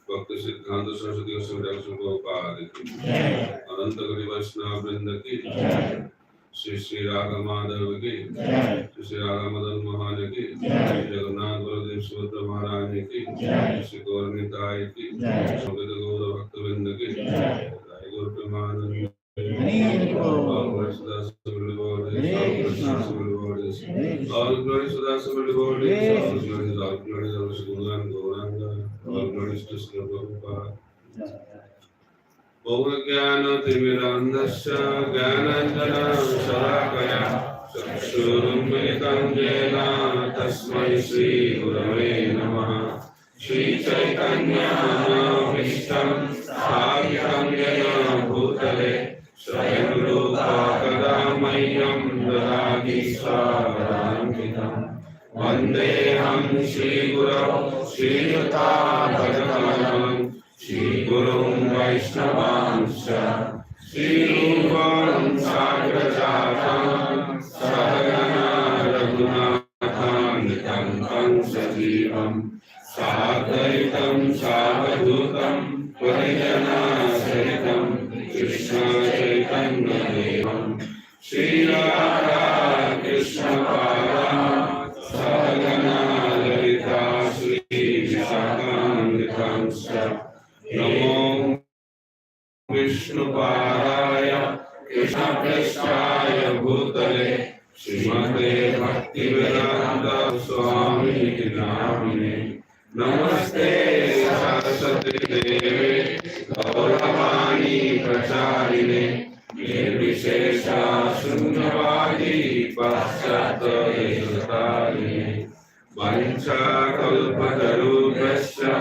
Bhakti Siddhanta Saraswati Goswami Prabhupada ki Ananta Giri Vaishnava Vrinda ki Shri Shri Radha Madhava ki Shri Shri Radha Madan Mohan ki Shri Jagannath Baladev Subhadra Maharaj ki Shri Gaur Nitai ki Shri Gaura Bhakta Vrinda ki Jai Gaur Premanand All glories to the Supreme Lord, all glories to the Supreme Lord, all glories to the Supreme Lord, all glories to Shri Gauranga, all glories to Shri Prabhupada. Om Jnana Timirandasya Jnananjana Shalakaya Chakshurum Militam Jena Tasmai Shri Gurave Namaha Shri Chaitanya Manavishtam Sthapitam Jena Bhutale Swayam Rupa Kadamayyam Dadati Swarankitam Vandeham Shri Guru Shri Yuta Padakamalam Shri Gurum Vaishnavanscha Shri Rupam Sagrajatam Sahagana Raghunathan Tam Sajivam Sadhaitam Savadutam Varijana Sahitam Krishna Chaitanya Devam Shri Radha Krishna Pada Sahagana Lalita Shri Vishakam Namo Vishnu Padaya Krishna Prasthaya Bhutale Srimate Bhakti Vedanta Swami Namine Namaste Saraswati Deve Gauravani Pracharine Nirvishesha Shunyavadi Paschata Eshatarine Vancha Kalpatarubhyasya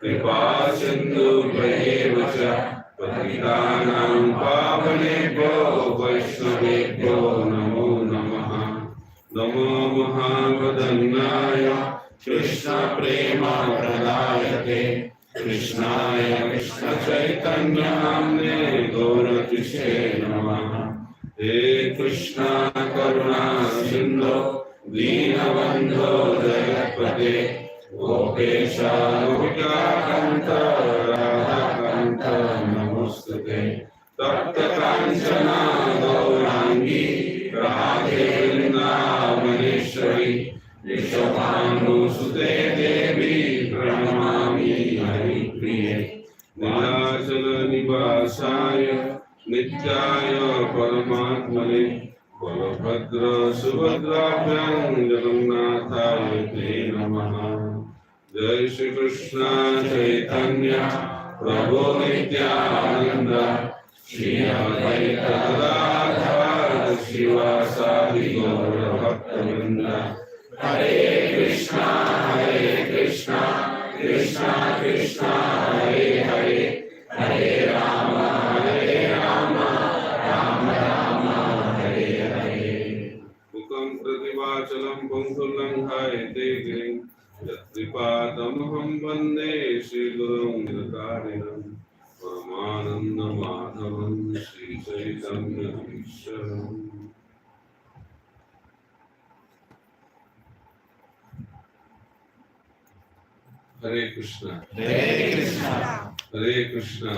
Kripa Sindhu Bhayeva Cha Patitanam Pavanebhyo नमो नमः नमो महावदन्नाय कृष्ण प्रेम प्रदायते कृष्णाय कृष्ण चैतन्य नाम्ने गौरतिषे नमः हे कृष्ण करुणा सिंधु दीनबन्धो जगत्पते गोपेश गोपिकान्त राधाकान्त नमोस्तुते तप्त कांचन गौरांगी राधे वृंदावनेश्वरी विश्वभानुसुते देवी प्रणमामि हरिप्रिये नीलाचल निवासाय नित्याय परमात्मने बलभद्र सुभद्राभ्यां जगन्नाथाय ते नमः जय श्री कृष्ण चैतन्य प्रभु नित्यानंद श्री अद्वैत गदाधर शिवासादि गौर भक्तवृंद हरे कृष्णा कृष्णा कृष्णा हरे हरे हरे राम राम राम हरे हरे मुखं प्रतिवाचलं पुंसुलङ्घयते गिरिं यत्कृपातमहं वन्दे श्रीगुरुं निरकारिणं परमानन्दमाधवं श्रीचैतन्यईश्वरम् हरे कृष्णा हरे Krishna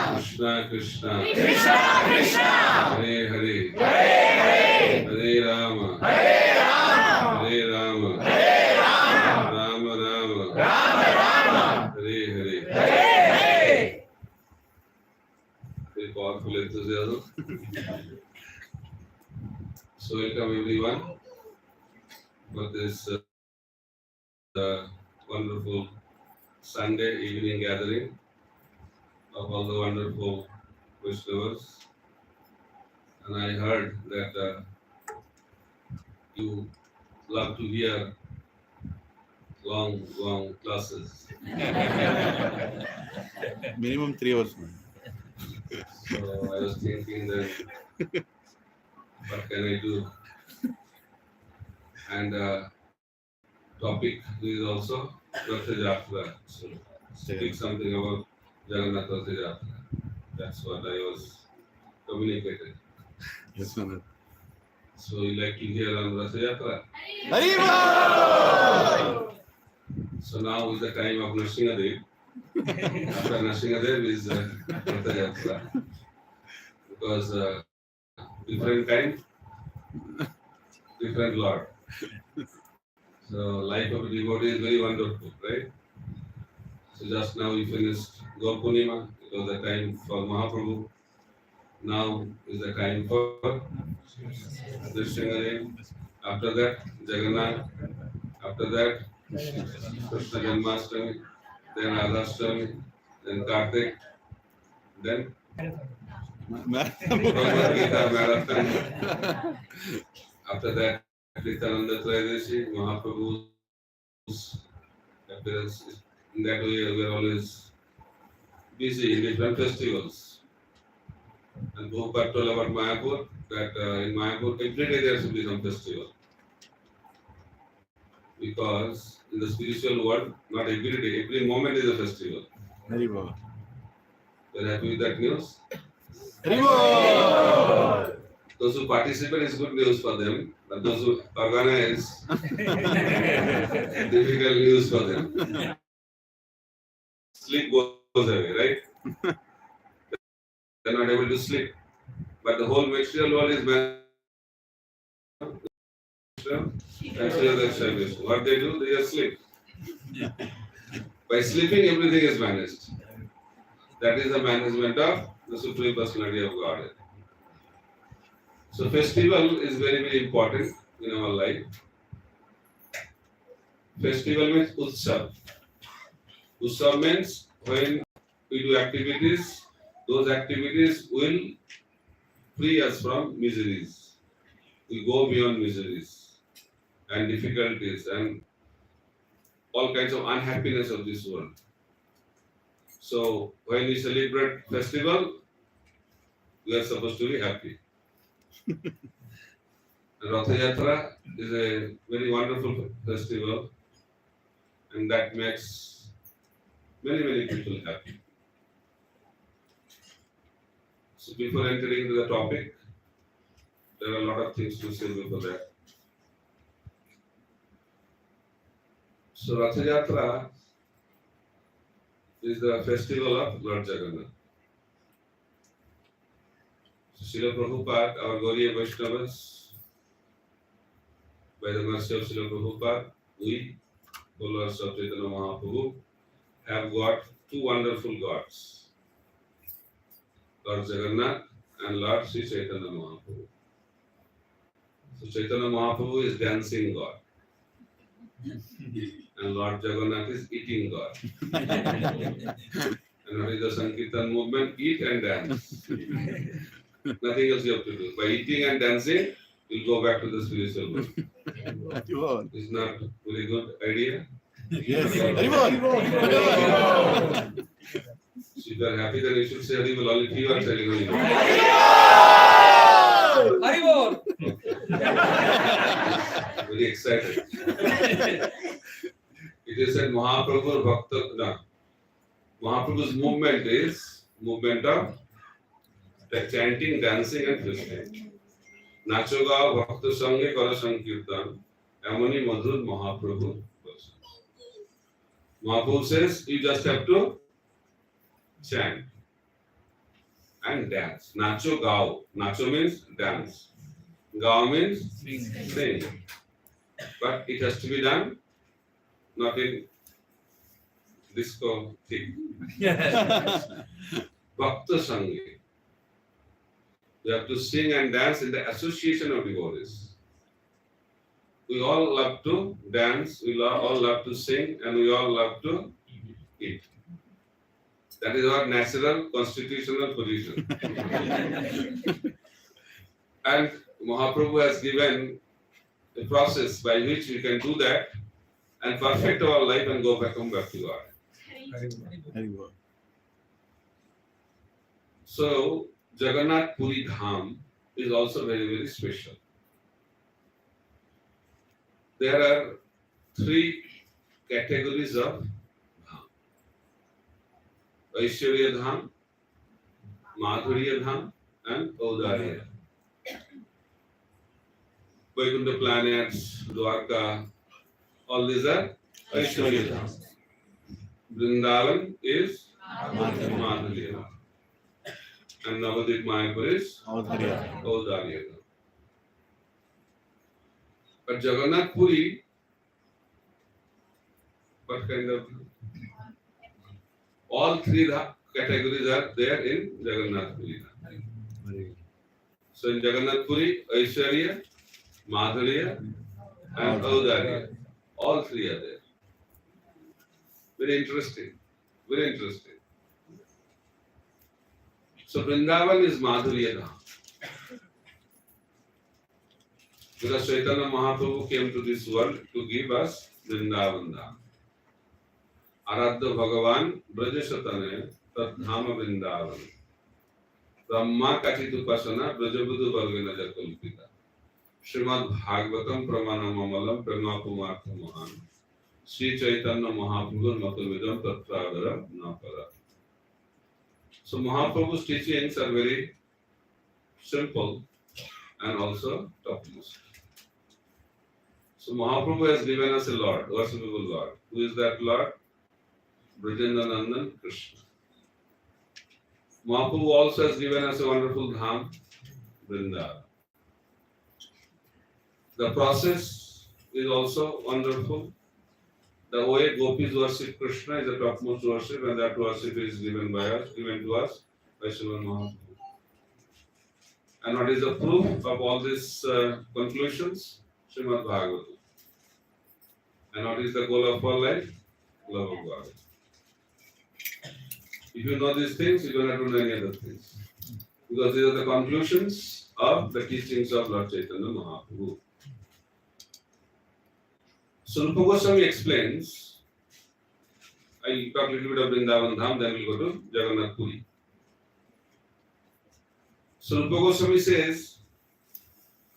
Krishna Krishna Hare Hare Hare Ram Ram Ram Hare Hare very powerful enthusiasm. So welcome everyone for this wonderful Sunday evening gathering of all the wonderful Vaishnavas. And I heard that you love to hear long classes. Minimum 3 hours. So I was thinking that what can I do? And topic is also Prachar. So speak something about Jagannath Prachar. That's what I was communicated. Yes, Maharaj. So you like to hear on Prachar? So now is the time of Nrsingadev. After Nrsingadev is Prachar. Because different time, different Lord. So life of a devotee is very wonderful, right? So just now we finished Gaur Purnima. It was the time for Mahaprabhu. Now is the time for Nrsingadev. After that, Jagannath. After that, Krishna Janmashtami. Then Radhashtami. Then Kartik. Then Bhagavad Gita Marathon. After that, Nityananda Trayadashi, Mahaprabhu's appearance. In that way, we are always busy in different festivals. And Prabhupada told about Mayapur that in Mayapur, every day there should be some festival. Because in the spiritual world, not every day, every moment is a festival. Very well. You are happy with that news? Very well. Those who participate is good news for them, but those who organize, difficult news for them. Sleep goes away, right? They are not able to sleep. But the whole material world is managed. What they do, they just sleep. By sleeping, everything is managed. That is the management of the Supreme Personality of Godhead. So festival is very, very important in our life. Festival means Utsav. Utsav means when we do activities, those activities will free us from miseries. We go beyond miseries and difficulties and all kinds of unhappiness of this world. So when we celebrate festival, we are supposed to be happy. Ratha Yatra is a very wonderful festival, and that makes many people happy. So before entering into the topic, there are a lot of things to say before that. So Ratha Yatra is the festival of Lord Jagannath. So Srila Prabhupada, our Gauriya Vaishnavas, by the mercy of Srila Prabhupada, we, followers of Chaitanya Mahaprabhu, have got two wonderful gods, Lord Jagannath and Lord Sri Chaitanya Mahaprabhu. So Chaitanya Mahaprabhu is dancing God, and Lord Jagannath is eating God. And what is the Sankirtan movement? Eat and dance. Nothing else you have to do. By eating and dancing, you'll go back to the spiritual world. It's not a very good idea. Yes. So if you are happy, then you should say Haribol. Only few are telling Haribol. Very excited. It is said Mahaprabhu Bhakta. No. Mahaprabhu's movement is movement of chanting, dancing and feasting. Nacho gao bhakta sange kara sankirtan. Amani madhur Mahaprabhu. Mahaprabhu says you just have to chant and dance. Nacho gao. Nacho means dance. Gao means sing. But it has to be done not in disco thing. Bhakta sange. You have to sing and dance in the association of devotees. We all love to dance, we all love to sing, and we all love to eat. That is our natural constitutional position. And Mahaprabhu has given a process by which we can do that and perfect our life and go back home back to God. So, Jagannath Puri Dham is also very special. There are three categories of Dham. Aishwarya Dham, Madhurya Dham and Audarya. Vaikuntha planets, Dwarka, all these are Aishwarya Dham. Vrindavan is Madhurya Dham. And Navadvip Mayapur is Audarya Dham. But Jagannath Puri, what kind of? All three categories are there in Jagannath Puri. So in Jagannath Puri, Aishwarya, Madhurya and Audarya. All three are there. Very interesting. So Vrindavan is Madhurya Dham. Because Chaitanya Mahaprabhu came to this world to give us Vrindavan Dham. Aradha Bhagavan Brajashatane Tat Dhama Vrindavan. Brahma Kachitu Pasana Brajabudu Vargana Jakalpita. Srimad Bhagavatam Pramana Mamalam Premapumartha Mahan. Sri Chaitanya Mahaprabhu Matavidam Tatradara Napara. So Mahaprabhu's teachings are very simple and also topmost. So Mahaprabhu has given us a Lord, worshipable Lord. Who is that Lord? Brajendanandan Krishna. Mahaprabhu also has given us a wonderful Dham, Vrindavan. The process is also wonderful. The way gopis worship Krishna is the topmost worship, and that worship is given to us by Srimad Mahaprabhu. And what is the proof of all these conclusions? Srimad Bhagavatam. And what is the goal of our life? Love of God. If you know these things, you don't have to know any other things. Because these are the conclusions of the teachings of Lord Chaitanya Mahaprabhu. So Rupa Goswami explains, I'll talk a little bit of Vrindavan Dham, then we'll go to Jagannath Puri. So Rupa Goswami says,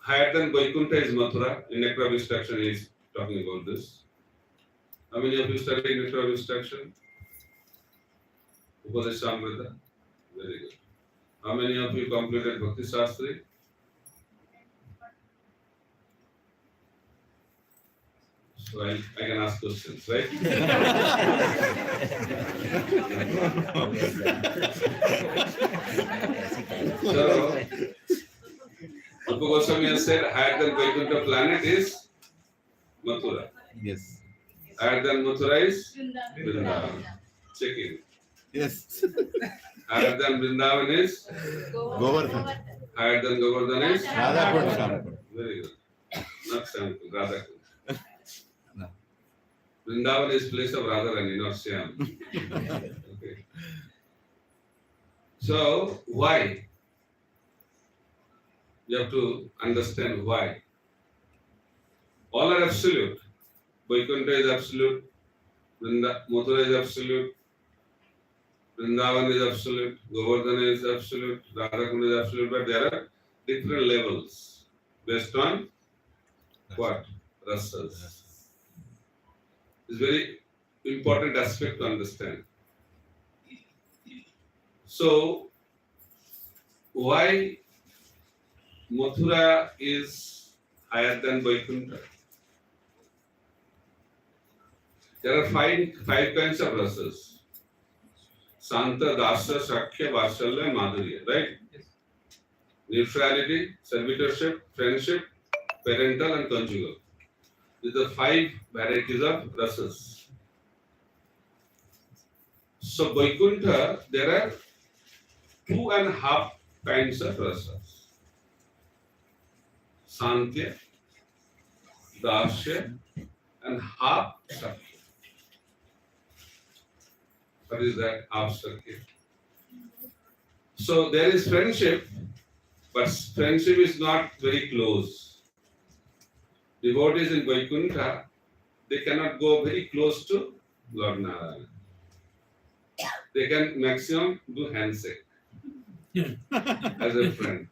higher than Vaikuntha is Mathura. In nectar of instruction, he is talking about this. How many of you studied nectar of instruction? Upadeshamrita? Very good. How many of you completed Bhakti Shastri? So I can ask questions, right? So, Rupa Goswami has said higher than Vaikuntha planet is Mathura. Yes. Higher than Mathura is Vrindavan. Check it. Yes. Higher than Vrindavan is Govardhan. higher than Govardhan is Radhakund Shankar. very good. Not Shankar, Radhakund. No. Vrindavan is place of Radharani, not Shyam. Okay. So why? You have to understand why. All are absolute. Vaikuntha is absolute. Mathura is absolute. Vrindavan is absolute. Govardhan is absolute. Radhakund is absolute. But there are different levels based on what? Rasas. It's very important aspect to understand. So, why Mathura is higher than Vaikuntha? There are five kinds of rasas. Santa, Dasa, Shakya, Vatshalya, and Madhurya, right? Yes. Neutrality, servitorship, friendship, parental, and conjugal. These are 5 varieties of rasas. So, Vaikuntha, there are 2.5 kinds of rasas. Santya, Dasya, and half Shakya. What is that? Half Shakya. So there is friendship, but friendship is not very close. Devotees in Vaikuntha, they cannot go very close to Lord Narayana. They can maximum do handshake as a friend.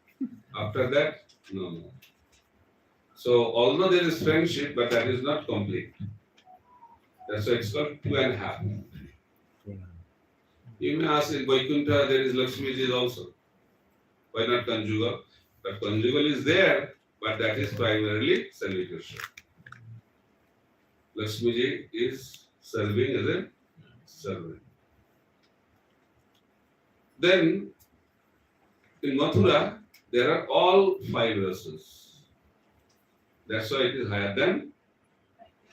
After that, no. So although there is friendship, but that is not complete. That's why it's called 2.5. You may ask, in Vaikuntha there is Lakshmi ji also. Why not conjugal? But conjugal is there, but that is primarily servitorship. Lakshmi ji is serving as a servant. Then in Mathura there are all 5 rasas. That's why it is higher than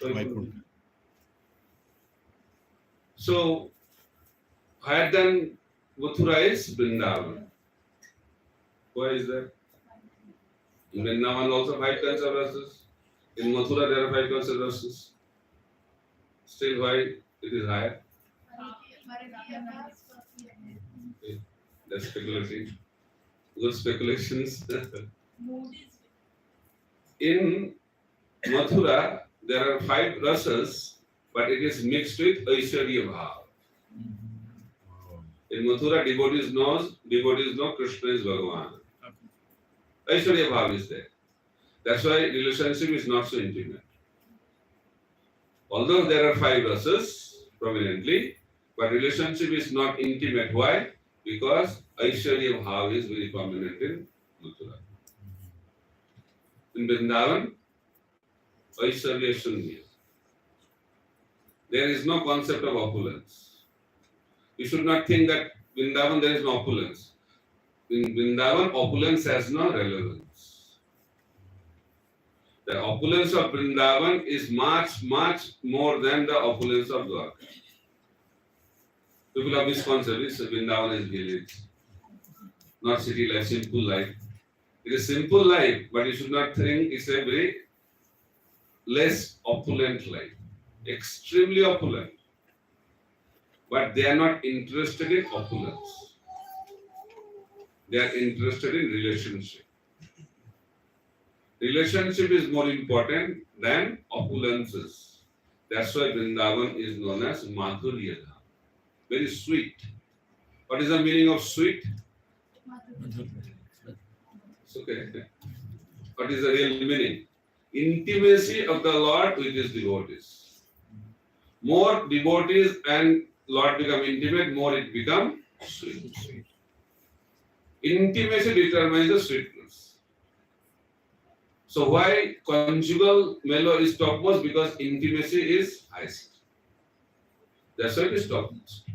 Vaikuntha. So higher than Mathura is Vrindavan. Why is that? In Vrindavan also 5 kinds of rasas. In Mathura there are 5 kinds of rasas. Still why it is higher? Okay. That's speculating. Good speculations. In Mathura there are 5 rasas, but it is mixed with Aishwarya Bhav. In Mathura, devotees know Krishna is Bhagavan. Aishwarya Bhav is there. That's why relationship is not so intimate. Although there are 5 rasas prominently, but relationship is not intimate. Why? Because Aishwarya Bhav is very prominent in Mathura. In Vrindavan, Aishwarya Shunya. There is no concept of opulence. You should not think that Vrindavan there is no opulence. In Vrindavan, opulence has no relevance. The opulence of Vrindavan is much, much more than the opulence of Dwarka. People have this concept, Vrindavan is village, not city life, simple life. It is simple life, but you should not think it's a very less opulent life. Extremely opulent. But they are not interested in opulence. They are interested in relationship. Relationship is more important than opulences. That's why Vrindavan is known as Madhurya Dham. Very sweet. What is the meaning of sweet? It's okay. what is the real meaning? Intimacy of the Lord with his devotees. More devotees and Lord become intimate, more it become sweet. Intimacy determines the sweetness. So why conjugal mellow is topmost? Because intimacy is highest. That's why it is topmost.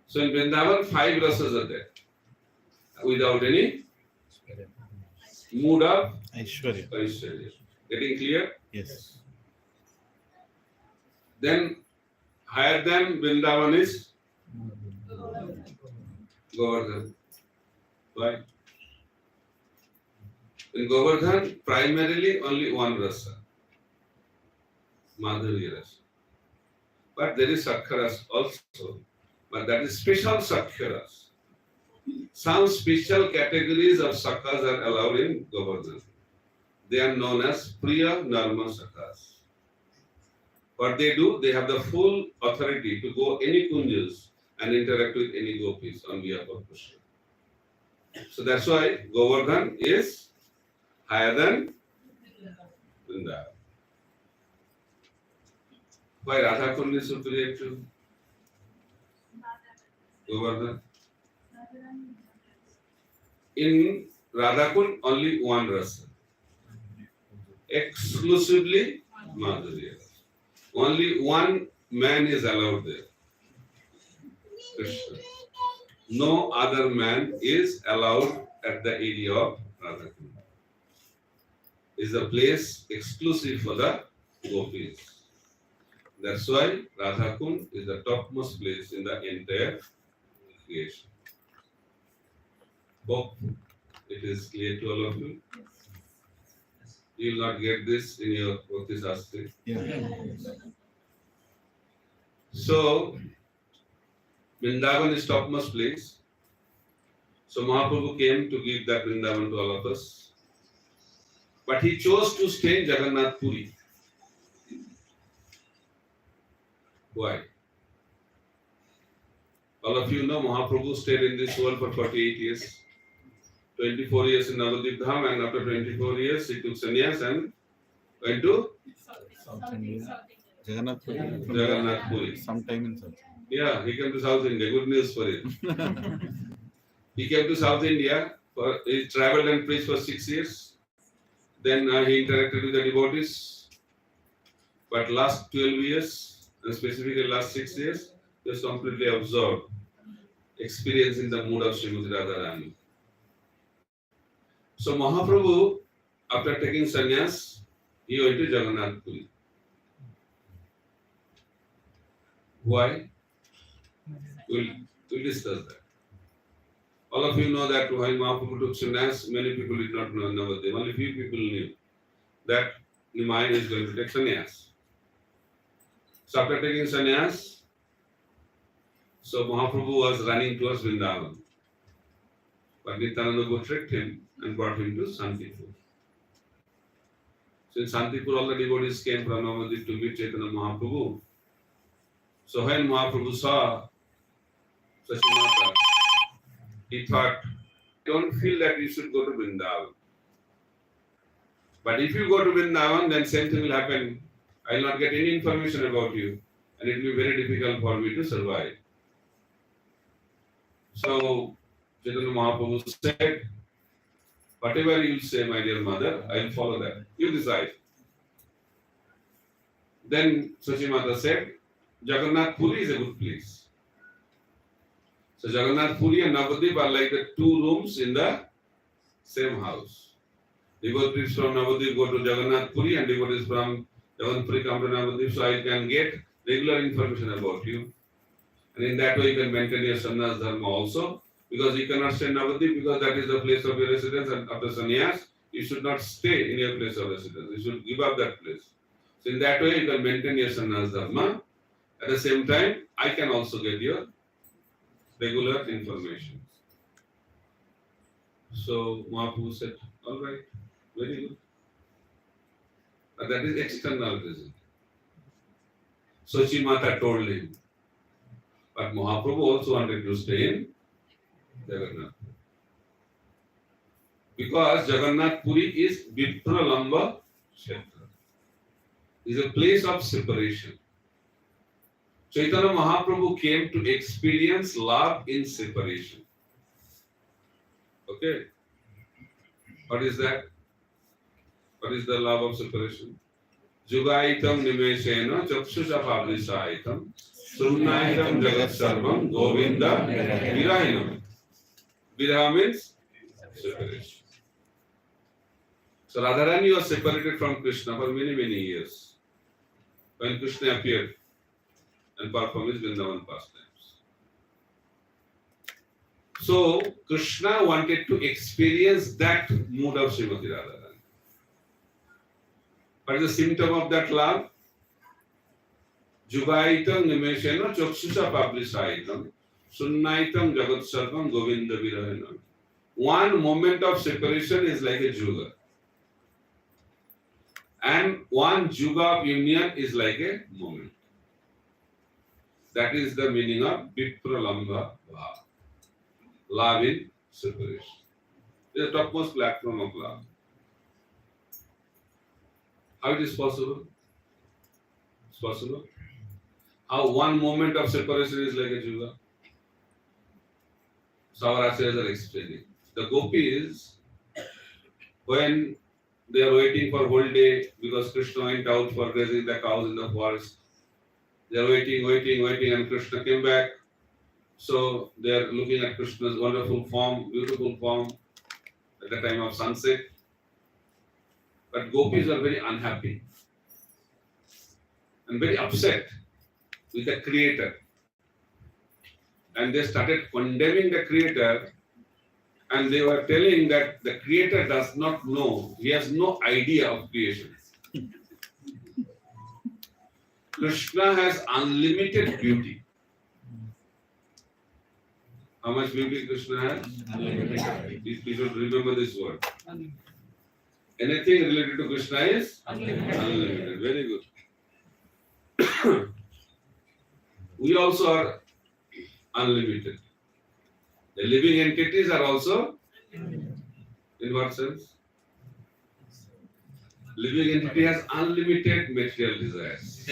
So in Vrindavan, 5 rasas are there. Without any mood of Aishwarya. Aishwarya. Getting clear? Yes. Then higher than Vrindavan is Govardhan. Why? In Govardhan, primarily only one rasa, Madhurya rasa. But there is Sakharas also. But that is special Sakharas. Some special categories of Sakhas are allowed in Govardhan. They are known as Priya Narma Sakhas. What they do, they have the full authority to go any kunjas and interact with any gopis on behalf of Krishna. So that's why Govardhan is higher than Vrindavan. Why Radha Kund is superior to Govardhan? In Radha Kund, only one rasa. Exclusively Madhurya. Only one man is allowed there. Krishna. No other man is allowed at the area of Radha Kund. It's a place exclusive for the gopis. That's why Radha Kund is the topmost place in the entire creation. Hope it is clear to all of you. You will not get this in your Bhakti Shastri. Yeah. So, Vrindavan is topmost place. So Mahaprabhu came to give that Vrindavan to all of us. But he chose to stay in Jagannath Puri. Why? All of you know Mahaprabhu stayed in this world for 48 years. 24 years in Navadvip Dham, and after 24 years he took sannyas and went to South India. Jagannath Puri. Jagannath Puri. Sometime in South. Yeah, he came to South India. Good news for him. He came to South India. He traveled and preached for 6 years. Then he interacted with the devotees. But last 12 years, and specifically last 6 years, he was completely absorbed, experiencing the mood of Srimati Radharani. So Mahaprabhu, after taking sannyas, he went to Jagannath Puri. Why? We'll discuss that. All of you know that while Mahaprabhu took sannyas, many people did not know Navadvip. Only few people knew that Nimai is going to take sannyas. So after taking sannyas, so Mahaprabhu was running towards Vrindavan. But Nityananda tricked him and brought him to Santipur. So in Santipur, all the devotees came from Navadvip to meet Chaitanya Mahaprabhu. So when Mahaprabhu saw Sachimata, he thought, don't feel that you should go to Vrindavan. But if you go to Vrindavan, then same thing will happen. I will not get any information about you, and it will be very difficult for me to survive. So Chaitanya Mahaprabhu said, whatever you say, my dear mother, I will follow that. You decide. Then Sachimata said, Jagannath Puri is a good place. So Jagannath Puri and Navadvip are like the 2 rooms in the same house. Devotees from Navadvip go to Jagannath Puri and devotees from Jagannath Puri come to Navadvip, so I can get regular information about you. And in that way you can maintain your sannyas dharma also, because you cannot stay in Navadvip because that is the place of your residence, and after sannyas you should not stay in your place of residence. You should give up that place. So in that way you can maintain your sannyas dharma. At the same time, I can also get your regular information. So Mahaprabhu said, all right, very good. But that is external reason. Sachimata told him. But Mahaprabhu also wanted to stay in Jagannath. Because Jagannath Puri is Vipralamba Kshetra. It is a place of separation. Chaitanya Mahaprabhu came to experience love in separation. Okay? What is that? What is the love of separation? Jugaitam nimeshena chakshusha pavrisaitam sunnaitam jagat sarvam govinda virahinam. Viraha means separation. So Radharani was separated from Krishna for many, many years. When Krishna appeared and performed his Vrindavan pastimes. So Krishna wanted to experience that mood of Srimati Radharani. What is the symptom of that love? Jugaitam nimeshena chakshusha pablisaitam sunnaitam jagat sarvam govinda virahinam. One moment of separation is like a juga. And one juga of union is like a moment. That is the meaning of Vipralamba Bhava. Love in separation. It is the topmost platform of love. How it is possible? It's possible. How one moment of separation is like a juga. So our acharyas are explaining. The gopis, when they are waiting for whole day because Krishna went out for grazing the cows in the forest, they are waiting, and Krishna came back. So they are looking at Krishna's wonderful form, beautiful form at the time of sunset. But gopis are very unhappy and very upset with the creator. And they started condemning the creator, and they were telling that the creator does not know, he has no idea of creation. Krishna has unlimited beauty. How much beauty Krishna has? Unlimited. We should remember this word. Anything related to Krishna is unlimited. Very good. We also are unlimited. The living entities are also in what sense? Living entity has unlimited material desires.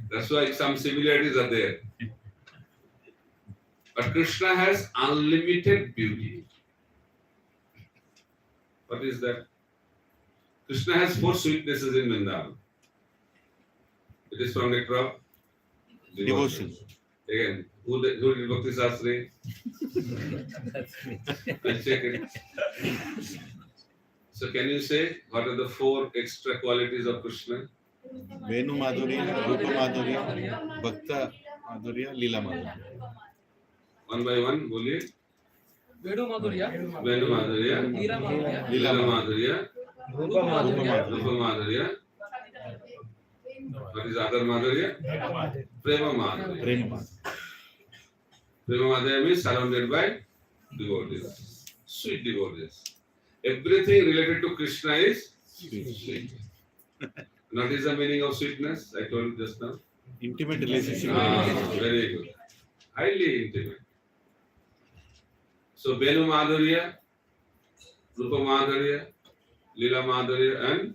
That's why some similarities are there. But Krishna has unlimited beauty. What is that? Krishna has 4 sweetnesses in Vrindavan. It is from the crop devotion. Again, who did Bhakti Sastri? That's me. I'll check it. So can you say what are the 4 extra qualities of Krishna? Venu Madhurya, Rupa Madhurya, Bhakta Madhurya, Lila Madhurya. One by one, boliye. Venu Madhurya, Venu Madhurya, Lila Madhurya, Lila Madhurya, Rupa Madhurya, Rupa Madhurya. What is other Madhurya? Prema Madhurya. Prema. Prema Madhurya means surrounded by devotees, sweet devotees. Everything related to Krishna is sweet. What is the meaning of sweetness? I told you just now. Intimate relationship. Very good. Highly intimate. So Venu Madhurya, Rupa Madhurya, Lila Madhurya, and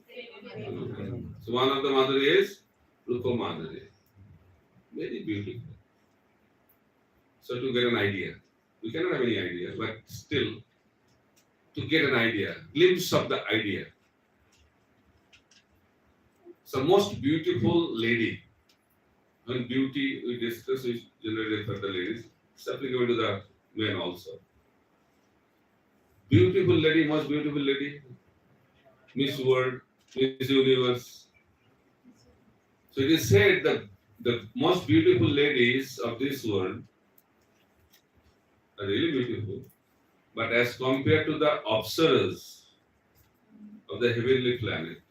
so one of the Madhurya is Rupa Madhurya. Very beautiful. So to get an idea, we cannot have any idea, but still to get an idea, glimpse of the idea. So most beautiful lady. When beauty we discuss is generally for the ladies, it's applicable to the men also. Beautiful lady, most beautiful lady, Miss World, Miss Universe. So it is said that the most beautiful ladies of this world are really beautiful. But as compared to the observers of the heavenly planet,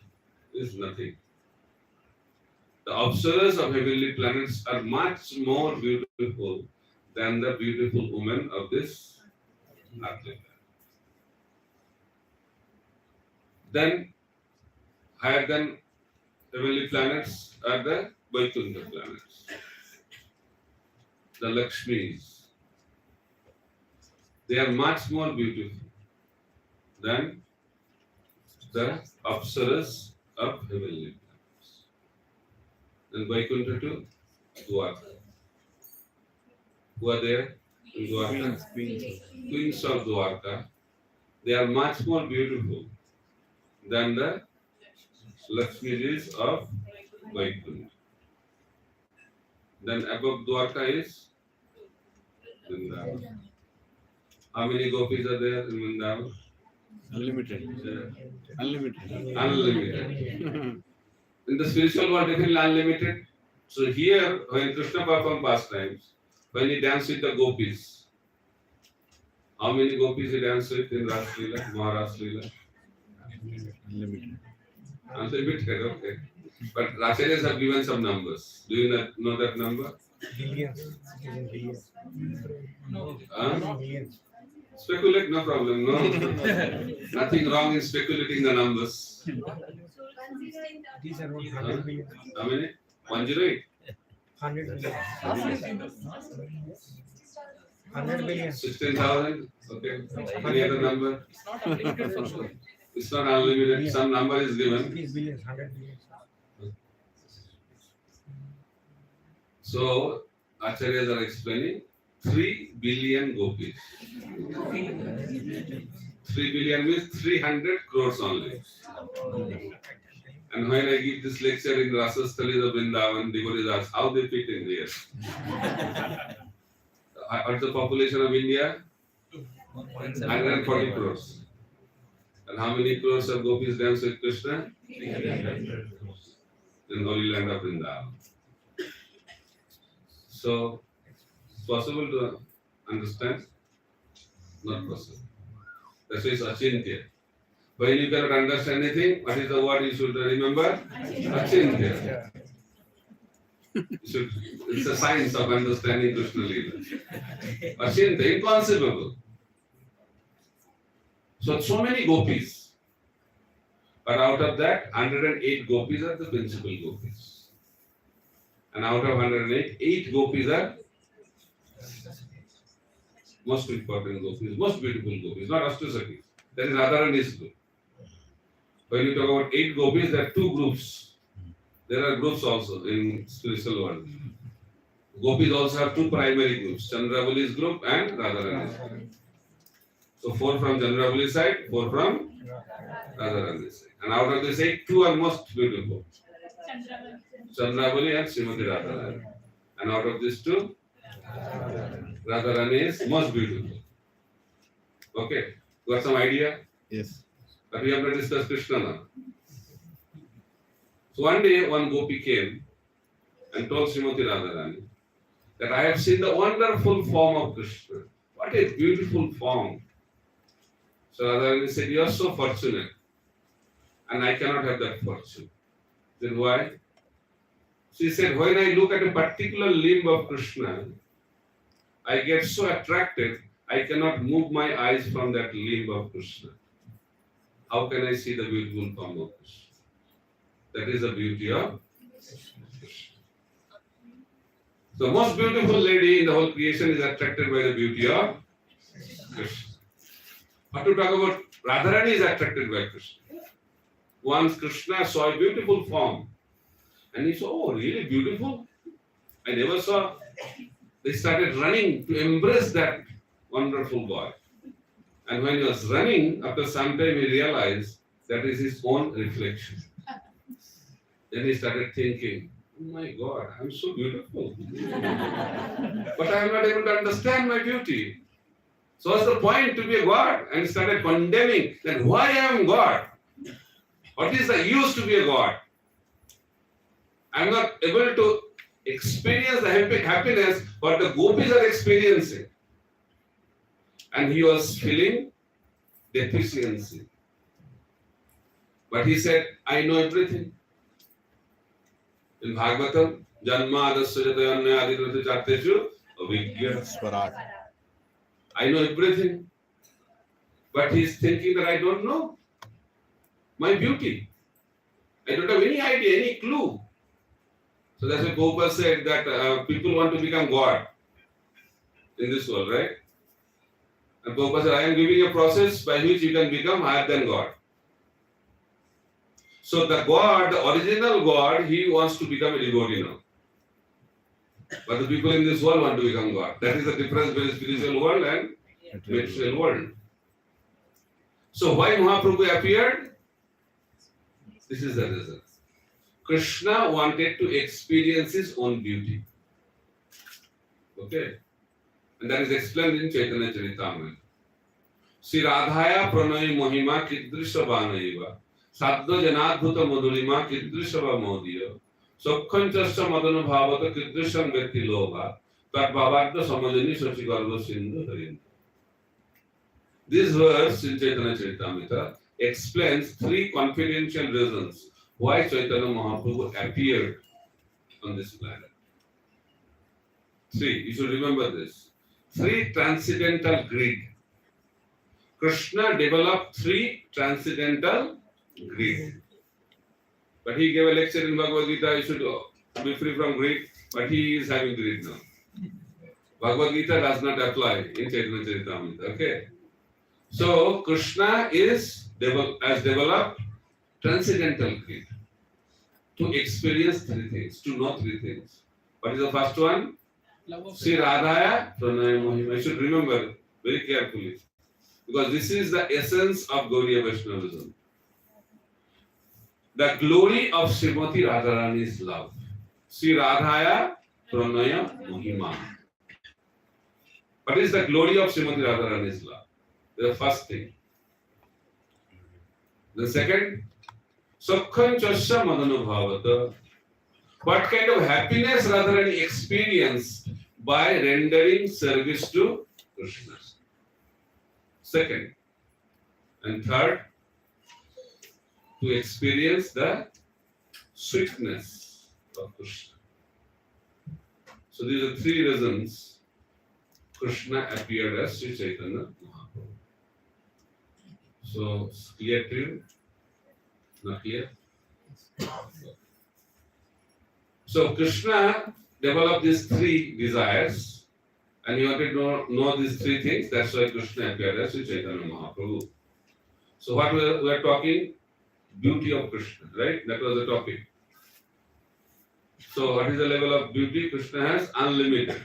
is nothing. The observers of heavenly planets are much more beautiful than the beautiful women of this earthly planet. Then, higher than heavenly planets are the Vaikuntha planets, the Lakshmis. They are much more beautiful than the Apsaras of heavenly planets. And Vaikuntha to Dwarka. Who are there in Dwarka? Queens of Dwarka. They are much more beautiful than the Lakshmijis of Vaikuntha. Then above Dwarka is Vrindavan. How many gopis are there in Vrindavan? Unlimited. Unlimited. Unlimited. In the spiritual world, definitely unlimited. So here, when Krishna performed pastimes, when he danced with the gopis, how many gopis he danced with in Ras Leela, Maharaj Leela? Unlimited. Unlimited, okay. But Acharyas have given some numbers. Do you know that number? Billions. Billions. Billions. Speculate, no problem. No, nothing wrong in speculating the numbers. These are 100 billion. How many? 108. 100 billion. 100 billion. 16,000. Okay. Any other number? It's not unlimited for sure. It's not unlimited. Some number is given. These billions, 100 billions. So Acharyas are explaining 3 billion gopis. 3 billion means 300 crores only. And when I give this lecture in Rasasthalis of Vrindavan, devotees ask how they fit in here. What's the population of India? 140 crores. And how many crores of gopis dance with Krishna? 300 crores. In Holy Land of Vrindavan. So, it's possible to understand? Not possible. That's why it's achintya. When you cannot understand anything, what is the word you should remember? Achintya. It's a science of understanding Krishna Leela. Achintya, inconceivable. So many gopis. But out of that, 108 gopis are the principal gopis. And out of 108, 8 gopis are most important gopis, most beautiful gopis, not Ashtasakis. That is Radharani's group. When you talk about 8 gopis, there are 2 groups. There are groups also in spiritual world. Gopis also have 2 primary groups, Chandravuli's group and Radharani's group. So 4 from Chandravuli's side, 4 from Radharani's side. And out of this 8, 2 are most beautiful. Chandravali and Srimati Radharani. And out of these 2, Radharani is most beautiful. Okay, got some idea? Yes. But we have to discuss Krishna now. So one day, one gopi came and told Srimati Radharani that I have seen the wonderful form of Krishna. What a beautiful form. So Radharani said, you are so fortunate. And I cannot have that fortune. Then why? She said, when I look at a particular limb of Krishna, I get so attracted, I cannot move my eyes from that limb of Krishna. How can I see the beautiful form of Krishna? That is the beauty of Krishna. The most beautiful lady in the whole creation is attracted by the beauty of Krishna. But to talk about Radharani is attracted by Krishna. Once Krishna saw a beautiful form, and he saw, oh, really beautiful? I never saw. They started running to embrace that wonderful boy. And when he was running, after some time he realized that is his own reflection. Then he started thinking, oh my God, I'm so beautiful. But I am not able to understand my beauty. So what's the point to be a God? And he started condemning that why I am God? What is the use to be a God? I am not able to experience the happiness what the gopis are experiencing. And he was feeling deficiency. But he said, I know everything. In Bhagavatam, Janma Adasya Jatayanya Adikrati Chatteshu Avijñā Swarat. I know everything. But he is thinking that I don't know my beauty. I don't have any idea, any clue. So that's why Gopal said that people want to become God in this world, right? And Prabhupada said, I am giving a process by which you can become higher than God. So the God, the original God, he wants to become a devotee now. But the people in this world want to become God. That is the difference between spiritual world and material world. So why Mahaprabhu appeared? This is the reason. Krishna wanted to experience his own beauty. Okay? And that is explained in Chaitanya Charitamrita. Sri Radhaya pranay mohima kidrisha vanaiva saddo janadbhuta madhurima kidrisha modiya sokkhanchasya madana bhavata kidrishan vetti loga tat bhavadda samajani sachi garva sindhu harinda. This verse in Chaitanya Charitamrita explains three confidential reasons why Chaitanya Mahaprabhu appeared on this planet. Three, you should remember this. Three transcendental greed. Krishna developed three transcendental greed. But he gave a lecture in Bhagavad Gita, you should be free from greed, but he is having greed now. Bhagavad Gita does not apply in Chaitanya Charitamrita. Okay? So Krishna has developed transcendental greed to experience three things, to know three things. What is the first one? Sri Radhaya Pranaya Mohima. You should remember very carefully, because this is the essence of Gauriya Vaishnavism. The glory of Srimati Radharani's love. Sri Radhaya Pranaya Mohima. What is the glory of Srimati Radharani's love? The first thing. The second, Sokkhanchasya Madanubhavata. What kind of happiness Radharani experienced by rendering service to Krishna? Second. And third, to experience the sweetness of Krishna. So these are three reasons Krishna appeared as Sri Chaitanya Mahaprabhu. So, it's clear to you? Not clear? So, Krishna developed these three desires, and he wanted to know these three things. That's why Krishna appeared as Sri Chaitanya Mahaprabhu. So, what we are talking? Beauty of Krishna, right? That was the topic. So, what is the level of beauty? Krishna has unlimited.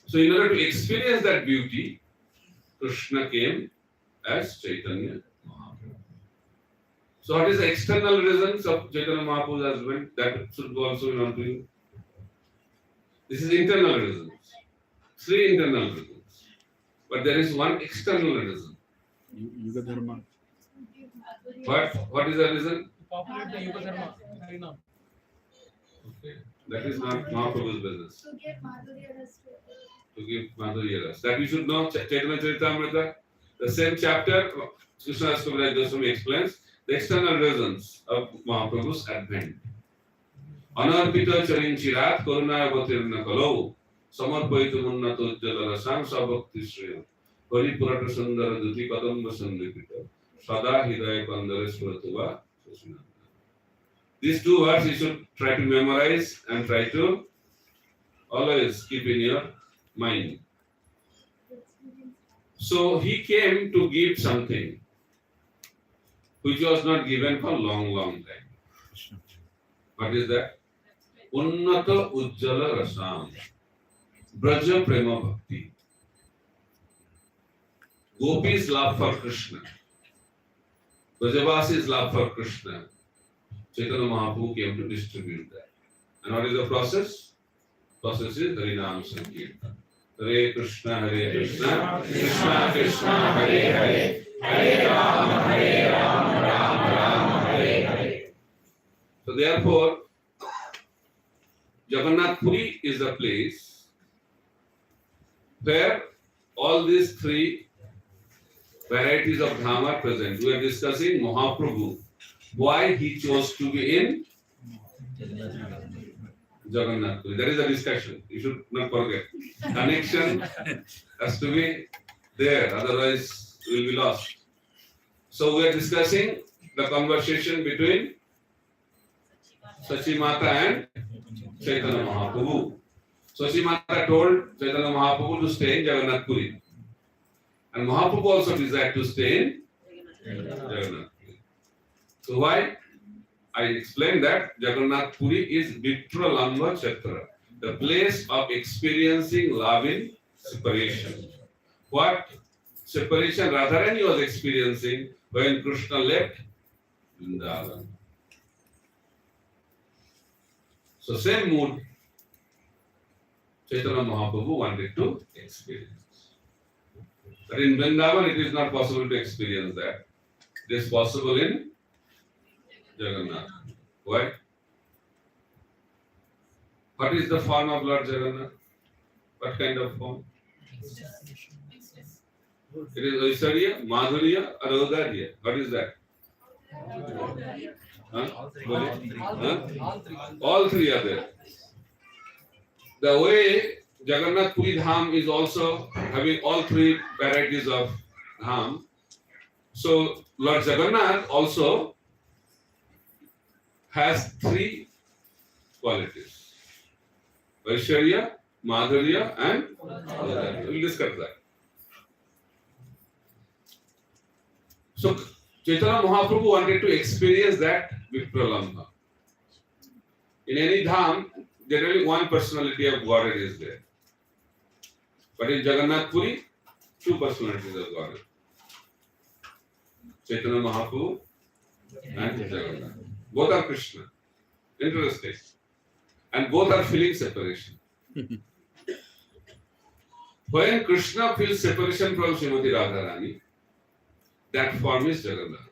So, in order to experience that beauty, Krishna came as Chaitanya Mahaprabhu. So, what is the external reasons of Chaitanya Mahaprabhu's husband? That should also be known to you. This is internal reasons. Three internal reasons. But there is one external reason. Yuga Dharma. What is the reason? Populate the Yuga Dharma. Harinam. Okay. That is not Mahaprabhu's business. To give Madhurya rest. To give Madhurya rasa. That we should know. Chaitanya Charitamrita, the same chapter, Krishna Goswami explains the external reasons of Mahaprabhu's advent. Anarpita charinchirat karunaya vatirna kalau samarpaitu munnato jalarasam sabhakti shriyam paripurata sundara duti kadamba sandipita sada hidaya pandare suratuva susinanda. These two words you should try to memorize and try to always keep in your mind. So he came to give something which was not given for long time. What is that? Unnata Ujjala Rasam Braja Prema Bhakti. Gopis love for Krishna. Brajavasi's love for Krishna. Chaitanya Mahaprabhu came to distribute that. And what is the process? Process is Harinam Sankirtan. Hare Krishna, Krishna Krishna, Hare Hare, Hare Rama, Rama Rama, Hare Hare. So therefore, Jagannath Puri is the place where all these three varieties of Dham are present. We are discussing Mahaprabhu, why he chose to be in Jagannath Puri. That is a discussion. You should not forget. Connection has to be there, otherwise we will be lost. So we are discussing the conversation between Sachi Mata and Chaitanya Mahaprabhu. So Sri Mata told Chaitanya Mahaprabhu to stay in Jagannath Puri. And Mahaprabhu also desired to stay in Jagannath Puri. So why? I explained that Jagannath Puri is Vitralamba Chatra, the place of experiencing love in separation. What separation Radharani was experiencing when Krishna left Vrindavan. So same mood Chaitanya Mahaprabhu wanted to experience. But in Vrindavan it is not possible to experience that. It is possible in Jagannath. Why? What is the form of Lord Jagannath? What kind of form? It is Aishwarya, Madhurya, or Audarya. What is that? Huh? All three are there. The way Jagannath Puri Dham is also having all three varieties of Dham. So Lord Jagannath also has three qualities: Aishwarya, Madhurya, and Audarya. We will discuss that. So Chaitanya Mahaprabhu wanted to experience that with Pralambha. In any dham, generally one personality of Godhead is there. But in Jagannath Puri, two personalities of Godhead. Chaitanya Mahaprabhu and Jagannath. Both are Krishna. Interesting. And both are feeling separation. When Krishna feels separation from Srimati Radharani, that form is Jagannath.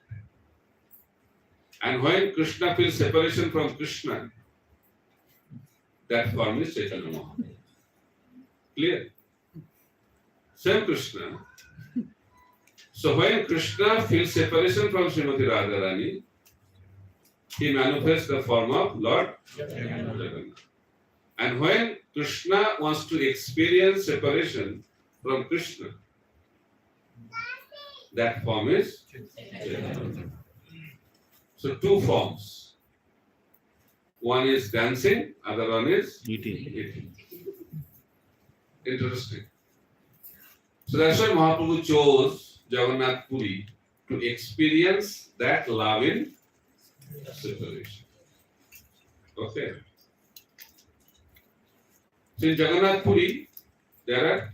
And when Krishna feels separation from Krishna, that form is Chaitanya Mahaprabhu. Clear? Same Krishna. So when Krishna feels separation from Srimati Radharani, he manifests the form of Lord Jagannath. And when Krishna wants to experience separation from Krishna, that form is Jagannath. So two forms. One is dancing, other one is eating. Interesting. So that's why Mahaprabhu chose Jagannath Puri to experience that love in separation. Okay. So in Jagannath Puri, there are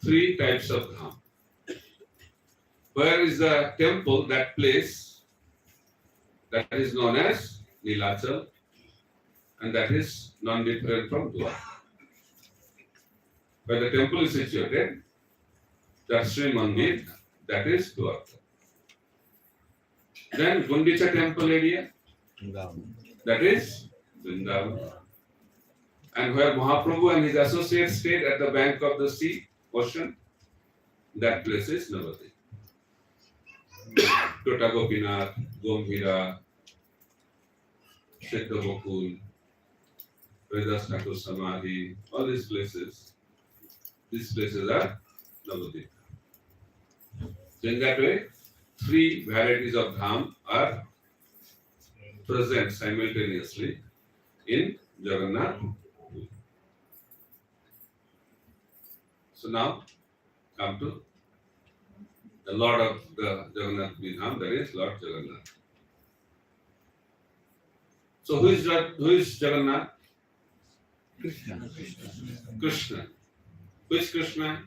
three types of dham. Where is the temple, that place, that is known as Nilachal, and that is non-different from Dwarka. Where the temple is situated, that Sri Mandir, that is Dwarka. Then Gundicha temple area, that is Vrindavan. And where Mahaprabhu and his associates stayed at the bank of the sea, ocean, that place is Navadvip. Tota Gopinath, Gomhira, Siddha Gokul, Vedas Thakur Samadhi, all these places are Navadvip. So in that way, three varieties of dham are present simultaneously in Jagannath. So now come to the Lord of the Jagannath Dham, that is Lord Jagannath. So who is Jagannath? Krishna. Which Krishna?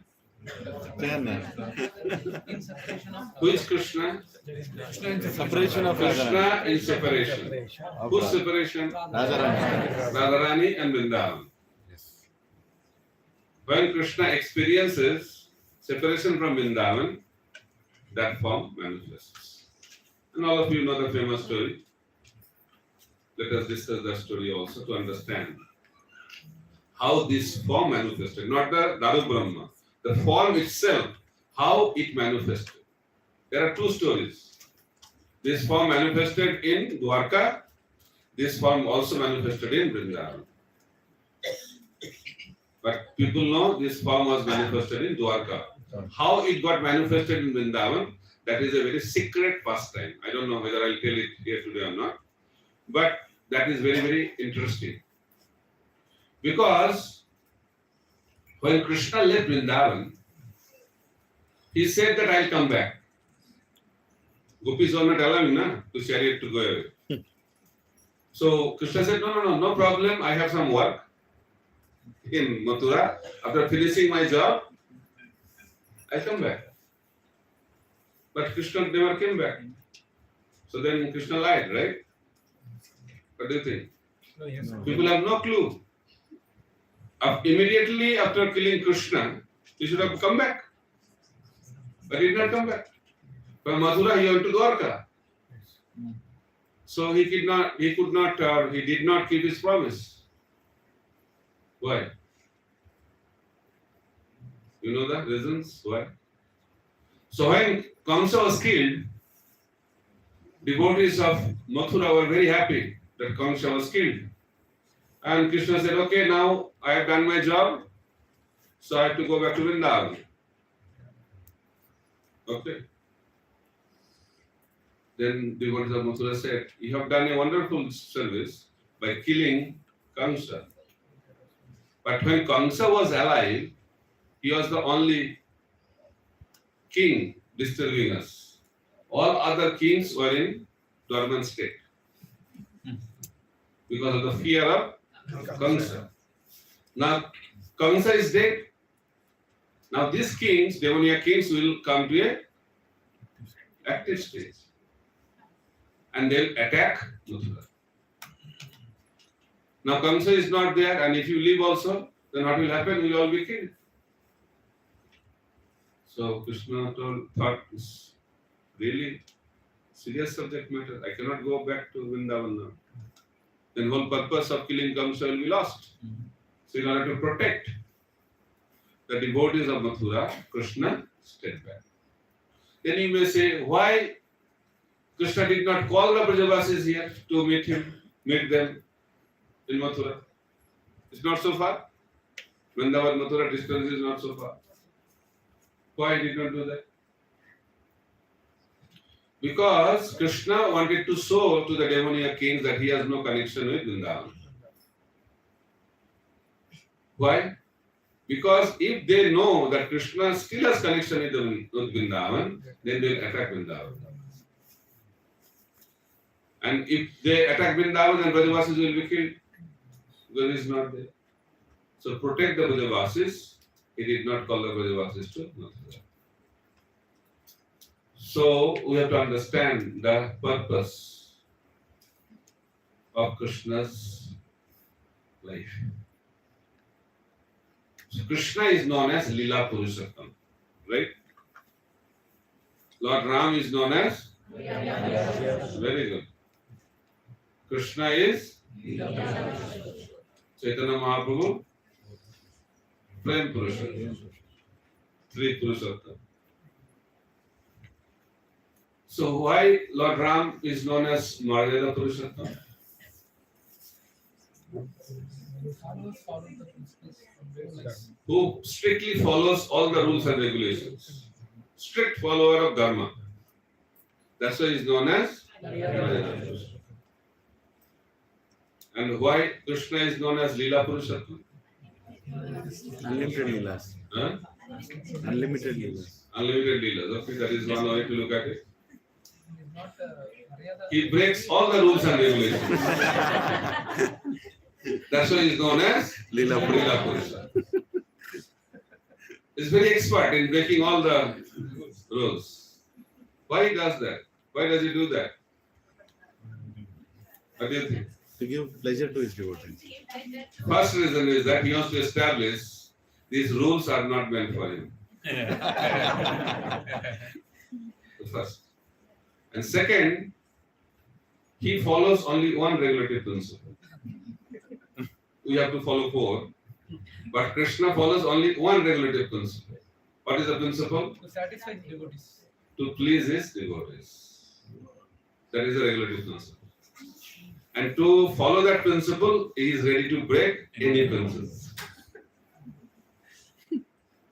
Who is Krishna? Separation of Krishna in separation. Whose separation? Radharani and Vrindavan. When Krishna experiences separation from Vrindavan, that form manifests. And all of you know the famous story. Let us discuss that story also to understand how this form manifested, not the Daru Brahma, the form itself, how it manifested. There are two stories. This form manifested in Dwarka, this form also manifested in Vrindavan. But people know this form was manifested in Dwarka. How it got manifested in Vrindavan, that is a very secret pastime. I don't know whether I'll tell it here today or not. But that is very, very interesting. Because when Krishna left Vrindavan, he said that I'll come back. Gopis were not allowing to chariot to go away. So Krishna said, no problem. I have some work in Mathura. After finishing my job, I'll come back. But Krishna never came back. So then Krishna lied, right? What do you think? No, yes, sir. People have no clue. Immediately after killing Krishna, he should have come back. But he did not come back. From Mathura he went to Dwarka. So he did not keep his promise. Why? You know the reasons why? So when Kamsa was killed, devotees of Mathura were very happy that Kamsa was killed. And Krishna said, okay, now I have done my job, so I have to go back to Vrindavan. Okay. Then devotees of Mathura said, you have done a wonderful service by killing Kamsa. But when Kamsa was alive, he was the only king disturbing us. All other kings were in dormant state because of the fear of Kamsa. Now Kamsa is dead. Now these kings, Devonia kings, will come to a active stage and they'll attack Mathura. Now Kamsa is not there, and if you leave also, then what will happen? We will all be killed. So Krishna thought this really serious subject matter. I cannot go back to Vrindavan now. Then whole purpose of killing Kamsa will be lost. So in order to protect the devotees of Mathura, Krishna stayed back. Then you may say, why Krishna did not call the Brajavasis here to meet them in Mathura? It's not so far. Vrindavan Mathura distance is not so far. Why did not do that? Because Krishna wanted to show to the Devonia kings that he has no connection with Vrindavan. Why? Because if they know that Krishna still has connection with Vrindavan, then they will attack Vrindavan. And if they attack Vrindavan, then Brajavasis will be killed because he is not there. So protect the Brajavasis. He did not call the Brajavasis to Mathura. So we have to understand the purpose of Krishna's life. So Krishna is known as Lila Purushottam, right? Lord Ram is known as? Very good. Krishna is? Chaitanya Mahaprabhu? Prem Purushottam. Three Purushottam. So why Lord Ram is known as Maryada Purushottam? Who strictly follows all the rules and regulations. Strict follower of Dharma. That's why he is known as Maryada Purushottam. And why Krishna is known as Leela Purushottam? Unlimited Leelas. Huh? Unlimited Leelas. Unlimited Leelas. Okay, that is one way to look at it. He breaks all the rules and regulations. That's why he is known as Leela Purusha. He's very expert in breaking all the rules. Why he does that? Why does he do that? What do you think? To give pleasure to his devotees. First reason is that he wants to establish these rules are not meant for him. First. And second, he follows only one regulative principle. We have to follow four, but Krishna follows only one regulative principle. What is the principle? To satisfy the devotees. To please his devotees. That is the regulative principle. And to follow that principle, he is ready to break any principle.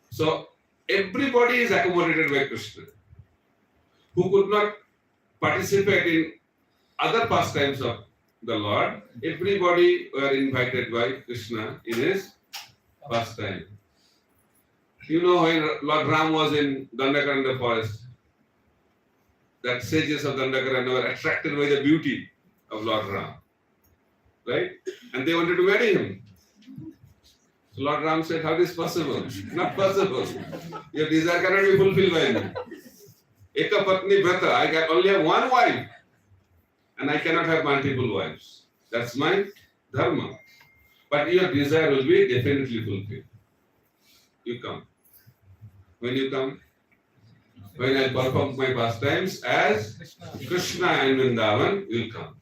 So everybody is accommodated by Krishna, who could not participate in other pastimes of the Lord. Everybody were invited by Krishna in his pastime. You know, when Lord Ram was in Dandakaranya forest, that sages of Dandakaranya were attracted by the beauty of Lord Ram, right? And they wanted to marry him. So Lord Ram said, how is this possible? Not possible. Your desire cannot be fulfilled by me. Eka patni vrata, I can only have one wife. And I cannot have multiple wives. That's my dharma. But your desire will be definitely fulfilled. You come. When you come, when I perform my pastimes as Krishna and Vrindavan will come.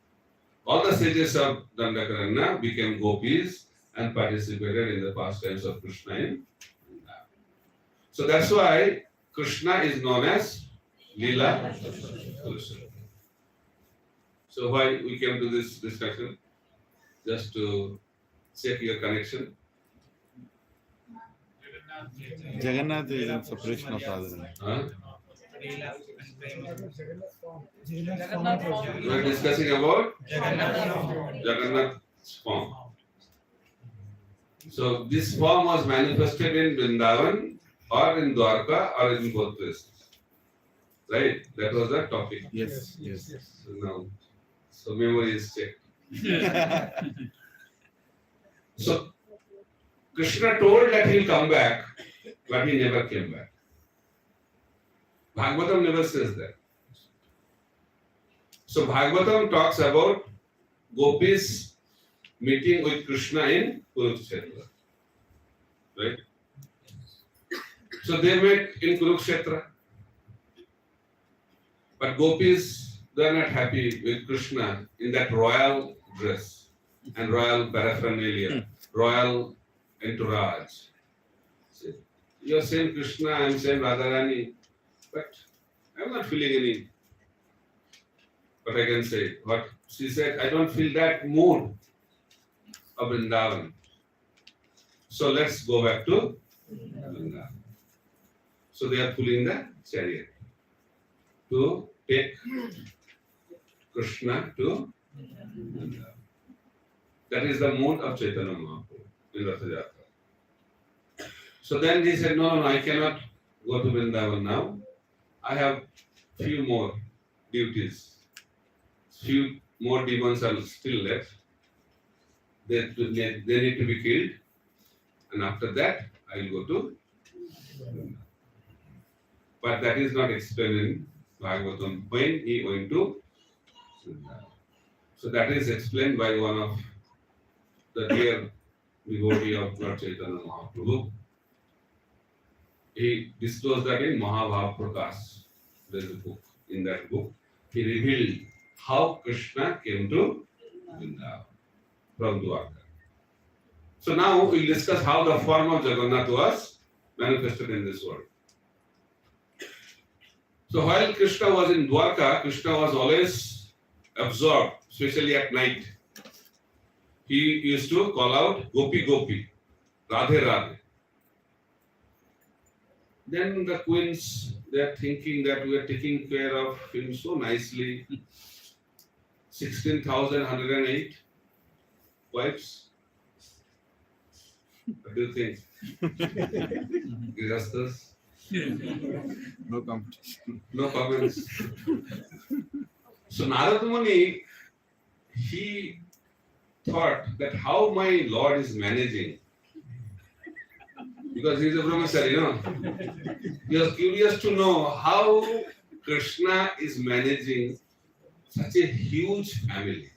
All the sages of Dandakaranya became gopis and participated in the pastimes of Krishna in Vrindavan. So that's why Krishna is known as Leela Purusha. So why we came to this discussion? Just to check your connection. Jagannath is in separation of Radharani. Huh? Jagannath form. We are discussing about Jagannath's form. So this form was manifested in Vrindavan or in Dwarka or in both places. Right? That was the topic. Yes, yes. So now, so memory is checked. So Krishna told that he'll come back, but he never came back. Bhagavatam never says that. So Bhagavatam talks about gopis meeting with Krishna in Kurukshetra. Right? So they met in Kurukshetra. But gopis, they are not happy with Krishna in that royal dress and royal paraphernalia, royal entourage. See, you are saying Krishna, I am saying Radharani, but I am not feeling any. But I can say, what she said, I don't feel that mood of Vrindavan. So let's go back to Vrindavan. So they are pulling the chariot to take Krishna to Vrindavan. That is the mood of Chaitanya Mahaprabhu in Ratha Yatra. So then he said, no, I cannot go to Vrindavan now. I have few more duties. Few more demons are still left. They need to be killed. And after that, I will go to Vrindavan. But that is not explained in Bhagavatam when he went to Vrindavan. So that is explained by one of the dear devotee of Lord Chaitanya Mahaprabhu. He disclosed that in Mahabhav Prakash. There is a book. In that book, he revealed how Krishna came to Vrindavan from Dwarka. So now we'll discuss how the form of Jagannath was manifested in this world. So while Krishna was in Dwarka, Krishna was always absorbed, especially at night. He used to call out Gopi Gopi, Radhe Radhe. Then the queens, they are thinking that we are taking care of him so nicely. 16,108 wives. What do you think? Grihasthas? No competition. No comments. So Narad Muni, he thought that how my Lord is managing. Because he is a brahmachari, you know. He was curious to know how Krishna is managing such a huge family.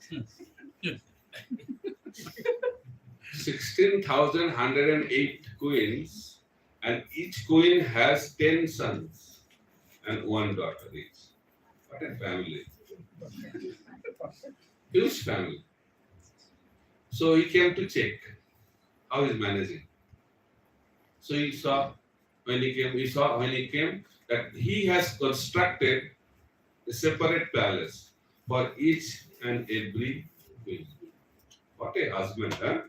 16,108 queens, and each queen has 10 sons and one daughter each. What a family. Huge family. So he came to check how he is managing. So he saw when he came that he has constructed a separate palace for each and every queen. What a husband, huh?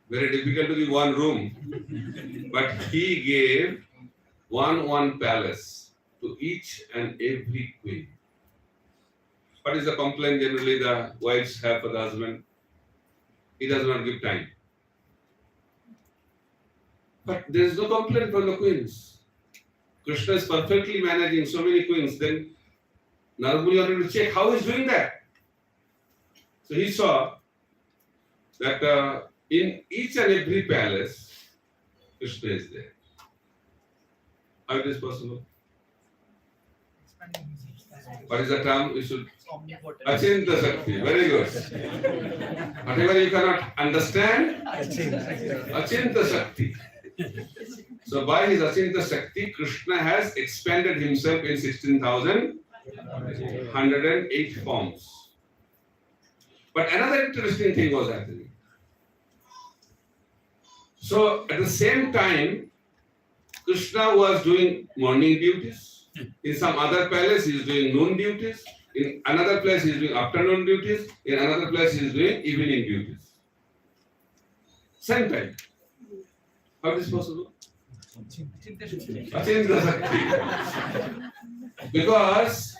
Very difficult to give one room. But he gave one palace to each and every queen. What is the complaint generally the wives have for the husband? He does not give time. But there is no complaint from the queens. Krishna is perfectly managing so many queens. Then Narmuni wanted to check how he's doing that. So he saw that in each and every palace, Krishna is there. How it is possible? What is the term? We should Achinta Shakti. Very good. Whatever you cannot understand, Achinta Shakti. So by his Achinta Shakti, Krishna has expanded himself in 16,108 forms. But another interesting thing was happening. So at the same time, Krishna was doing morning duties. In some other palace, he is doing noon duties. In another place, he is doing afternoon duties. In another place, he is doing evening duties. Same time. How is this possible? Achinta Shakti. Because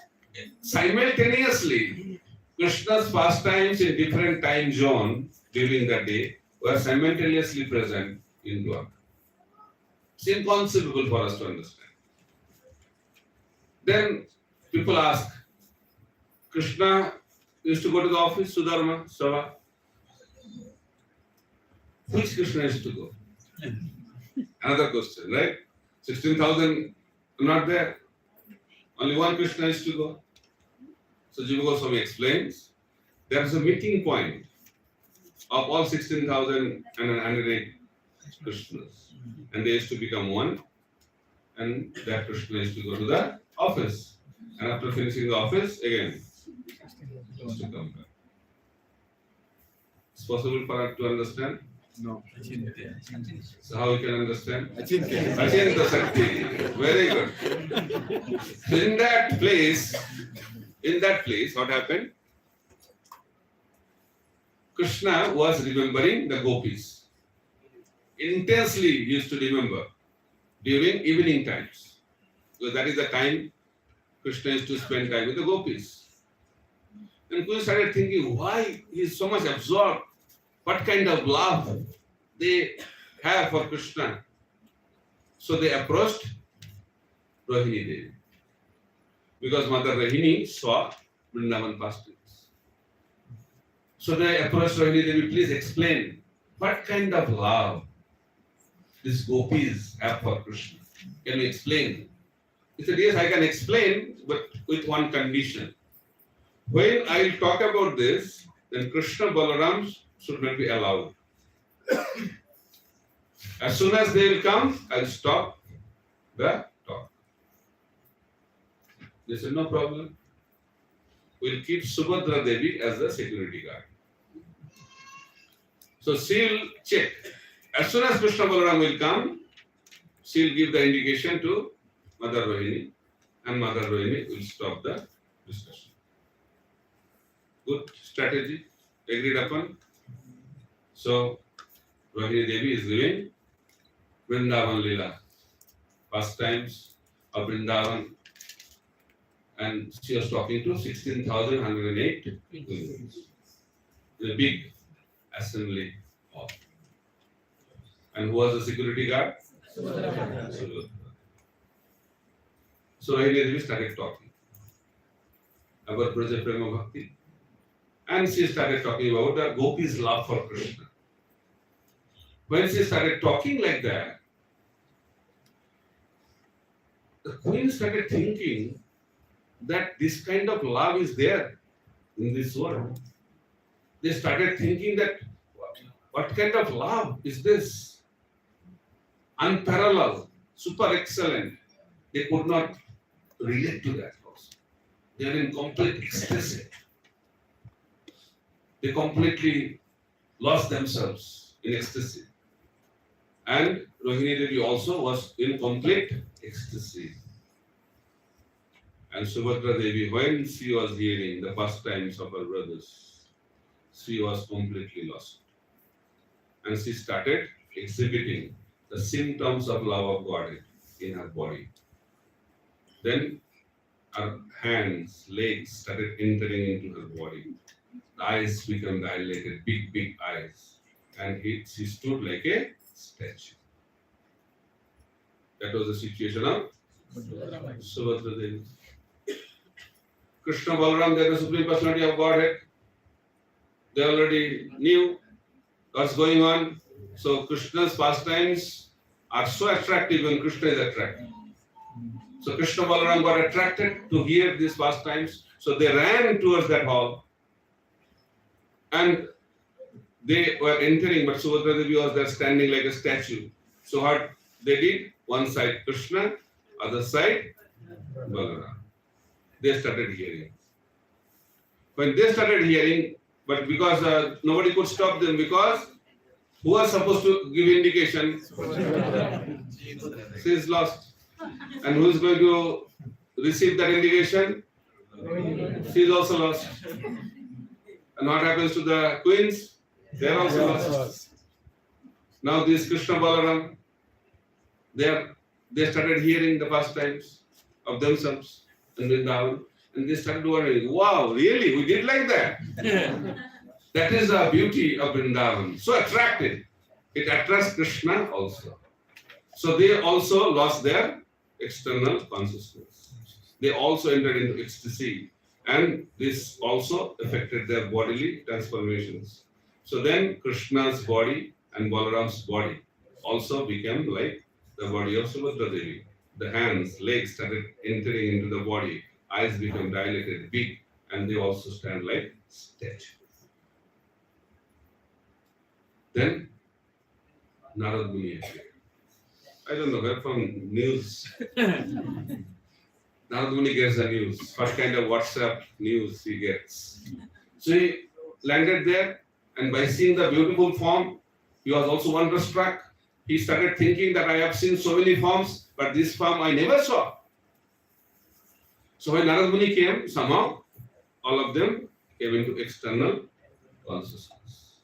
simultaneously, Krishna's pastimes in different time zone during the day were simultaneously present in Dwarka. It's inconceivable for us to understand. Then people ask, Krishna used to go to the office, Sudharma, Sava. Which Krishna used to go? Another question, right? 16,000 not there. Only one Krishna used to go. So Jiva Goswami explains, there is a meeting point of all 16,108 Krishnas. And they used to become one. And that Krishna used to go to the office. And after finishing the office, again, used to come back. It's possible for us to understand? No. So how we can understand? Achinta. Achinta Shakti. Very good. So in that place, what happened? Krishna was remembering the gopis. Intensely he used to remember during evening times. Because that is the time Krishna used to spend time with the gopis. And Krishna started thinking, why he is so much absorbed? What kind of love they have for Krishna? So they approached Rohini Devi. Because Mother Rohini saw Vrindavan pastimes. So they approached Rohini Devi, please explain what kind of love these gopis have for Krishna. Can you explain? He said, yes, I can explain, but with one condition. When I will talk about this, then Krishna Balaram should not be allowed. As soon as they will come, I will stop the talk. They said, no problem. We will keep Subhadra Devi as the security guard. So she will check. As soon as Krishna Balaram will come, she will give the indication to Mother Rohini, and Mother Rohini will stop the discussion. Good strategy, agreed upon. So Rohini Devi is giving Vrindavan Leela, pastimes of Vrindavan, and she was talking to 16,108 queens in a big assembly hall. And who was the security guard? Subhadra. So Rohini Devi started talking about Prachar Prema Bhakti. And she started talking about the gopis' love for Krishna. When she started talking like that, the queen started thinking that this kind of love is there in this world. They started thinking that what kind of love is this? Unparalleled, super excellent. They could not relate to that also. They are in complete ecstasy. They completely lost themselves in ecstasy. And Rohini Devi also was in complete ecstasy. And Subhadra Devi, when she was hearing the pastimes of her brothers, she was completely lost. And she started exhibiting the symptoms of love of God in her body. Then her hands, legs started entering into her body. The eyes became dilated, big eyes. And she stood like a statue. That was the situation of Subhadra Devi. Krishna Balaram, they are the Supreme Personality of Godhead. They already knew what's going on. So Krishna's pastimes are so attractive when Krishna is attractive. So Krishna Balaram got attracted to hear these pastimes. So they ran towards that hall. And they were entering, but Subhadra Devi was there standing like a statue. So what they did, one side Krishna, other side Balaram. They started hearing. When they started hearing, but because nobody could stop them, because who was supposed to give indication? She is lost. And who is going to receive that indication? She is also lost. And what happens to the queens? They are also lost. Now this Krishna Balaram, they started hearing the pastimes of themselves in Vrindavan, and they started wondering, wow, really? We did like that? That is the beauty of Vrindavan. So attractive. It attracts Krishna also. So they also lost their external consciousness. They also entered into ecstasy. And this also affected their bodily transformations. So then Krishna's body and Balaram's body also became like the body of Subhadra Devi. The hands, legs started entering into the body. Eyes became dilated, big, and they also stand like statues. Then Narad Muni appeared. I don't know where from news. Narad Muni gets the news. What kind of WhatsApp news he gets? So he landed there, and by seeing the beautiful form, he was also wonderstruck. He started thinking that I have seen so many forms, but this form I never saw. So when Narad Muni came, somehow all of them came into external consciousness.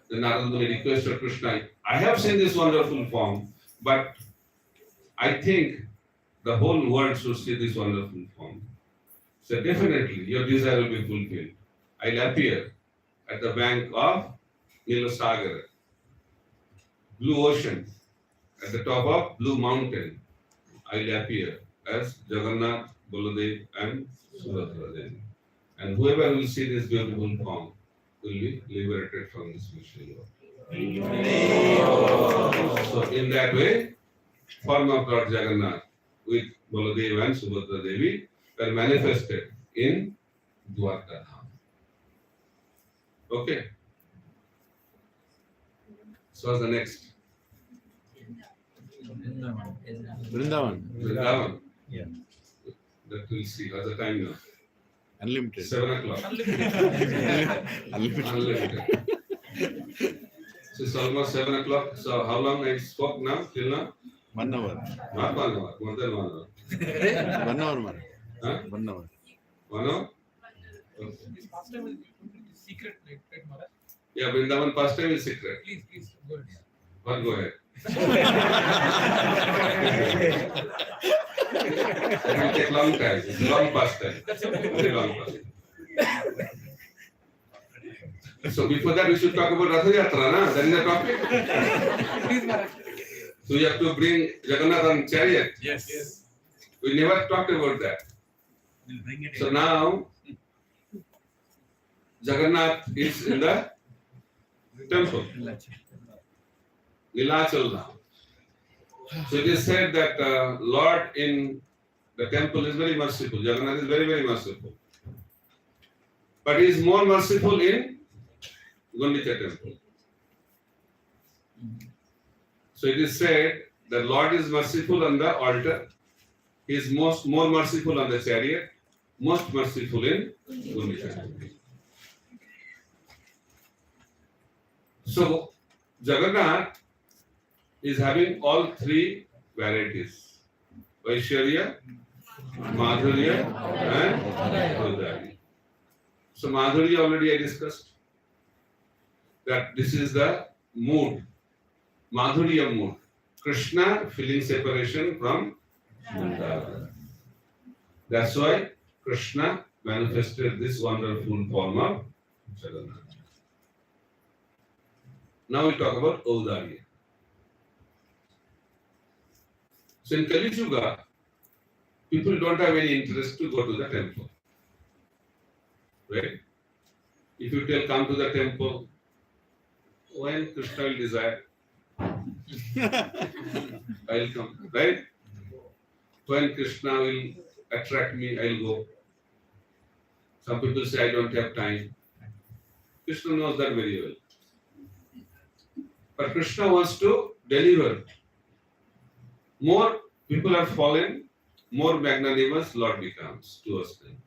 Then Narad Muni requested Krishna, I have seen this wonderful form, but I think the whole world should see this wonderful form. So definitely your desire will be fulfilled. I'll appear at the bank of Nilasagar, blue ocean, at the top of blue mountain. I'll appear as Jagannath, Baladev and Subhadra Devi. And whoever will see this beautiful form will be liberated from this material world. So in that way, form of Lord Jagannath with Baladev and Subhadra Devi were manifested in Dwarka Dham. Okay. So what's the next? Vrindavan. Vrindavan. Yeah. That we'll see. What's the time now? Unlimited. 7 o'clock. Unlimited. Unlimited. So it's almost 7 o'clock. So how long I spoke now? Till now? 1 hour. Not 1 hour. More than 1 hour. 1 hour, man. Huh? 1 hour. 1 hour? Okay. This pastime is secret, right, Maharaj? Yeah, Vrindavan pastime is secret. Please, go ahead. But go ahead. It will take long time. It's a long pastime. Very long pastime. So before that, we should talk about Ratha Yatra, na? That is the topic. Please, Maharaj. So you have to bring Jagannath on chariot. Yes. We never talked about that. We'll bring it So now, Jagannath is in the temple, Nilachal Dham. So it is said that Lord in the temple is very merciful. Jagannath is very, very merciful. But he is more merciful in Gundicha temple. So it is said that Lord is merciful on the altar. He is more merciful on the chariot, most merciful in Gundicha temple. So Jagannath is having all three varieties: Vaishwarya, Madhurya, and Udari. So Madhurya already I discussed that this is the mood, Madhurya mood. Krishna feeling separation from Vrindavan. That's why Krishna manifested this wonderful form of Jagannath. Now we talk about Audarya. So in Kali Yuga, people don't have any interest to go to the temple. Right? If you tell come to the temple, when Krishna will desire, I'll come. Right? When Krishna will attract me, I'll go. Some people say I don't have time. Krishna knows that very well. But Krishna wants to deliver. More people are fallen, more magnanimous Lord becomes towards them.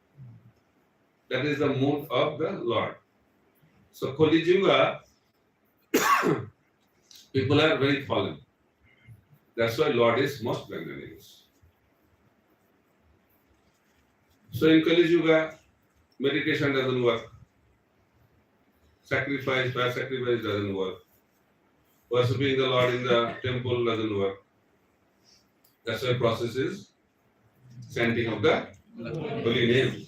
That is the mood of the Lord. So Kali Yuga, people are very fallen. That's why Lord is most magnanimous. So in Kali Yuga, meditation doesn't work. Sacrifice, fire sacrifice doesn't work. Worshipping the Lord in the temple doesn't work. That's why process is chanting of the holy name.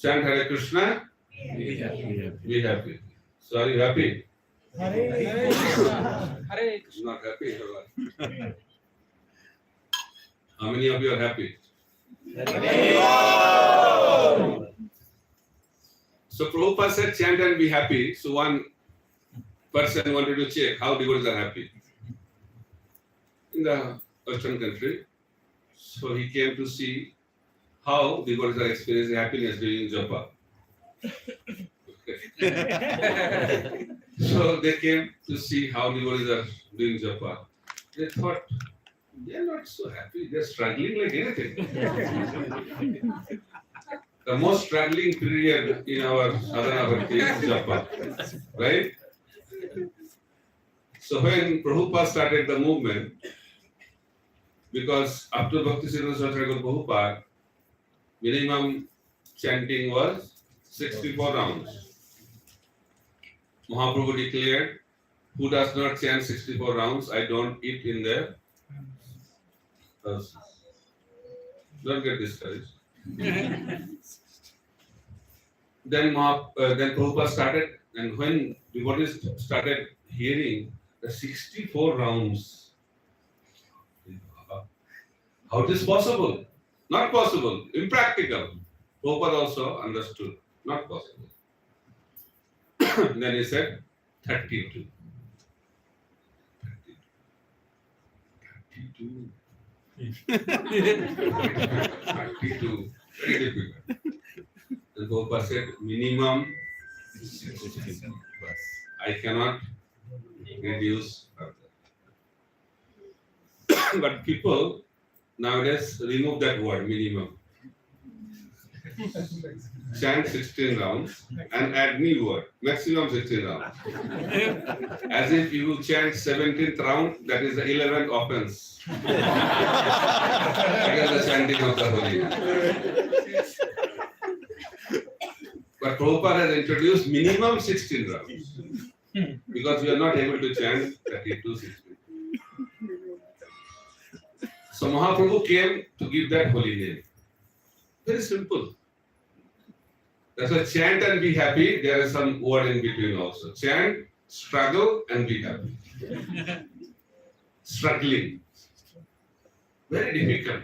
Chant Hare Krishna, be happy. So are you happy? Hare Hare Not happy? How many of you are happy? So Prabhupada said chant and be happy. So one person wanted to check how devotees are happy in the Western country. So he came to see how devotees are experiencing happiness during japa. So they came to see how devotees are doing japa. They thought, they are not so happy, they are struggling like anything. The most struggling period in our sadhana bhakti is japa. Right? So when Prabhupada started the movement, because up to Bhakti Siddhanta Saraswati Prabhupada, minimum chanting was 64 rounds. Mahaprabhu declared, who does not chant 64 rounds, I don't eat in their house. Don't get discouraged. Then Prabhupada started, and when devotees started hearing the 64 rounds, how it is possible? Not possible, impractical. Prabhupada also understood, not possible. Then he said 32. 32. Very difficult. And Prabhupada said minimum 16. I cannot reduce further. But people nowadays remove that word minimum. Chant 16 rounds and add new word, maximum 16 rounds. As if you chant 17th round, that is the 11th offense. That is the chanting of the holy name. But Prabhupada has introduced minimum 16 rounds because we are not able to chant 32, 16. So Mahaprabhu came to give that holy name. Very simple. That's why chant and be happy, there is some word in between also. Chant, struggle and be happy. Struggling. Very difficult.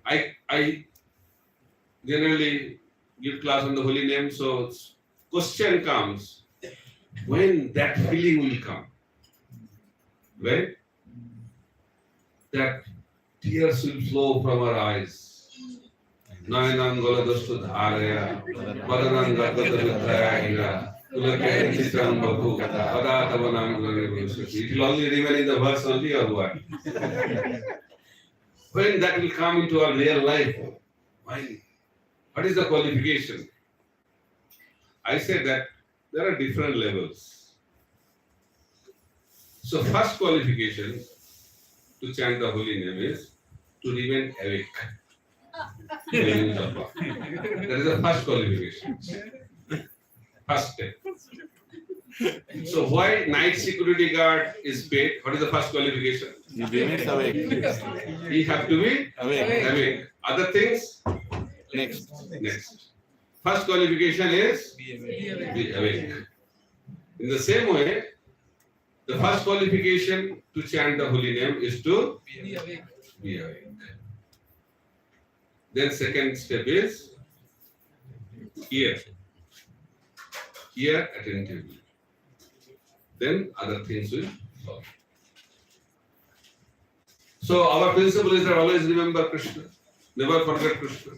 I generally give class on the holy name, so question comes, when that feeling will come, right? That tears will flow from our eyes. Nayanam Goladastu Dharaya, Madanam Gadgata Vidraya, Ulakaya Chitram Babu, Adatavanam Gurusati. It will only remain in the verse only or what? When that will come into our real life, why? What is the qualification? I said that there are different levels. So first qualification to chant the holy name is to remain awake. That is the first qualification. First step. So why night security guard is paid? What is the first qualification? He remains awake. He have to be Awake. Other things? Next. First qualification is Be awake. be awake. In the same way, The first qualification to chant the holy name is to Be awake. be awake. Then second step is hear. Hear attentively. Then other things will follow. So our principle is that always remember Krishna. Never forget Krishna.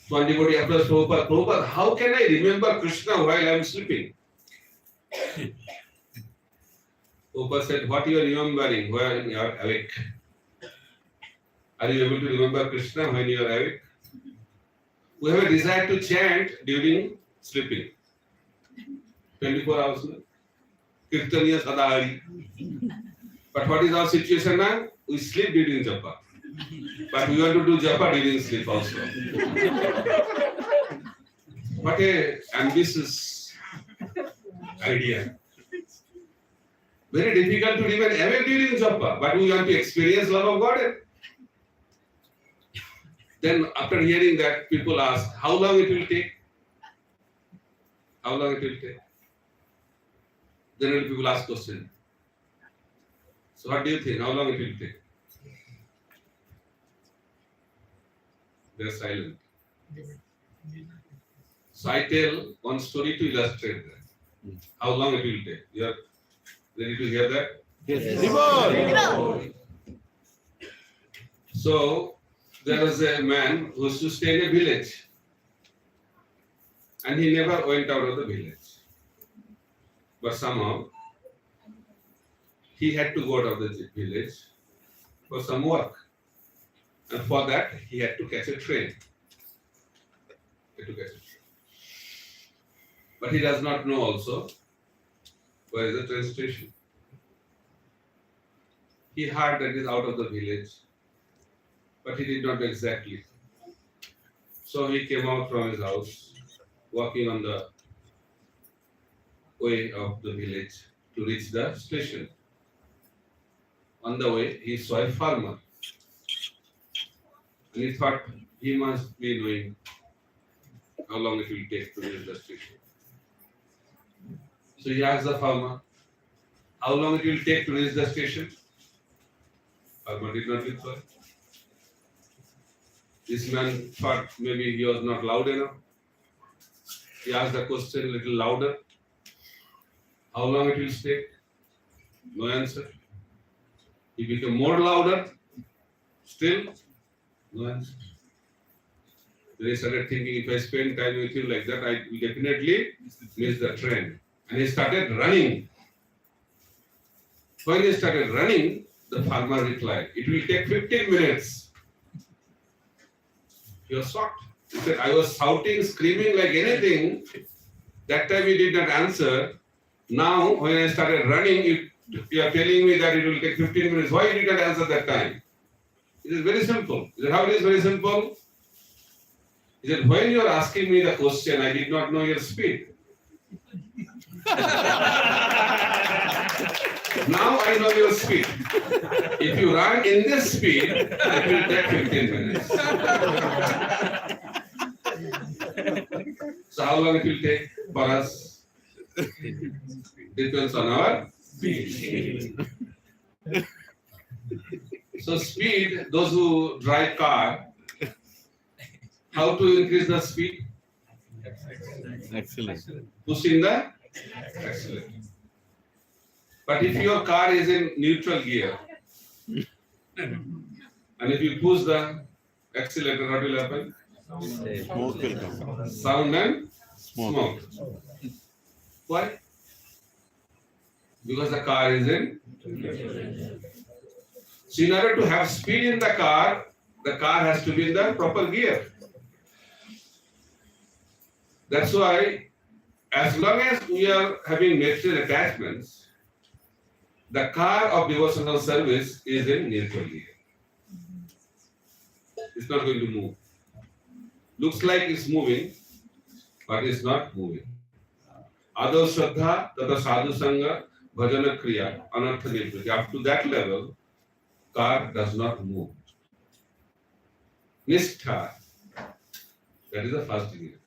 So one devotee approached Prabhupada, Prabhupada, how can I remember Krishna while I am sleeping? Prabhupada said, what you are remembering when you are awake? Are you able to remember Krishna when you are awake? We have a desire to chant during sleeping. 24 hours. Kirtaniya Sadahari. But what is our situation now? We sleep during japa. But we want to do japa during sleep also. What a ambitious idea. Very difficult to remain awake during japa, but we want to experience love of God. Then after hearing that, people ask, how long it will take? How long it will take? Then people ask question. So what do you think? How long it will take? They are silent. So I tell one story to illustrate that. How long it will take? You are ready to hear that? Yes. So there was a man who used to stay in a village, and he never went out of the village. But somehow he had to go out of the village for some work, and for that he had to catch a train. But he does not know also where is the train station. He heard that it is out of the village, but he did not know exactly. So he came out from his house, walking on the way of the village to reach the station. On the way, he saw a farmer. And he thought he must be knowing how long it will take to reach the station. So he asked the farmer, how long it will take to reach the station? Farmer did not reply. This man thought maybe he was not loud enough. He asked the question a little louder. How long it will take? No answer. He became more louder. Still, no answer. Then he started thinking, if I spend time with you like that, I will definitely miss the train. And he started running. When he started running, the farmer replied, it will take 15 minutes. He was shocked. He said, I was shouting, screaming like anything. That time he did not answer. Now, when I started running, you are telling me that it will take 15 minutes. Why did you not answer that time? It is very simple. He said, how it is very simple? He said, when you are asking me the question, I did not know your speed. Now I know your speed. If you run in this speed, it will take 15 minutes. So how long it will take for us? Depends on our speed. So speed, those who drive car, how to increase the speed? Excellent. Pushing the accelerator. But if your car is in neutral gear, and if you push the accelerator, what will happen? Smoke will come. Sound and Smoke. smoke. Why? Because the car is in. So in order to have speed in the car has to be in the proper gear. That's why, as long as we are having material attachments, the car of devotional service is in neutral gear. It's not going to move. Looks like it's moving, but it's not moving. Ado Shraddha, Tata Sadhu Sangha, Bhajana Kriya, Anartha Nirviti. Up to that level, car does not move. Nishtha, that is the first gear.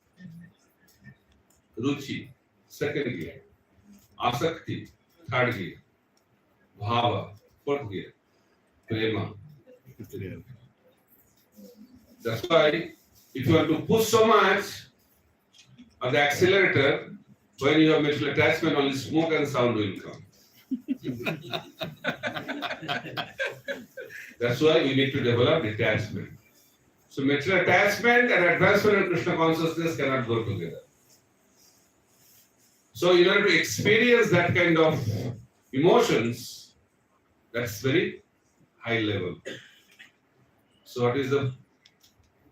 Ruchi, second gear. Asakti, third gear. Bhava, fourth gear. Prema. That's why if you want to push so much on the accelerator, when you have mutual attachment, only smoke and sound will come. That's why we need to develop detachment. So mutual attachment and advancement in Krishna consciousness cannot go together. So in order to experience that kind of emotions, that's very high level. So what is the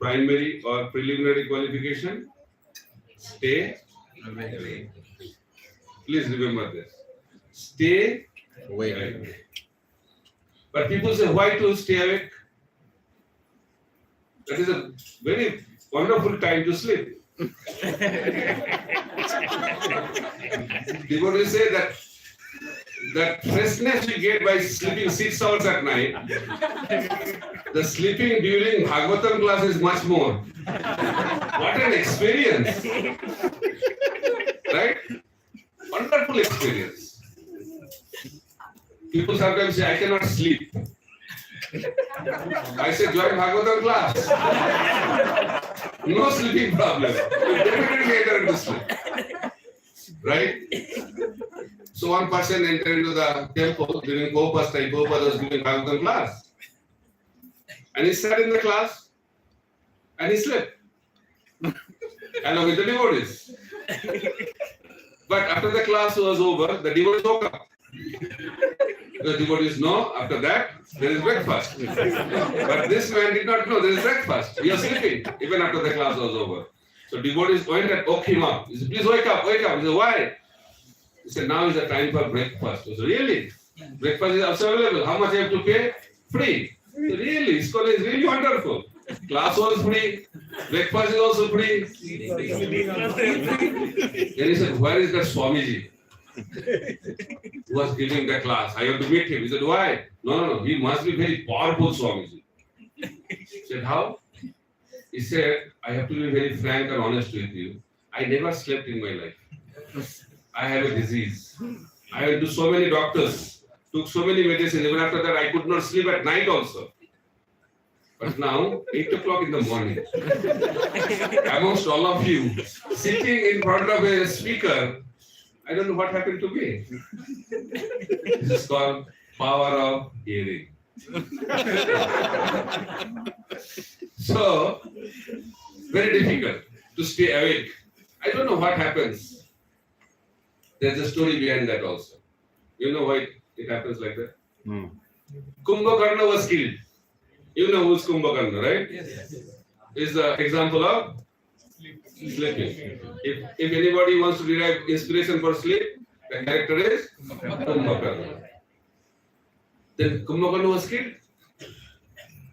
primary or preliminary qualification? Stay awake. Please remember this. Stay awake. But people say, why to stay awake? That is a very wonderful time to sleep. Devotees say that freshness we get by sleeping 6 hours at night, the sleeping during Bhagavatam class is much more. What an experience! Right? Wonderful experience. People sometimes say, I cannot sleep. I say, join Bhagavatam class. No sleeping problem. You definitely enter into sleep. Right? So one person entered into the temple during Gopa's time. Gopa was giving Bhagavatam class. And he sat in the class and he slept. Along with the devotees. But after the class was over, the devotees woke up. The devotees know after that there is breakfast. But this man did not know there is breakfast. He was sleeping even after the class was over. So devotees went and woke him up. He said, please wake up, wake up. He said, why? He said, now is the time for breakfast. He said, really? Breakfast is also available. How much I have to pay? Free. He said, really? School is really wonderful. Class was free. Breakfast is also free. Then he said, where is that Swamiji? Who was giving the class? I have to meet him. He said, why? No. He must be very powerful Swamiji. He said, how? He said, I have to be very frank and honest with you. I never slept in my life. I have a disease. I went to so many doctors, took so many medicines. Even after that, I could not sleep at night also. But now, 8 o'clock in the morning, amongst all of you, sitting in front of a speaker, I don't know what happened to me. This is called power of hearing. So, very difficult to stay awake. I don't know what happens. There's a story behind that also. You know why it happens like that? Kumbhakarna was killed. You know who's Kumbhakarna, right? Yes. Is the example of sleeping. If anybody wants to derive inspiration for sleep, the character is Kumbhakarna. Then Kumbhakarna was killed.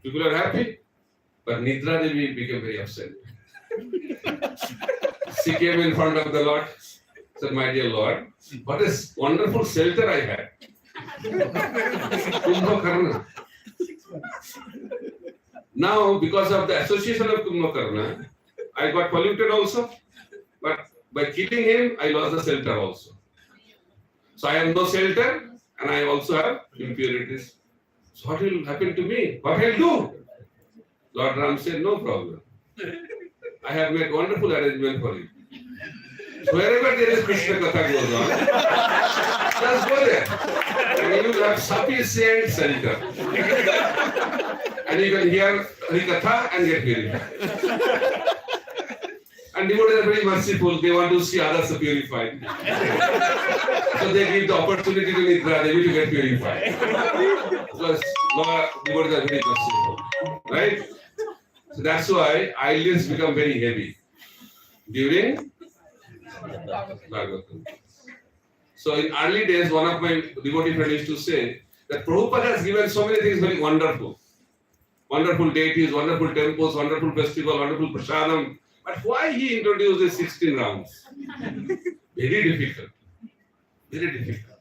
People are happy. But Nidra Devi became very upset. She came in front of the Lord, said, my dear Lord, what a wonderful shelter I had. Kumbhakarna. Now, because of the association of Kumbhakarna, I got polluted also. But by killing him, I lost the shelter also. So I have no shelter and I also have impurities. So what will happen to me? What I'll do? Lord Ram said, no problem. I have made wonderful arrangement for you. So wherever there is Krishna Katha goes on, just go there. And you will have sufficient shelter. And you can hear Harikatha and get purified. And devotees are very merciful. They want to see others purified. So they give the opportunity to Nidra Devi to get purified. Because Lord, devotees are very merciful. Right? So that's why eyelids become very heavy during Bhagavatam. So in early days, one of my devotee friends used to say that Prabhupada has given so many things very wonderful. Wonderful deities, wonderful temples, wonderful festival, wonderful prasadam. But why he introduced the 16 rounds? Very difficult. Very difficult.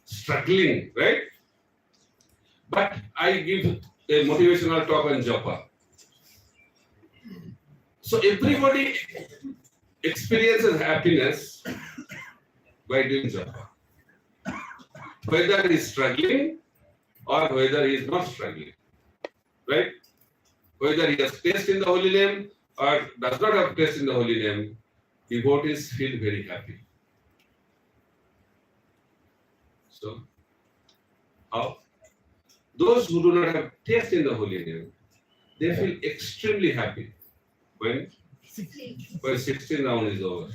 Struggling, right? But I give a motivational talk on japa. So everybody experiences happiness by doing japa. whether he is struggling or whether he is not struggling. Right? Whether he has taste in the holy name or does not have taste in the holy name, devotees feel very happy. So, how? Those who do not have taste in the holy name, they feel extremely happy when 16 round is over.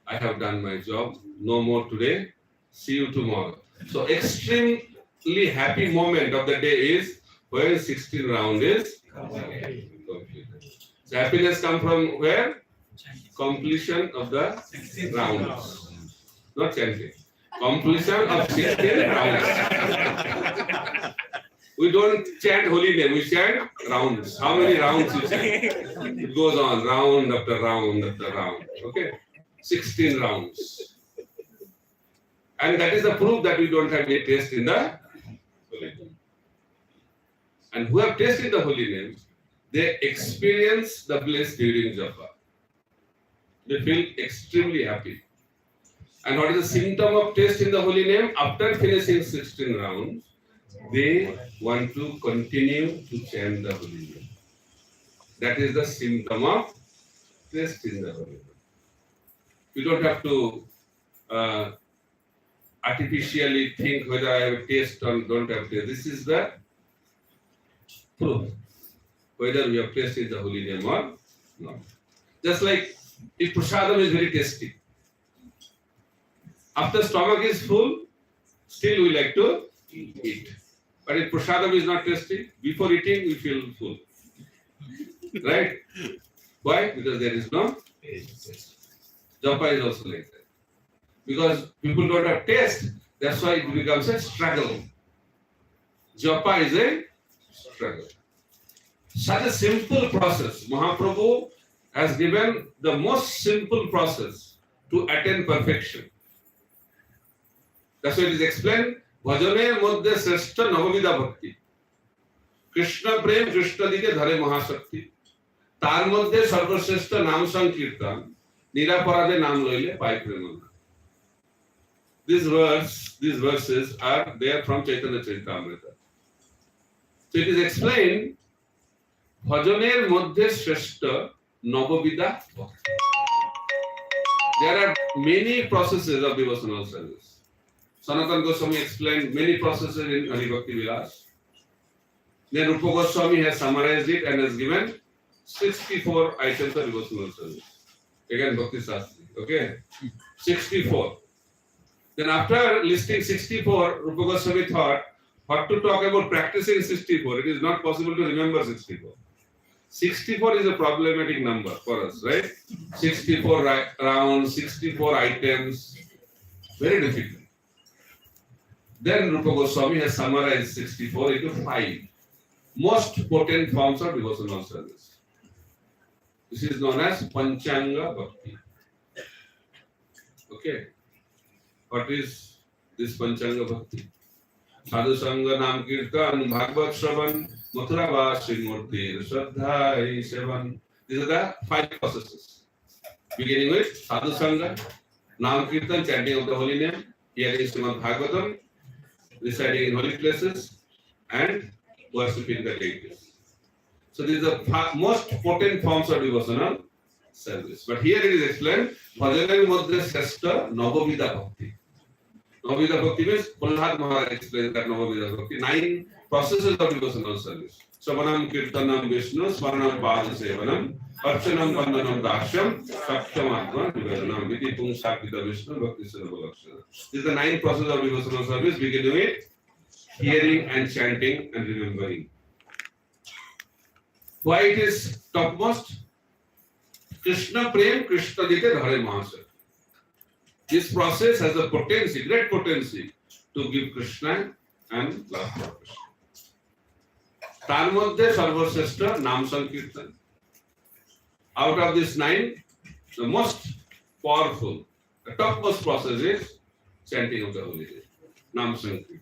I have done my job, no more today, see you tomorrow. So extremely happy moment of the day is when 16 round is completed. So happiness comes from where? Completion of the rounds. Not chanting. Completion of 16 rounds. We don't chant holy name, we chant rounds. How many rounds you chant? It goes on, round after round after round. Okay? 16 rounds. And that is the proof that we don't have any taste in the holy name. And who have taste in the holy name, they experience the bliss during japa. They feel extremely happy. And what is the symptom of taste in the holy name? After finishing 16 rounds, they want to continue to chant the holy name. That is the symptom of taste in the holy name. You don't have to artificially think whether I have taste or don't have taste. This is the proof whether we have taste in the holy name or not. Just like if prasadam is very tasty, after stomach is full, still we like to eat. But if prasadam is not tasty, before eating we feel full. Right? Why? Because there is no taste. Japa is also like that. Because people don't have taste, that's why it becomes a struggle. Japa is a struggle. Such a simple process. Mahaprabhu has given the most simple process to attain perfection. That's why it is explained, Bhajane Madhya Sreshta Navavida Bhakti. Krishna Prem Krishna Dike Dhare Mahashakti. Tar Madhya Sarvashreshta Nam Sankirtan. Niraparade Nam Loile Pai Prema. These verses are there from Chaitanya Charitamrita. So it is explained, Bhajaner Madhya Shrestha Navavida Bhakti. There are many processes of devotional service. Sanatana Goswami explained many processes in Hari Bhakti Vilas. Then Rupa Goswami has summarized it and has given 64 items of devotional service. Again, Bhakti Shastri. Okay? 64. Then after listing 64, Rupa Goswami thought, what to talk about practicing 64? It is not possible to remember 64. 64 is a problematic number for us, right? 64 rounds, 64 items. Very difficult. Then Rupa Goswami has summarized 64 into 5 most potent forms of devotional service. This is known as Panchanga Bhakti. Okay. What is this Panchanga Bhakti? Sadhu Sangha Nam Kirtan, Bhagavad Shravan, Mathura Vasi Murti, Shraddha Sevan. These are the 5 processes. Beginning with Sadhu Sangha, Nam Kirtan, chanting of the holy name, hearing Srimad Bhagavatam, residing in holy places, and worshipping the deities. So these are the most potent forms of devotional service. But here it is explained, Bhajana Madhya Sreshta Navavida Bhakti. Navavida Bhakti means Prahlad Maharaj explains that Navavida Bhakti. 9 processes of devotional service. Savanam Kirtanam Vishnu, Smaranam Pada Sevanam, Archanam Vandanam Daksham, Saksham Atma Nivedanam, Viti Pungsakita Vishnu, Bhakti Sarvalakshana. These are the 9 processes of devotional service, beginning with hearing and chanting and remembering. Why it is topmost? Krishna Prem Krishna Dite Dhare Mahasakti. This process has a potency, great potency to give Krishna and love for Krishna. Tar Madhya Sarvashreshta Nam Sankirtan. Out of these 9, the most powerful, the topmost process is chanting of the holy name. Nam Sankirtan.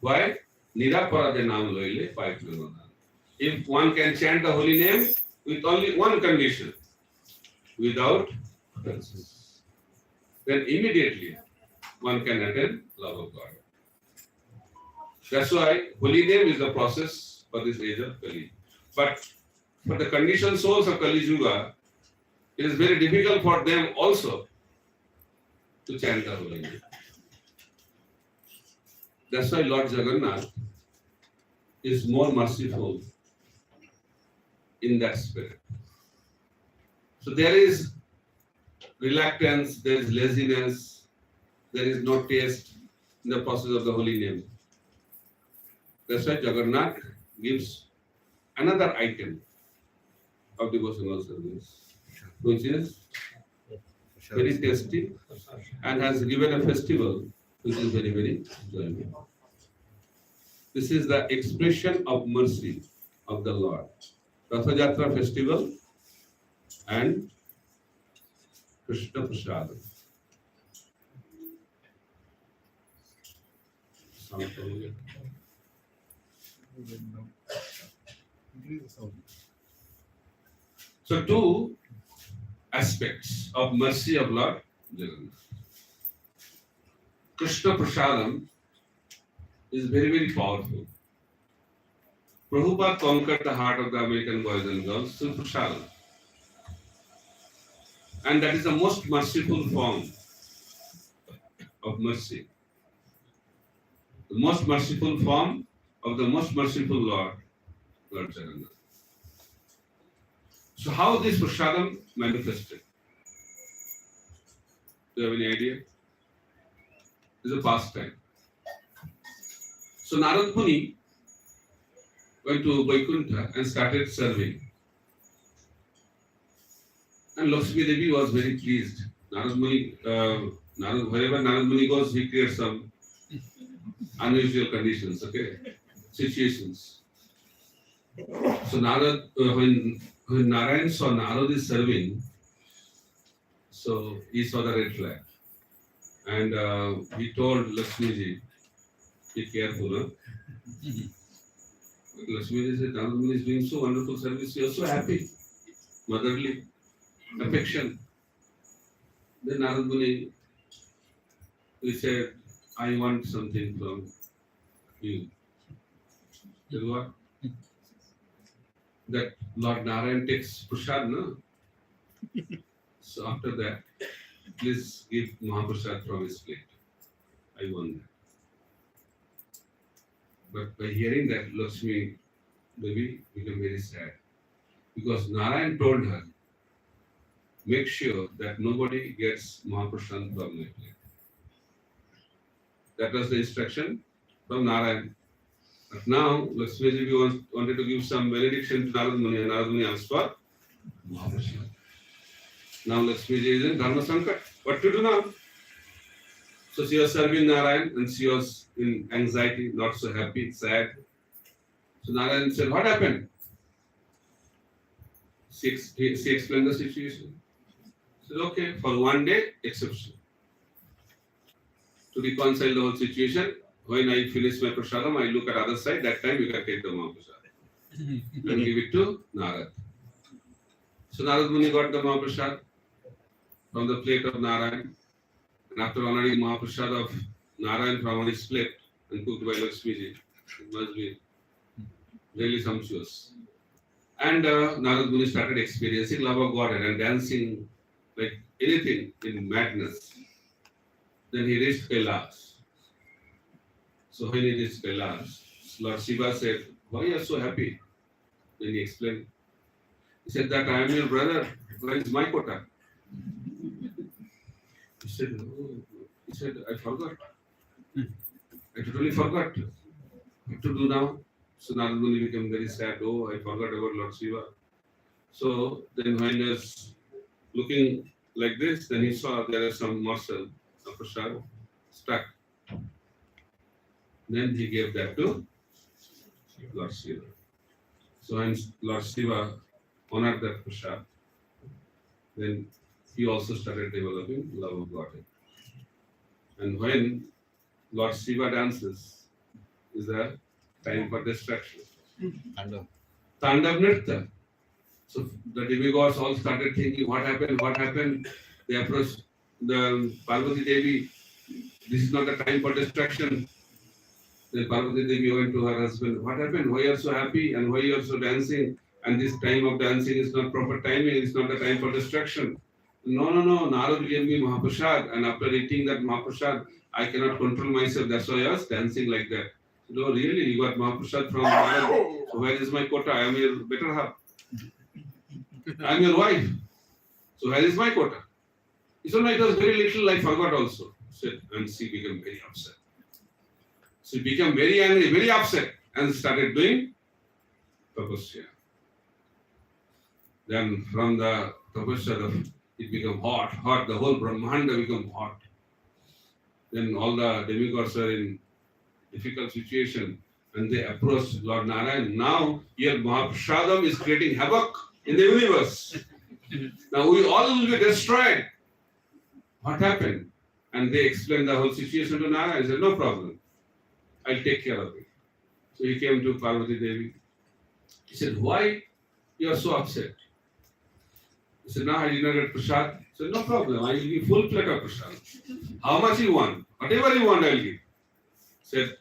Why? Niraparade Nam Loile Pai Prema. If one can chant the holy name with only one condition, without offenses, then immediately one can attain love of God. That's why holy name is the process for this age of Kali. But for the conditioned souls of Kali Yuga, it is very difficult for them also to chant the holy name. That's why Lord Jagannath is more merciful in that spirit. So there is reluctance, there is laziness, there is no taste in the process of the holy name. That's why Jagannath gives another item of devotional service, which is very tasty and has given a festival which is very, very joyful. This is the expression of mercy of the Lord. Ratha Jatra festival and Krishna Prasad. So two aspects of mercy of Lord Jagannath. Krishna Prasadam is very, very powerful. Prabhupada conquered the heart of the American boys and girls through Prasadam. And that is the most merciful form of mercy. The most merciful form of the most merciful Lord, Lord Jagannath. So how this Prasadam manifested? Do you have any idea? It's a pastime. So Narad Muni went to Vaikuntha and started serving. And Lakshmi Devi was very pleased. Narad Muni, wherever Narad Muni goes, he creates some unusual conditions, okay? Situations. So Narad, when Narayan saw Narad is serving, so he saw the red flag. And he told Lakshmi Ji, be careful, huh? Lakshmi Ji said, Narad Muni is doing so wonderful service, you are so happy, motherly affection. Then Narad Muni, he said, I want something from you. You know what? That Lord Narayan takes prasad, no? So after that, please give Mahaprasad from his plate. I want that. But by hearing that, Lakshmi Devi became very sad. Because Narayan told her, make sure that nobody gets Mahaprasad from my plate. That was the instruction from Narayan. But now, Lakshmi Devi wanted to give some benediction to Narad Muni, and Narad Muni asked for Mahaprasad. Now Lakshmi Ji is in Dharma Sankat. What to do now? So she was serving Narayan and she was in anxiety, not so happy, sad. So Narayan said, what happened? She explained the situation. She said, okay, for one day, exception. To reconcile the whole situation, when I finish my prasadam, I look at other side, that time you can take the Mahaprasad and give it to Narad. So Narad Muni got the Mahaprasad from the plate of Narayan. And after honoring Mahaprasad of Narayan from his plate and cooked by Lakshmi Ji, it must be really sumptuous. And Narad Muni started experiencing love of Godhead and dancing like anything in madness. Then he reached Kailash. So when he reached Kailash, Lord Shiva said, why are you so happy? Then he explained. He said that I am your brother. Where is my quota? He said, oh. He said, I forgot. I totally forgot. What to do now? So Narad Muni became very sad. Oh, I forgot about Lord Shiva. So then when he was looking like this, then he saw there is some morsel of prasad stuck. Then he gave that to Lord Shiva. So when Lord Shiva honored that prasad, then he also started developing love of Godhead. And when Lord Shiva dances, is the time for distraction. Tandav Nritta. So the demigods all started thinking, what happened? They approached the Parvati Devi This is not the time for distraction. Then Parvati Devi went to her husband. What happened? Why you are so happy and why you are so dancing? And this time of dancing is not proper timing. It's not the time for distraction. No. Narad gave me Mahaprasad, and after eating that Mahaprasad, I cannot control myself. That's why I was dancing like that. No, really, you got Mahaprasad from Narad. So where is my quota? I am your better half. I am your wife. So where is my quota? He said, no, it was very little. I forgot also. Said, and she became very upset. She became very angry, very upset, and started doing tapasya. Then from the tapasya, it became hot. The whole Brahmanda became hot. Then all the demigods were in difficult situation, and they approached Lord Narayan. Now your Mahaprasadam is creating havoc in the universe. Now we all will be destroyed. What happened? And they explained the whole situation to Narayan. He said, no problem. I'll take care of it. So he came to Parvati Devi. He said, why you are so upset? He said, no, I did not get prasad. He said, no problem. I will give full plate of prasad. How much you want? Whatever you want, I will give. He said,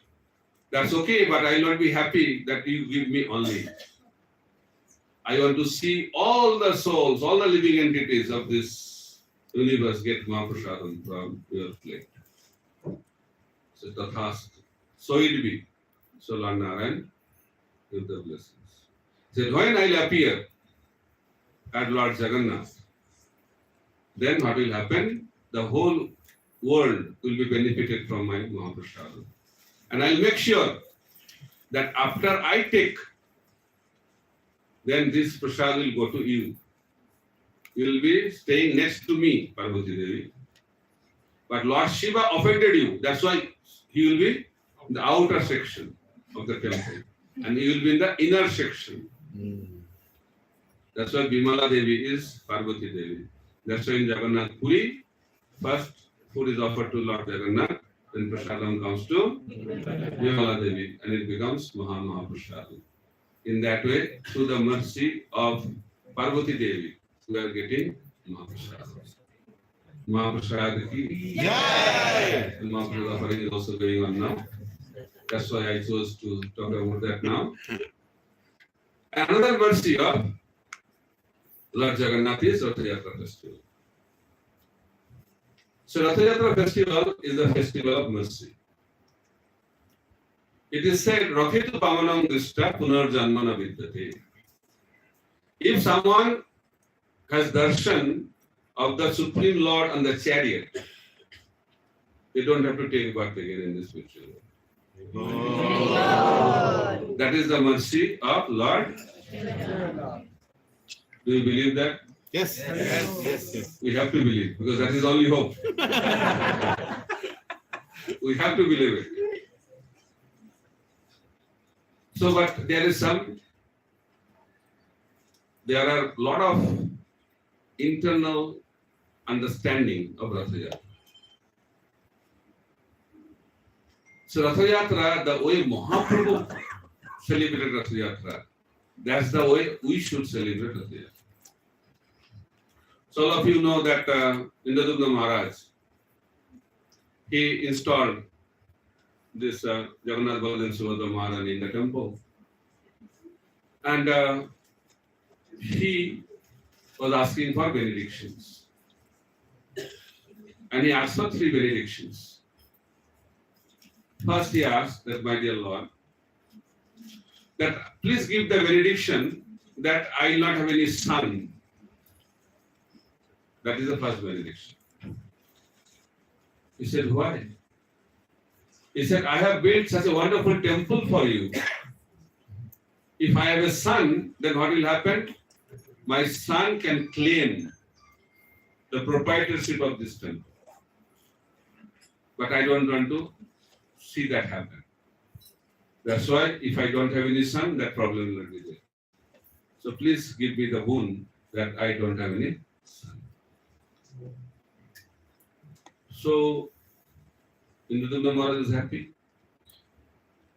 that's okay, but I will not be happy that you give me only. I want to see all the souls, all the living entities of this universe get Mahaprasadam from your plate. So tathast. So it be. So Lord Narayan give the blessings. He said, when I will appear at Lord Jagannath, then what will happen? The whole world will be benefited from my Mahaprasadam. And I will make sure that after I take, then this prasad will go to you. You will be staying next to me, Parvati Devi. But Lord Shiva offended you. That's why he will be in the outer section of the temple. And he will be in the inner section. That's why Bimala Devi is Parvati Devi. That's why in Jagannath Puri, first food is offered to Lord Jagannath, then prasadam comes to Bimala Devi, and it becomes Mahaprasadam. In that way, through the mercy of Parvati Devi, we are getting Mahaprasadam. Mahaprasad ki Jai! The Mahaprasad offering is also going on now. That's why I chose to talk about that now. Another mercy of Lord Jagannath is Ratha Yatra festival. So Ratha Yatra festival is the festival of mercy. It is said, Rakhitu Pavanam Dishta Punar Janmana Vidyate. If someone has darshan of the Supreme Lord on the chariot, they don't have to take birth again in this spiritual world. That is the mercy of Lord. Do you believe that? Yes. We have to believe, because that is only hope. We have to believe it. So, but there are a lot of internal understanding of Ratha Yatra. So Ratha Yatra, the way Mahaprabhu celebrated Ratha Yatra, that's the way we should celebrate Ratha Yatra. So all of you know that Indradugna Maharaj, he installed this Jagannath Baladev Subhadra Maharaj in the temple. And he was asking for benedictions. And he asked for 3 benedictions. First he asked that, my dear Lord, that please give the benediction that I will not have any son. That is the first benediction. He said, why? He said, I have built such a wonderful temple for you. If I have a son, then what will happen? My son can claim the proprietorship of this temple. But I don't want to see that happen. That's why if I don't have any son, that problem will not be there. So please give me the boon that I don't have any son. So Indradugna Maharaj is happy.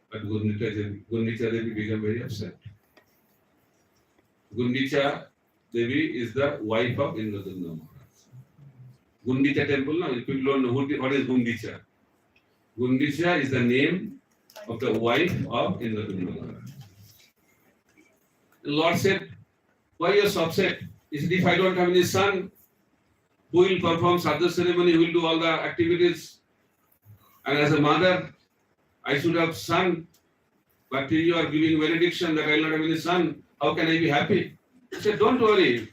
But Gundicha Devi became very upset. Gundicha Devi is the wife of Indradugna Maharaj. Gundicha temple, now people don't know what is Gundicha. Gundicha is the name of the wife of Indrapinda Maharaj. The Lord said, why you are so upset? He said, if I don't have any son, who will perform Sadhu ceremony, who will do all the activities? And as a mother, I should have son, but you are giving benediction that I will not have any son. How can I be happy? He said, don't worry,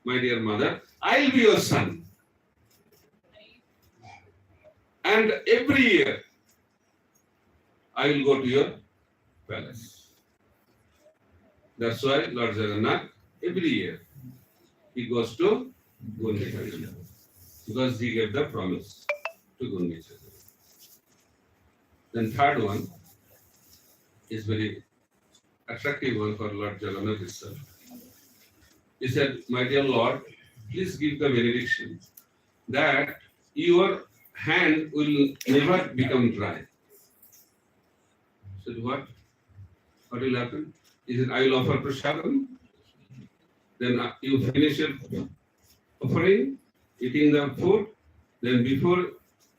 my dear mother, I will be your son. And every year, I will go to your palace. That's why Lord Jagannath, every year, he goes to Gundicha, because he gave the promise to Gundicha. Then third one is very attractive one for Lord Jagannath himself. He said, my dear Lord, please give the benediction that your hand will never become dry. I said, what? What will happen? He said, I will offer prasadam. Then you finish your offering, eating the food. Then before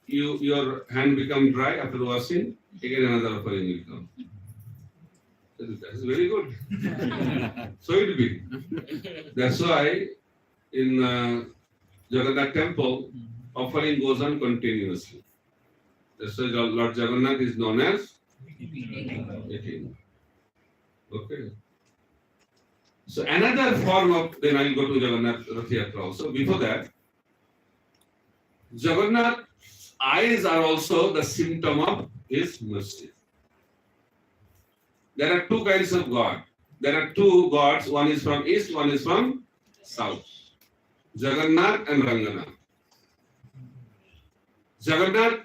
your hand become dry after washing, again another offering will come. That is very good. So it will be. That's why in Jagannath temple, offering goes on continuously. That's why Lord Jagannath is known as King. Okay. So another form of, then I will go to Jagannath Rath Yatra also. Before that, Jagannath's eyes are also the symptom of his mercy. There are two kinds of God. There are two gods. One is from east, one is from south. Jagannath and Ranganath. Jagannath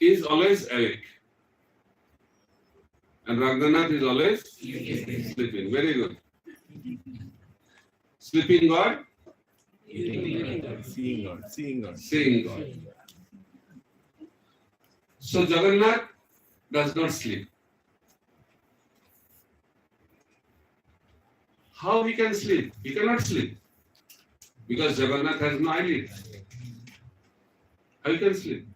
is always awake. And Ranganath is always sleeping. Very good. Sleeping God? Seeing God. Seeing God. Seeing God. So Jagannath does not sleep. How he can sleep? He cannot sleep. Because Jagannath has no eyelid. How he can sleep?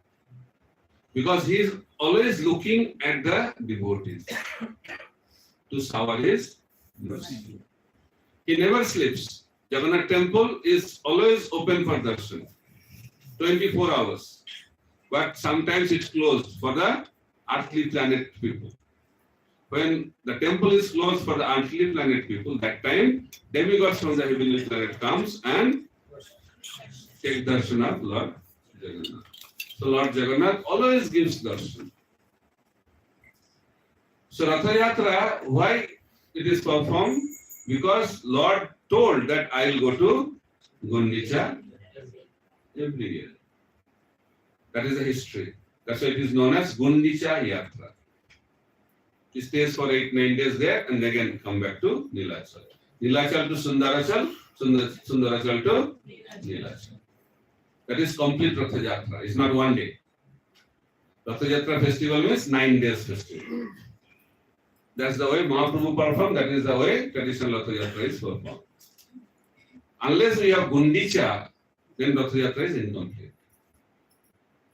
Because he is always looking at the devotees to shower his mercy. He never sleeps. Jagannath temple is always open for darshan, 24 hours. But sometimes it's closed for the earthly planet people. When the temple is closed for the earthly planet people, that time demigods from the heavenly planet comes and take darshan of Lord Jagannath. So Lord Jagannath always gives darshan. So Rath Yatra, why it is performed? Because Lord told that I will go to Gundicha every year. That is the history. That's why it is known as Gundicha Yatra. He stays for 8-9 days there and again come back to Nilachal. Nilachal to Sundarachal, Sundarachal to Nilachal. That is complete Rath Yatra. It's not one day. Rath Yatra festival means 9 days festival. That's the way Mahaprabhu performed. That is the way traditional Rath Yatra is performed. Unless we have Gundicha, then Rath Yatra is incomplete.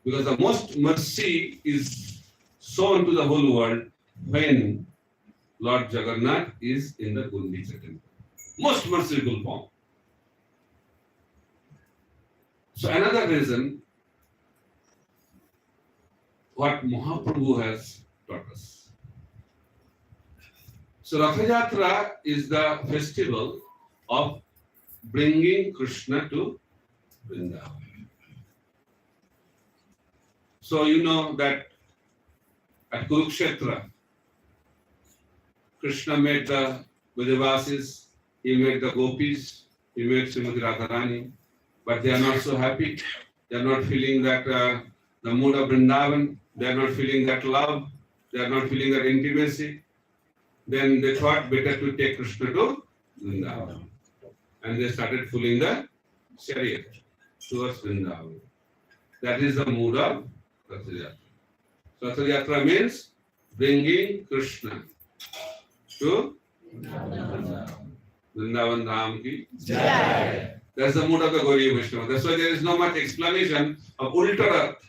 Because the most mercy is shown to the whole world when Lord Jagannath is in the Gundicha temple. Most merciful form. So another reason what Mahaprabhu has taught us. So Rath Yatra is the festival of bringing Krishna to Vrindavan. So you know that at Kurukshetra, Krishna met the Brajavasis, he met the Gopis, he met Srimati Radharani, but they are not so happy. They are not feeling that the mood of Vrindavan, they are not feeling that love, they are not feeling that intimacy. Then they thought better to take Krishna to Vrindavan. And they started pulling the chariot towards Vrindavan. That is the mood of Rath Yatra. So Rath Yatra means bringing Krishna to Vrindavan Dham ki Jai. That's the mood of the Gauriya Vaishnava. That's why there is no much explanation of Ulta Rath.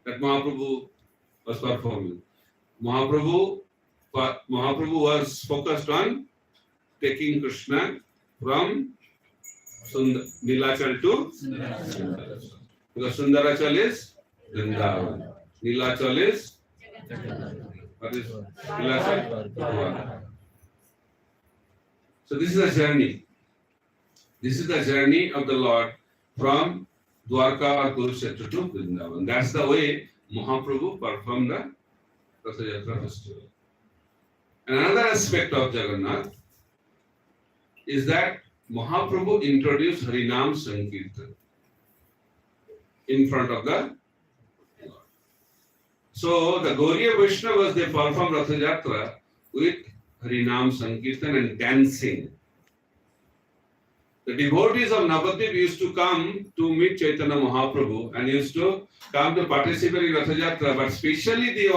that Mahaprabhu was performing. Mahaprabhu was focused on taking Krishna from Nilachal to Sundarachal. Because Sundarachal is Vrindavan. Nilachal is what is Nilachal? Dwarka. So this is a journey. This is the journey of the Lord from Dwarka or Kurukshetra to Vrindavan. That's the way Mahaprabhu performed the Ratha Yatra festival. And another aspect of Jagannath is that Mahaprabhu introduced Harinam Sankirtan in front of the Lord. So the Gauriya Vaishnavas, they perform Ratha Yatra with Harinam Sankirtan and dancing. The devotees of Navadvip used to come to meet Chaitanya Mahaprabhu and used to come to participate in Ratha Yatra, but especially they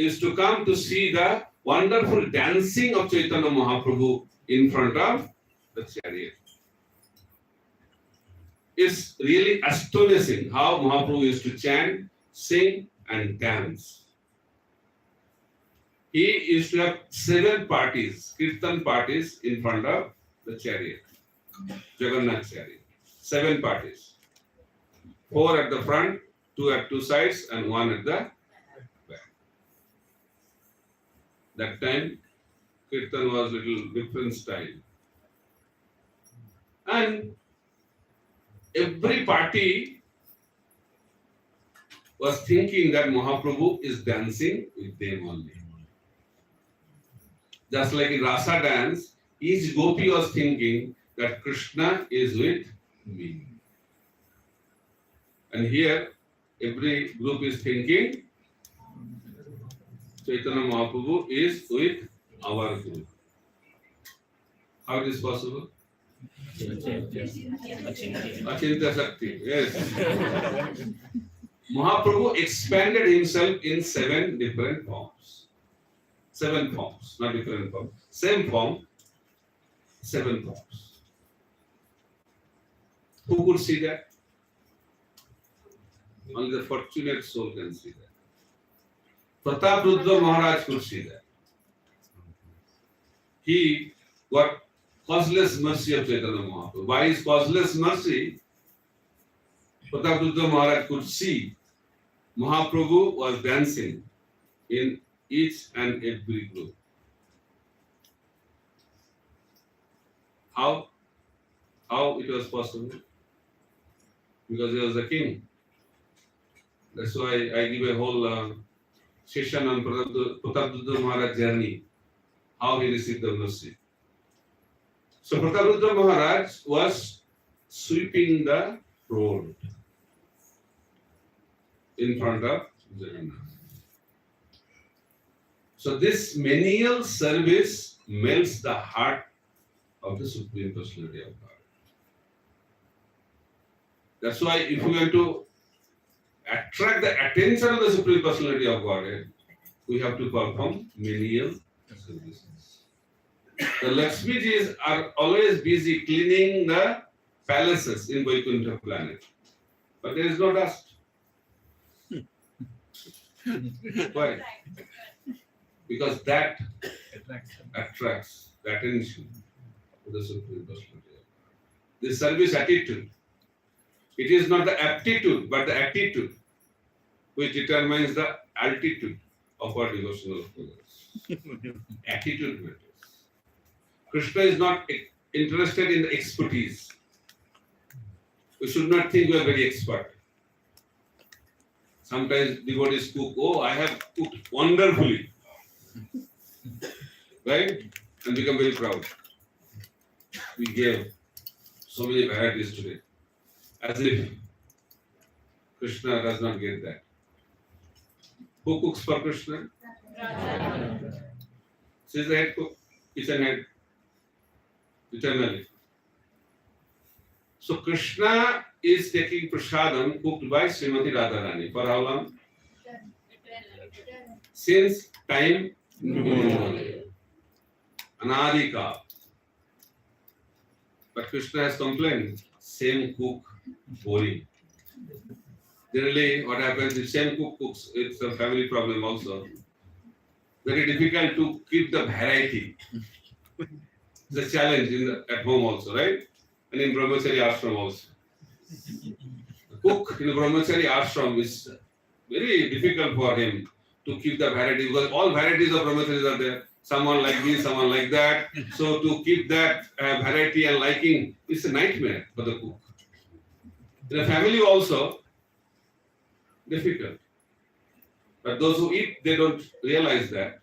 used to come to see the wonderful dancing of Chaitanya Mahaprabhu in front of the chariot. It's really astonishing how Mahaprabhu used to chant, sing and dance. He used to have 7 parties, kirtan parties in front of the chariot, Jagannath chariot. 7 parties. 4 at the front, 2 at 2 sides and 1 at the back. That time, kirtan was a little different style. And every party was thinking that Mahaprabhu is dancing with them only. Just like in Rasa dance, each gopi was thinking that Krishna is with me. And here, every group is thinking Chaitanya Mahaprabhu is with our group. How it is possible? Achintya Shakti, yes. Mahaprabhu expanded himself in 7 different forms. 7 forms, not different forms. Same form, 7 forms. Who could see that? Only the fortunate soul can see that. Prataprudra Maharaj could see that. He got causeless mercy of Chaitanya Mahaprabhu. By his causeless mercy, Prataprudra Maharaj could see Mahaprabhu was dancing in each and every group. How it was possible? Because he was the king. That's why I give a whole session on Prataprudra Maharaj journey, how he received the mercy. So Prataprudra Maharaj was sweeping the road in front of Jagannath. So this menial service melts the heart of the Supreme Personality of God. That's why if we want to attract the attention of the Supreme Personality of God, we have to perform menial services. The Lakshmijis are always busy cleaning the palaces in Vaikuntha planet. But there is no dust. Why? Because that attracts the attention of the Supreme Personality. The service attitude. It is not the aptitude, but the attitude which determines the altitude of our devotional progress. Attitude matters. Krishna is not interested in the expertise. We should not think we are very expert. Sometimes devotees cook, oh, I have cooked wonderfully. Right? And become very proud. We gave so many varieties today. As if Krishna does not get that. Who cooks for Krishna? She is the head cook, kitchen head, eternally. So Krishna is taking prasadam cooked by Srimati Radharani. For how long? Since time immemorial. Anadika. But Krishna has complained, same cook, boring. Generally, what happens is same cook cooks. It's a family problem also. Very difficult to keep the variety. It's a challenge at home also, right? And in Brahmachari ashram also. The cook in Brahmachari ashram is very difficult for him to keep the variety because all varieties of Brahmacharis are there. Someone like this, someone like that. So to keep that variety and liking is a nightmare for the cook. In a family also, difficult. But those who eat, they don't realize that.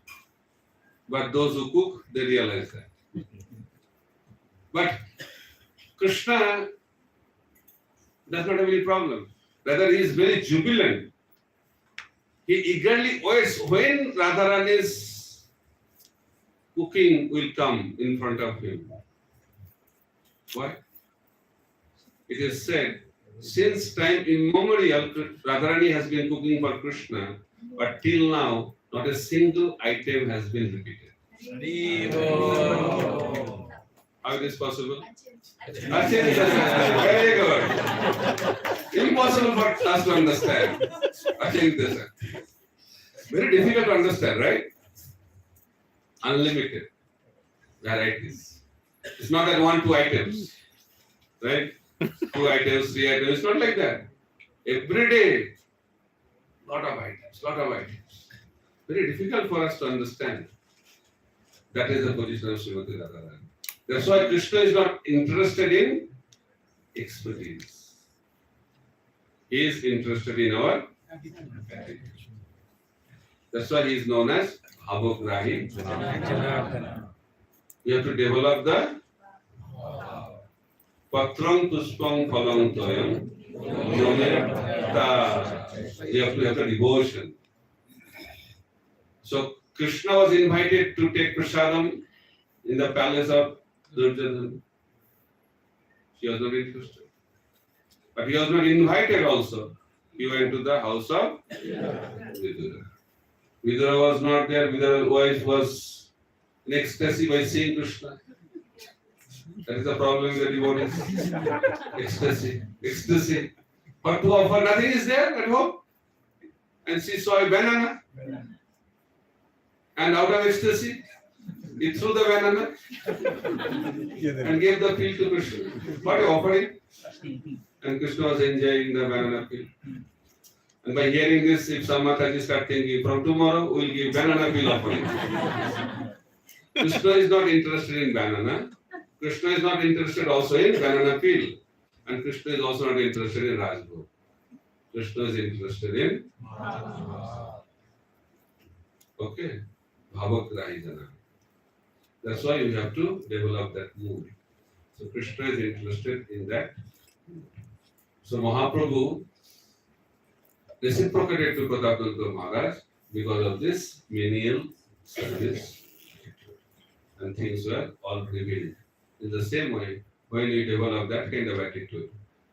But those who cook, they realize that. But Krishna does not have any problem. Rather, he is very jubilant. He eagerly waits when Radharani's cooking will come in front of him. Why? It is said, since time immemorial, Radharani has been cooking for Krishna, but till now, not a single item has been repeated. How it is possible? Very good. Impossible for us to understand. Very difficult to understand, right? Unlimited varieties. It's not that 1, 2 items, right? 2 items, 3 items. It's not like that. Every day, lot of items. Very difficult for us to understand. That is the position of Srimati Radharani. That's why Krishna is not interested in expertise. He is interested in our attitude. That's why he is known as Bhavagrahi. You have to develop the Patram Puspam Phalam Toyam. You have to have the devotion. So Krishna was invited to take prasadam in the palace of Duryodhana. She was not interested. But he was not invited also. He went to the house of Vidura. Vidura was not there. Vidura's wife was in ecstasy by seeing Krishna. That is the problem with the devotees. Ecstasy. But to offer nothing is there at home. And she saw a banana. And out of ecstasy, he threw the banana and gave the peel to Krishna. What a offering. And Krishna was enjoying the banana peel. And by hearing this, if some Mataji start thinking, from tomorrow we will give banana peel offering. Krishna is not interested in banana. Krishna is not interested also in banana peel. And Krishna is also not interested in Rajbhog. Krishna is interested in okay. Bhavagrahi Jana. That's why you have to develop that mood. So Krishna is interested in that. So Mahaprabhu reciprocated to Pratapnanda Maharaj because of this menial service, and things were all revealed. In the same way, when we develop that kind of attitude,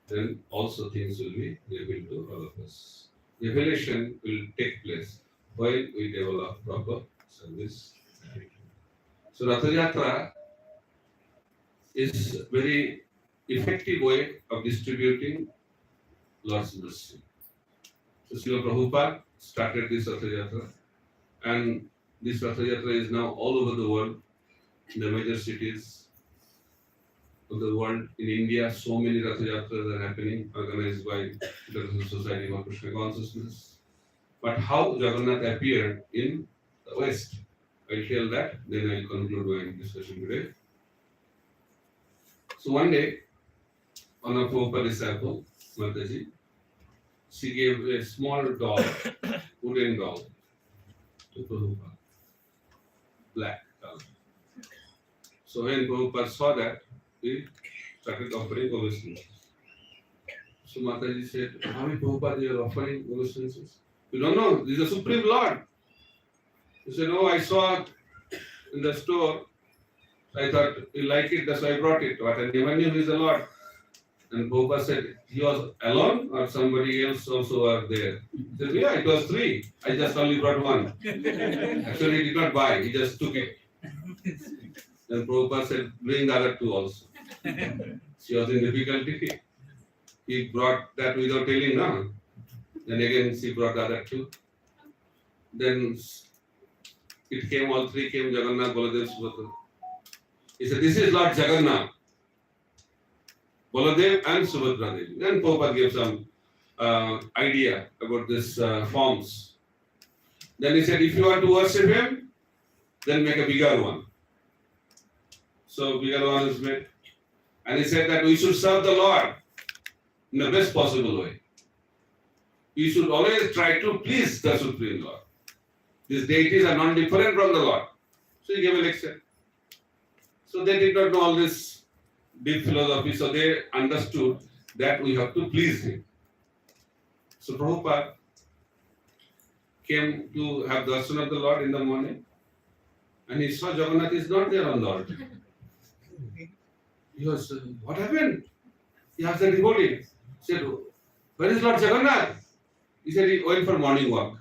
then also things will be revealed to all of us. Revelation will take place when we develop proper service attitude. So Ratha Yatra is a very effective way of distributing Lord's mercy. So Srila Prabhupada started this Ratha Yatra, and this Ratha Yatra is now all over the world, in the major cities of the world. In India, so many Ratha Yatras are happening, organized by the Society for Krishna Consciousness. But how Jagannath appeared in the West, I'll tell that, then I'll conclude my discussion today. So one day, one of Prabhupada's disciples, Mataji, she gave a small doll, wooden doll, to Prabhupada, black doll. So when Prabhupada saw that, he started offering obeisances. So Mataji said, Swami Prabhupada, you are offering obeisances? You don't know, this is the Supreme Lord. He said, no, I saw in the store. I thought you like it, that's why I brought it. But I never knew he is the Lord. And Prabhupada said, he was alone or somebody else also were there? He said, yeah, it was 3. I just only brought 1. Actually, he did not buy, he just took it. Then Prabhupada said, bring the other 2 also. She was in difficulty. He brought that without telling, no? Then again she brought the other two. Then it came, all three came, Jagannath, Baladev, Subhadra. He said, this is Lord Jagannath, Baladev and Subhadra Devi. Then Prabhupada gave some idea about this forms. Then he said, if you want to worship him, then make a bigger one. So bigger one is made. And he said that we should serve the Lord in the best possible way. We should always try to please the Supreme Lord. These deities are non-different from the Lord. So he gave a lecture. So they did not know all this deep philosophy, so they understood that we have to please him. So Prabhupada came to have darshan of the Lord in the morning, and he saw Jagannath is not there on the altar. He was, what happened? He asked the devotee. He said, where is Lord Jagannath? He said, he went for morning walk.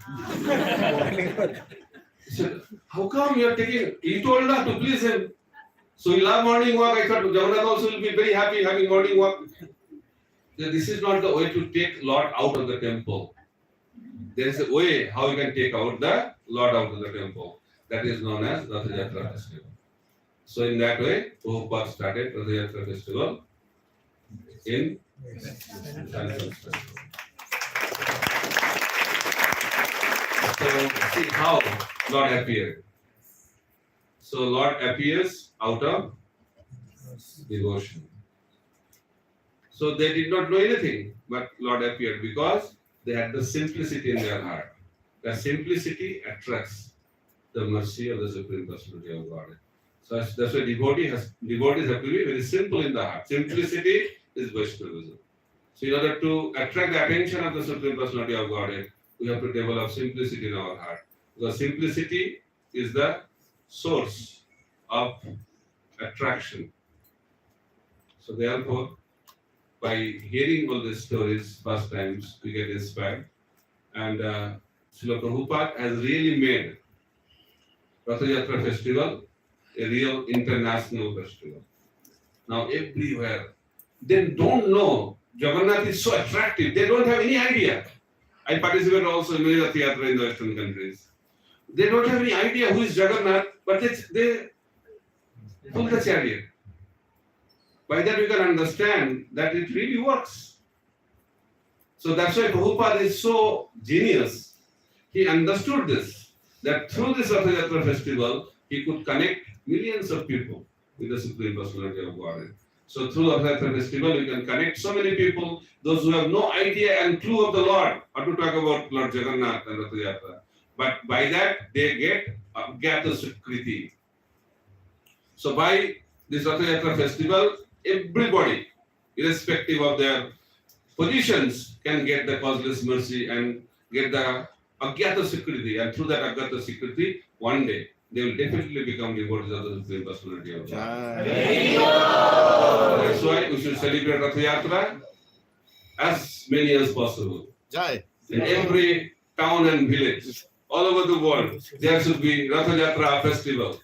He said, how come you are taking, he told us to please him. So he loved morning walk. I thought Jagannath also will be very happy having morning walk. This is not the way to take Lord out of the temple. There is a way how you can take out the Lord out of the temple. That is known as Ratha Yatra festival. So in that way, Prabhupada started Ratha Yatra festival in San Francisco. So see how Lord appeared. So Lord appears out of devotion. So they did not know anything, but Lord appeared because they had the simplicity in their heart. The simplicity attracts the mercy of the Supreme Personality of God. So that's why devotees have to be very simple in the heart. Simplicity is Vaishnavism. So in order to attract the attention of the Supreme Personality of Godhead, we have to develop simplicity in our heart. Because simplicity is the source of attraction. So therefore, by hearing all these stories first times, we get inspired. And Srila Prabhupada has really made Ratha Yatra festival a real international festival. Now everywhere, they don't know Jagannath is so attractive. They don't have any idea. I participate also in many Ratha Yatra in the Western countries. They don't have any idea who is Jagannath, but they pull the chariot. By that we can understand that it really works. So that's why Prabhupada is so genius. He understood this, that through this Ratha Yatra festival, he could connect millions of people with the Supreme Personality of Godhead. So through Ratha Yatra festival, we can connect so many people, those who have no idea and clue of the Lord, or to talk about Lord Jagannath and Ratha Yatra. But by that, they get Gyata Sukriti. So by this Ratha Yatra festival, everybody, irrespective of their positions, can get the causeless mercy and get the Agyata Sukriti. And through that Agyata Sukriti, one day, they will definitely become devotees of the Supreme Personality of God. That's why we should celebrate Ratha Yatra as many as possible. Jai. In every town and village, all over the world, there should be Ratha Yatra festival.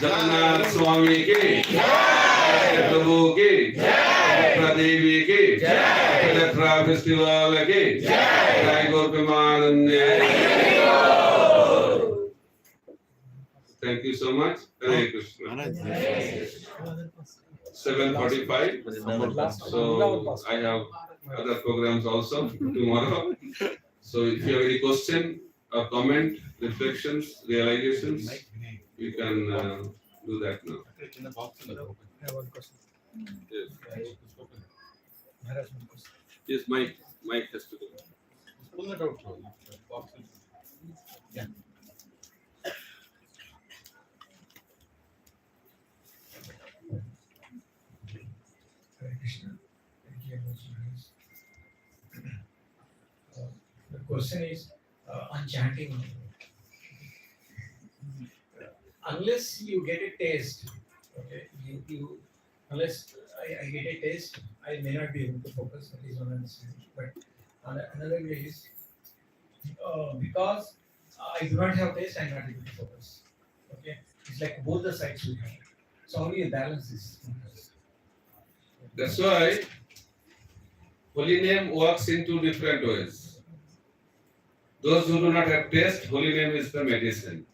Jagannath Swami ki Jai, Prabhu ki Jai, Pradevi ki Jai, Ratha Yatra festival ki Jai, Jai Gaur Premanande. Thank you so much. Hare Krishna. Maharaj. 7:45. So I have other programs also tomorrow. So if you have any question or comment, reflections, realizations, you can do that now. I have one question. Yes, Maharaj, one question. yes, Mike has to go. Pull it out. Yeah. Hare Krishna. Thank you very much, Maharaj. The question is on chanting. Unless you get a taste, okay, unless I get a taste, I may not be able to focus. That is one understanding. But another way is because I do not have taste, I am not able to focus. Okay, it's like both the sides we have. So how do you balance this? That's why holy name works in two different ways. Those who do not have taste, holy name is the medicine.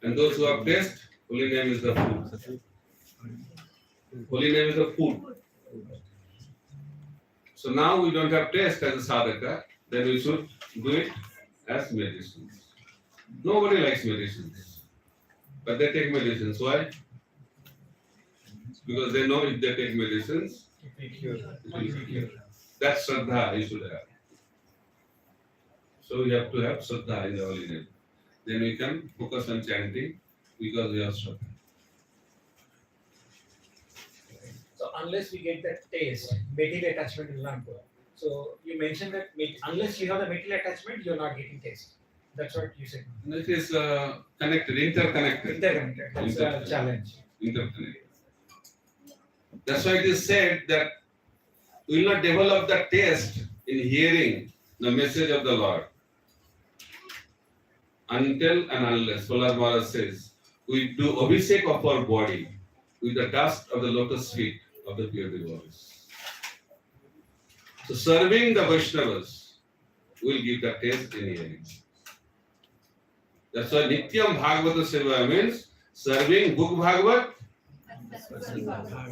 And those who have taste, holy name is the food. Holy name is the food. So now we don't have taste as a sadhaka, then we should do it as medicines. Nobody likes medicines, but they take medicines. Why? Because they know if they take medicines, it will cure. That's Shraddha you should have. So we have to have Shraddha in the holy name. Then we can focus on chanting because we have Shraddha. So unless we get that taste, material attachment will not go. So you mentioned that unless you have the material attachment, you're not getting taste. That's what you said. It is connected, interconnected. Interconnected. That's a challenge. Interconnected. That's why it is said that we will not develop the taste in hearing the message of the Lord until and unless, Maharaj says, we do abhishek of our body with the dust of the lotus feet of the pure devotees. So serving the Vaishnavas will give the taste in hearing. That's why Nityam Bhagavata Seva means serving book Bhagavat,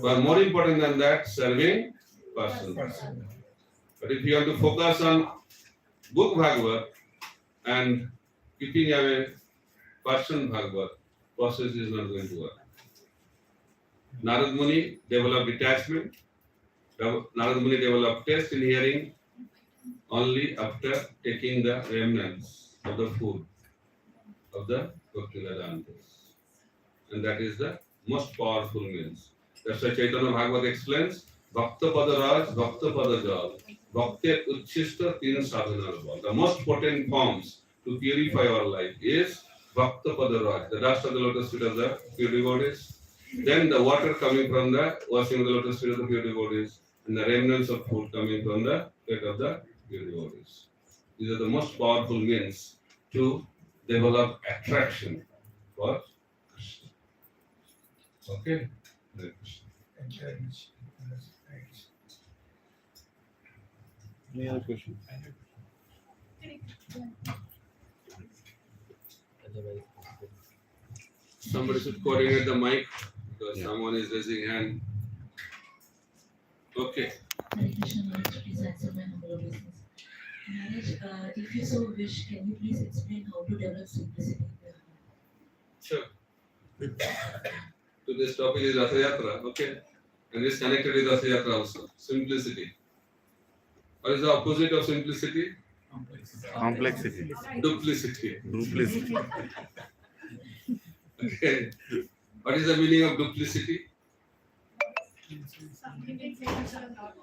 but more important than that, serving person. But if you have to focus on book Bhagavat and keeping away person Bhagavat, process is not going to work. Narad Muni developed detachment. Narad Muni developed taste in hearing only after taking the remnants of the food of the Bhakti Vedantas. And that is the most powerful means. That's why Chaitanya Bhagavat explains, Bhakta Padaraj, Bhakta Padajal, Bhakti Uchishta Tin Sadhanarabha. The most potent forms to purify our life is Bhakta Padaraj, the dust of the lotus feet of the pure devotees. Then the water coming from the washing of the lotus feet of the pure devotees, and the remnants of food coming from the plate of the pure devotees. These are the most powerful means to develop attraction for Krishna. Okay? Hare Krishna. Thank you very much. Any other question? Somebody should coordinate the mic because Yeah. someone is raising hand. Okay. Hare Krishna, Maharaj, please answer my humble obeisance. Maharaj, if you so wish, can you please explain how to develop simplicity in the heart? Sure. Today's topic is Ratha Yatra, okay? And it's connected with Ratha Yatra also. Simplicity. What is the opposite of simplicity? Complexity. Duplicity. Duplicity. Okay. What is the meaning of duplicity?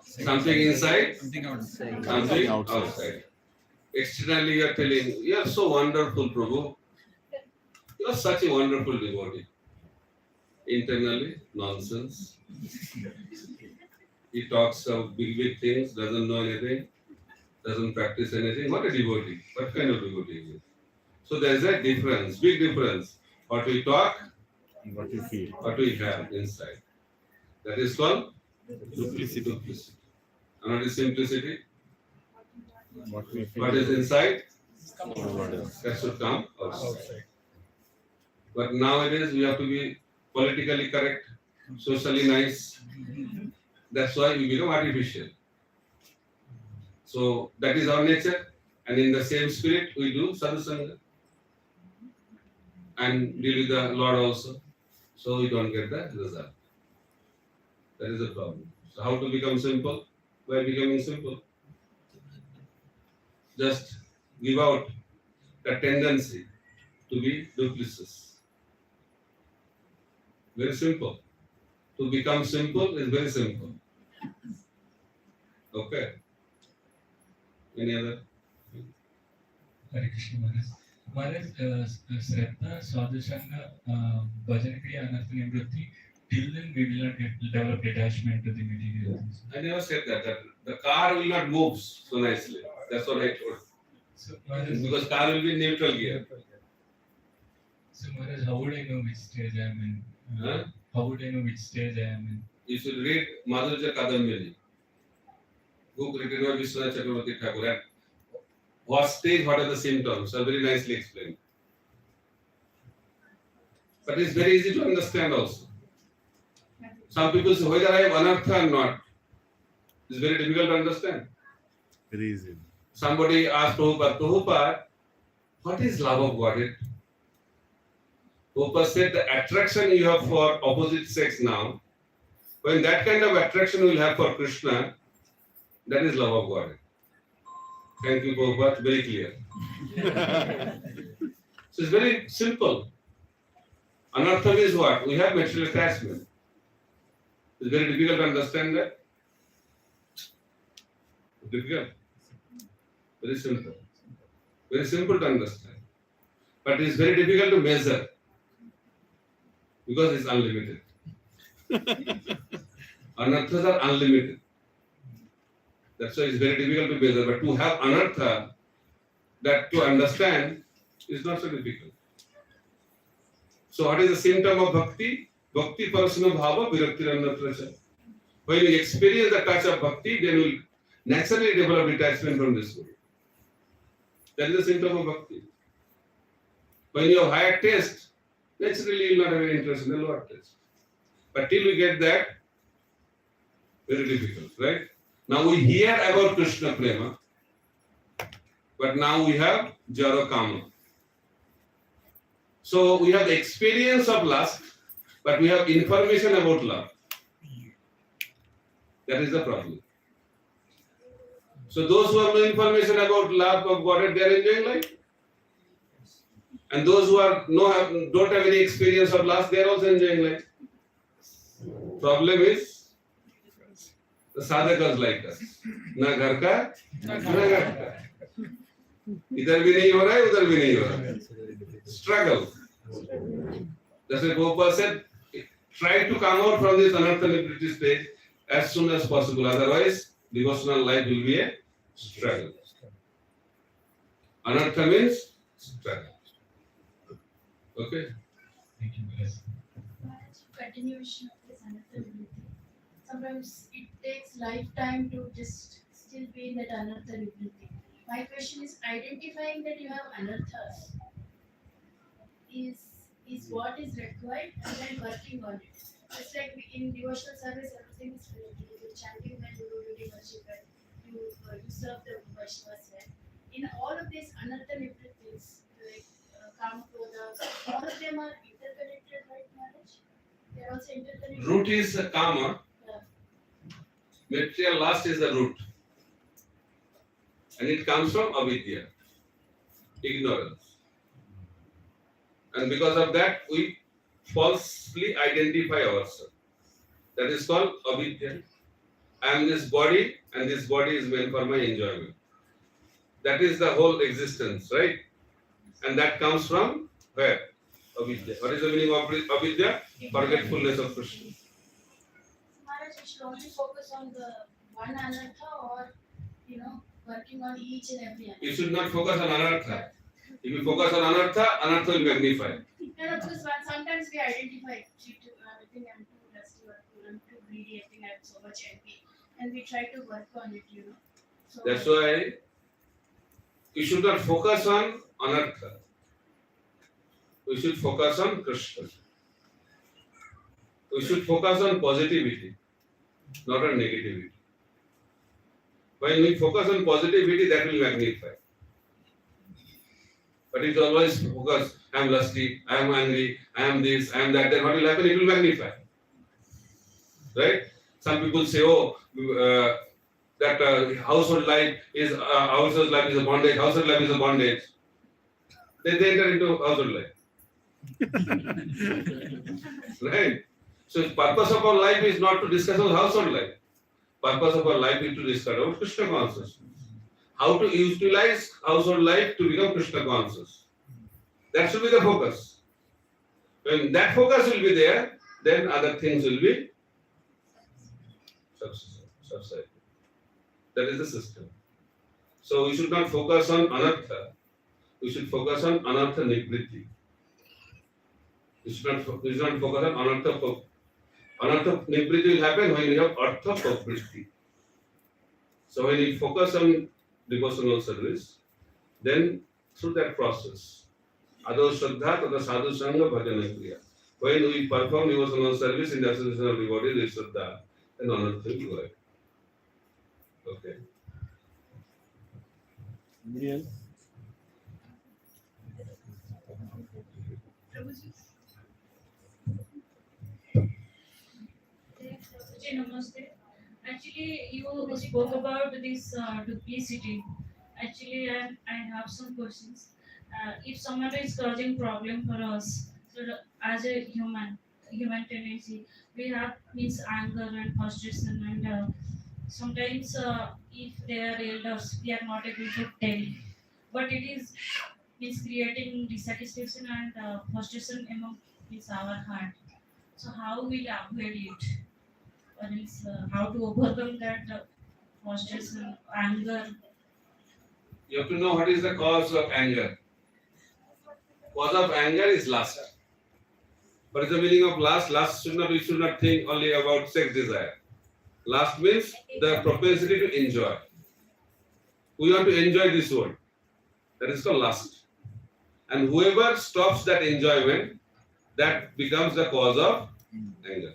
Something inside, Something outside. something outside. Externally, you are telling, you are so wonderful, Prabhu. You are such a wonderful devotee. Internally, nonsense. He talks of big things, doesn't know anything, doesn't practice anything. What a devotee. What kind of devotee is it? So there is a difference, big difference. What we talk, What you feel. what we have inside. That is called Duplicity. duplicity. And what is simplicity? What we feel. What is inside? What else? That should come outside. But nowadays we have to be politically correct, socially nice. That's why we become artificial. So that is our nature, and in the same spirit we do sadhusanga and deal with the Lord also. So we don't get the result. That is the problem. So how to become simple? By becoming simple. Just give out the tendency to be duplicitous. Very simple. To become simple is very simple. Okay. Any other? Hare Krishna, Maharaj. Maharaj, Shraddha, Sadhusanga, Bhajan Kriya, Anartha Nivritti, till then we will not develop detachment to the material things. I never said that. That the car will not move so nicely. That's what I told. So, Maharaj, Because car will be in neutral gear. so Maharaj, how would I know which stage I am in? Huh? How would I know which stage I am in? You should read Madhurya Kadambini, book written by Vishwanath Chakravarti Thakur. And what stage, what are the symptoms, are very nicely explained. But it's very easy to understand also. Some people say, whether I have anartha or not, it's very difficult to understand. Very easy. Somebody asked Prabhupada, what is love of Godhead? Prabhupada said, the attraction you have for opposite sex now, when that kind of attraction you will have for Krishna, that is love of Godhead. Thank you, Prabhupada, very clear. So it's very simple. Anartha is what? We have material attachment. It's very difficult to understand that. Difficult. Very simple. Very simple to understand. But it's very difficult to measure because it's unlimited. Anarthas are unlimited. That's why it's very difficult to measure. But to have anartha, that to understand, is not so difficult. So what is the symptom of bhakti? Bhakti parasana bhava virakti anartha. When you experience the touch of bhakti, then you will naturally develop detachment from this world. That is the symptom of bhakti. When you have higher taste, naturally you will not have any interest in the lower taste. But till we get that, very difficult, right? Now we hear about Krishna Prema, but now we have Jara Kama. So we have the experience of lust, but we have information about love. That is the problem. So those who have no information about love of Godhead, they are enjoying life. And those who are don't have any experience of lust, they are also enjoying life. Problem is, the sadhakas like us. Na ghar ka, na ghar ka. Idhar bhi nahi ho raha hai, udhar bhi nahi ho raha hai. Struggle. That's why Prabhupada said, try to come out from this anartha liberty stage as soon as possible. Otherwise, devotional life will be a struggle. Anartha means struggle. Okay? Thank you, Maharaj. Maharaj, continuation of this anartha liberty. Sometimes it takes lifetime to just still be in that anartha liberty. My question is, identifying that you have anarthas is what is required, and then working on it. Just like in devotional service, everything is related. You do chanting when you do duty worship, and you serve the Vaishnavas well. In all of these anartha liberties, like Kama, Krodha, all of them are interconnected, right, Maharaj? They are also interconnected. Root is Kama. Material lust is the root. And it comes from avidya, ignorance. And because of that, we falsely identify ourselves. That is called avidya. I am this body, and this body is meant for my enjoyment. That is the whole existence, right? And that comes from where? Avidya. What is the meaning of avidya? Forgetfulness of Krishna. Maharaj, we should only focus on the one anartha, or working on each and every anartha. You should not focus on anartha. If you focus on anartha, anartha will magnify. And because sometimes we identify, I think I'm too rusty, or I'm too greedy, I think I have so much envy, and we try to work on it, So That's why you should not focus on anartha. We should focus on Krishna. We should focus on positivity, not on negativity. When we focus on positivity, that will magnify. But if you always focus, I am lusty, I am angry, I am this, I am that, then what will happen? It will magnify. Right? Some people say, that household life is a bondage, household life is a bondage. Then they enter into household life. Right? So the purpose of our life is not to discuss our household life. Purpose of our life is to discuss our Krishna consciousness. How to utilize household life to become Krishna conscious. That should be the focus. When that focus will be there, then other things will be subsided. That is the system. So we should not focus on anartha. We should focus on anartha nivritti. We should not focus on anartha. Anartha nivritti will happen when we have artha pravritti. So when we focus on devotional service, Then through that process, Ado Shraddha Tada Sadhu Sangha Bhajana Kriya. When we perform devotional service in the association of devotees with Shraddha, then honor will go ahead. Okay. Anybody else? Prabhuji. Ji, namaste. Actually, you spoke about this duplicity. Actually, I have some questions. If someone is causing problem for us, so as a human tendency, we have means anger and frustration, and sometimes if they are elders, we are not able to tell. But it is creating dissatisfaction and frustration among means our heart. So how will we avoid it? Or else, how to overcome that frustration, anger? You have to know what is the cause of anger. Cause of anger is lust. What is the meaning of lust? Lust we should not think only about sex desire. Lust means the propensity to enjoy. We want to enjoy this world. That is called lust. And whoever stops that enjoyment, that becomes the cause of anger.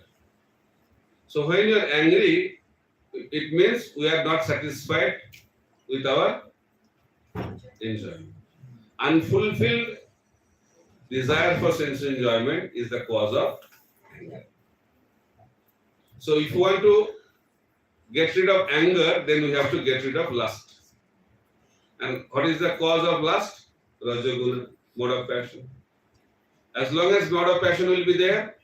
So when you are angry, it means we are not satisfied with our enjoyment. Unfulfilled desire for sense enjoyment is the cause of anger. So if you want to get rid of anger, then we have to get rid of lust. And what is the cause of lust? Rajaguna, mode of passion. As long as mode of passion will be there,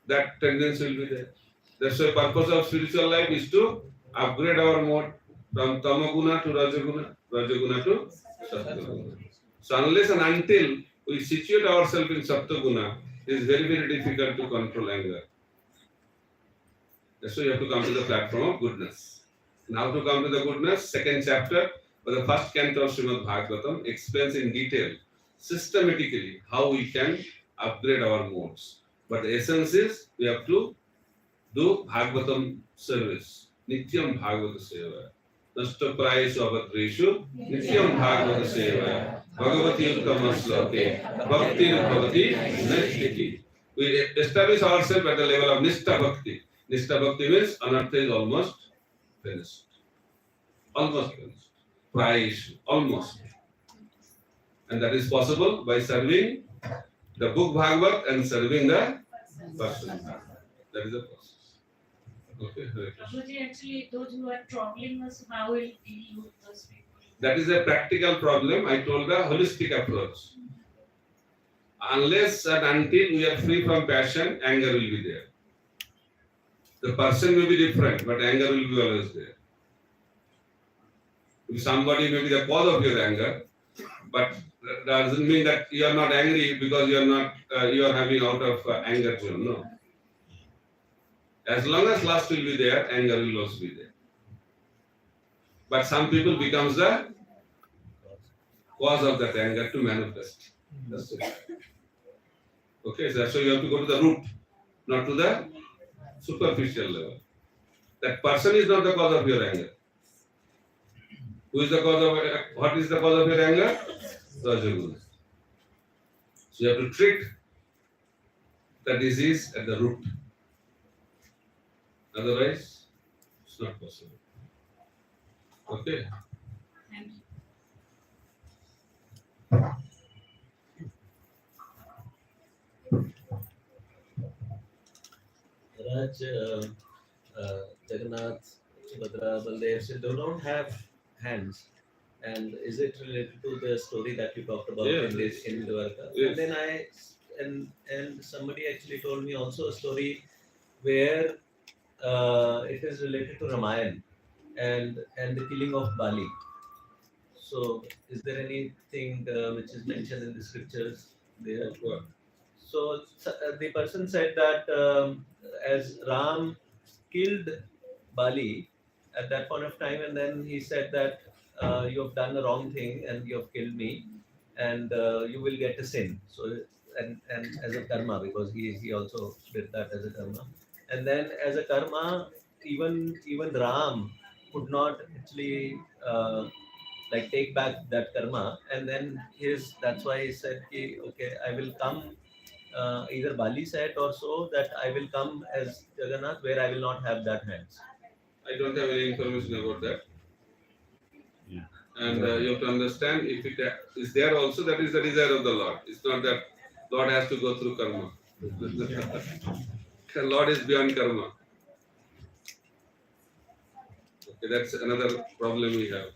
that tendency will be there. That's why purpose of spiritual life is to upgrade our mode from tamaguna to rajaguna, rajaguna to sattaguna. So unless and until we situate ourselves in sattaguna, it is very, very difficult to control anger. That's why you have to come to the platform of goodness. Now to come to the goodness, second chapter, or the first canto of Srimad Bhagavatam explains in detail, systematically, how we can upgrade our modes. But the essence is, we have to do Bhagavatam service. Nityam Bhagavata Sevaya. Nashta Prayesu Abhadreshu. Nityam Bhagavata Sevaya. Bhagavati Uttama Sloke. Bhakti Bhagavati Nishtiki. We establish ourselves at the level of Nishta Bhakti. Nishta Bhakti means Anartha is almost finished. Almost finished. Prayesu. Almost. And that is possible by serving the book Bhagavat and serving the person. That is the process. Okay. Prabhuji, actually, those who are troubling us, how will we deal with those people? That is a practical problem. I told the holistic approach. Unless and until we are free from passion, anger will be there. The person may be different, but anger will be always there. If somebody may be the cause of your anger, but that doesn't mean that you are not angry because you are not you are having out of anger zone. No. As long as lust will be there, anger will also be there. But some people becomes the cause of that anger to manifest. That's it. Okay, so that's why you have to go to the root, not to the superficial level. That person is not the cause of your anger. Who is the cause of what is the cause of your anger? Rajaguna. So you have to treat the disease at the root. Otherwise, it's not possible. Okay. Thank you. Maharaj, Jagannath, Subhadra, Baldev, so they don't have hands. And is it related to the story that you talked about Yes. in Dwarka? Yes. And then and somebody actually told me also a story where it is related to Ramayana and the killing of Bali. So is there anything which is mentioned in the scriptures there? So the person said that as Ram killed Bali at that point of time, and then he said that you have done the wrong thing and you have killed me, and you will get a sin. So and as a karma, because he also did that as a karma, and then as a karma, even Ram could not actually like take back that karma, and then that's why he said, ki, okay, I will come. Either Bali said or so that I will come as Jagannath, where I will not have that hands. I don't have any information about that. Yeah. And you have to understand, if it is there also, that is the desire of the Lord. It's not that Lord has to go through karma. The Lord is beyond karma. Okay, that's another problem we have.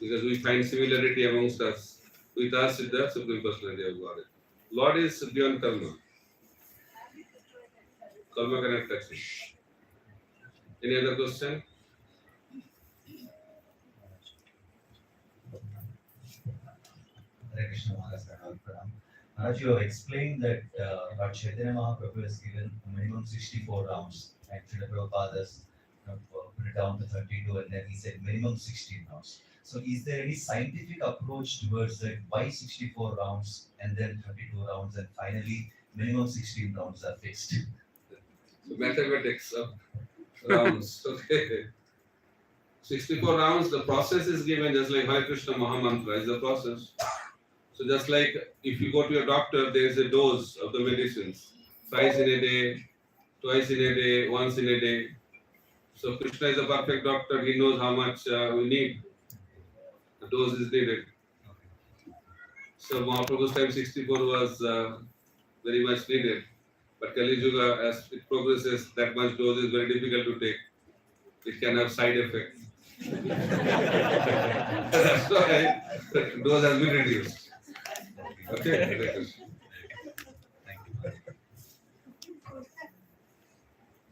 Because we find similarity amongst us, with us, with the Supreme Personality of God. Lord is beyond karma. Karma cannot touch him. Any other question? Hare Krishna Maharaj. Maharaj, you have explained that Lord Chaitanya Mahaprabhu has given a minimum 64 rounds, and Srila Prabhupada has put it down to 32, and then he said minimum 16 rounds. So, is there any scientific approach towards that? Why 64 rounds and then 32 rounds, and finally minimum 16 rounds are fixed? So mathematics of rounds. Okay. 64 rounds, the process is given just like Hare Krishna Mahamantra is the process. So just like if you go to your doctor, there is a dose of the medicines. Thrice in a day, twice in a day, once in a day. So Krishna is a perfect doctor. He knows how much we need. The dose is needed. So Mahaprabhu's time 64 was very much needed. But Kali Yuga, as it progresses, that much dose is very difficult to take. It can have side effects. That's why the dose has been reduced. Okay.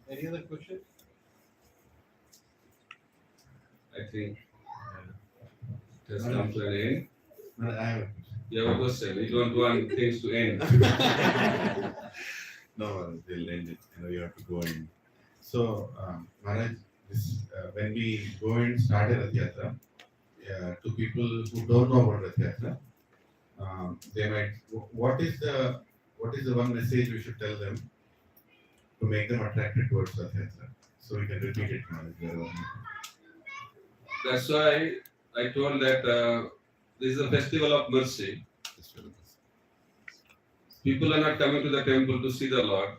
Any other question? I think it has come to an end. No, I have a question. You have a question. You don't want things to end. No, they'll end it. You have to go in. So, Maharaj, when we go and start a Rath Yatra, to people who don't know about Rath Yatra, they might. What is the one message we should tell them to make them attracted towards Rath Yatra? So we can repeat it, Maharaj. That's why I told that this is a festival of mercy. People are not coming to the temple to see the Lord,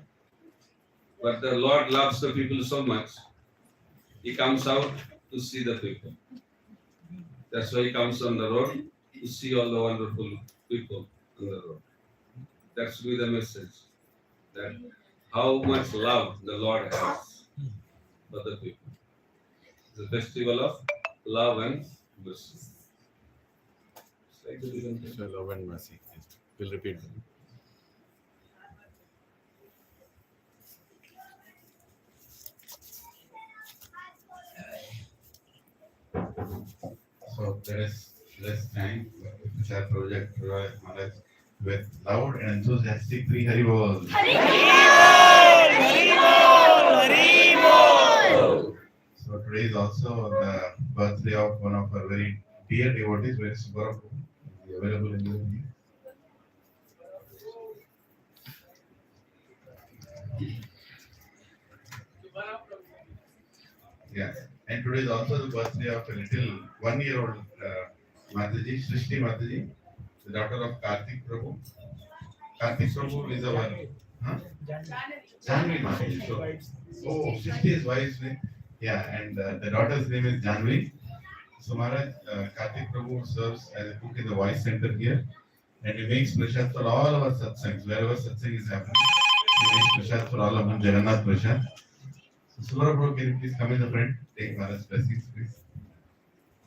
but the Lord loves the people so much, He comes out to see the people. That's why He comes on the road to see all the wonderful people on the road. That should be the message, that how much love the Lord has for the people. It's a festival of love and mercy. So love and mercy. We'll repeat them. So there is less time. Prachar project Maharaj with loud and enthusiastic Hari Hari Bol. So today is also the birthday of one of our very dear devotees, very super available in the evening. Yes, and today is also the birthday of a little 1-year-old Mataji, Srishti Mataji, the daughter of Kartik Prabhu. Kartik Prabhu is our Janvi Mataji. So, Srishti is wife's name. Yeah, and the daughter's name is Janvi. So Maharaj, Kartik Prabhu serves as a cook in the voice center here, and he makes prasad for all our satsangs. Wherever satsang is happening, he makes prasad for all of them, Jagannath prasad. So Subhra Prabhu, can you please come as a friend? Take Maharaj's blessings, please.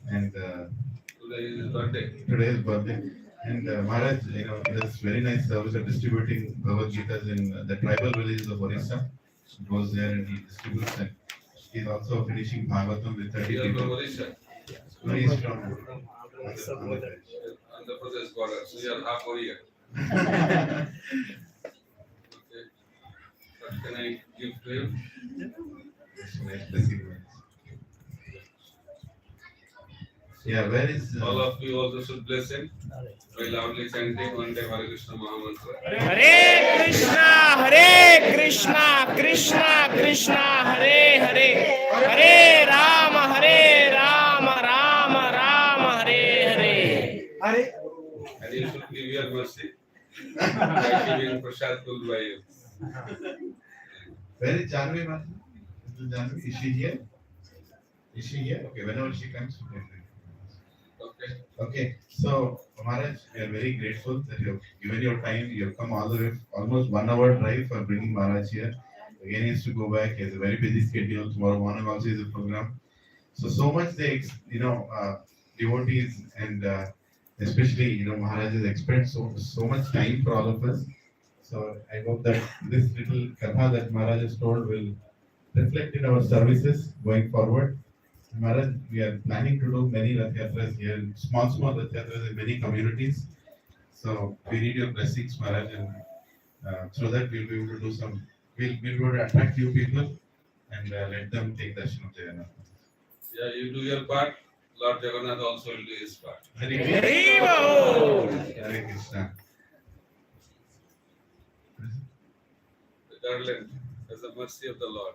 And Today is his birthday. Today is birthday. And Maharaj, it is very nice service of distributing Bhagavad Gitas in the tribal villages of Orissa. He goes there and he distributes, and he is also finishing Bhagavatam with 30 You are from people. Odisha. No, he is from Andhra Pradesh border. So you are half Oriya. Okay. What can I give to him? Nice blessing. Yeah, where is All of you also should bless him by loudly chanting one day Hare Krishna Mahamantra. Hare Krishna, Krishna Krishna, Hare Hare, Hare Rama, Rama Rama, by giving Prachar cool by you. Where is Janvi, Maharaj? Little Janvi, is she here? Is she here? Okay, whenever she comes, we can bring her. Okay. Okay, so Maharaj, we are very grateful that you have given your time. You have come all the way, almost 1 hour drive for bringing Maharaj here. Again, he has to go back. He has a very busy schedule. Tomorrow morning also is a program. So much devotees and especially Maharaj has expended so much time for all of us. So I hope that this little katha that Maharaj has told will reflect in our services going forward. Maharaj, we are planning to do many Rath Yatras here, small Rath Yatras in many communities. So we need your blessings, Maharaj, and so that we'll be able to do we'll be able to attract new people and let them take darshan of Jagannath. Yeah, you do your part. Lord Jagannath also will do his part. Hare Krishna. The garland is the mercy of the Lord.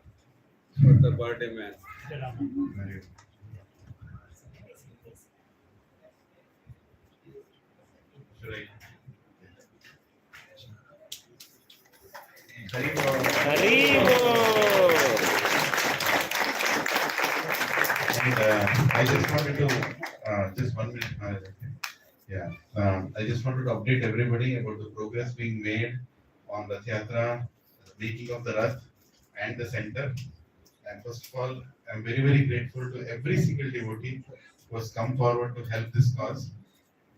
Not the birthday man. Hare. Should I? And I just wanted to, just 1 minute, Maharaj. Okay? Yeah, I just wanted to update everybody about the progress being made on Rath Yatra, the making of the Rath and the center. And first of all, I'm very, very grateful to every single devotee who has come forward to help this cause.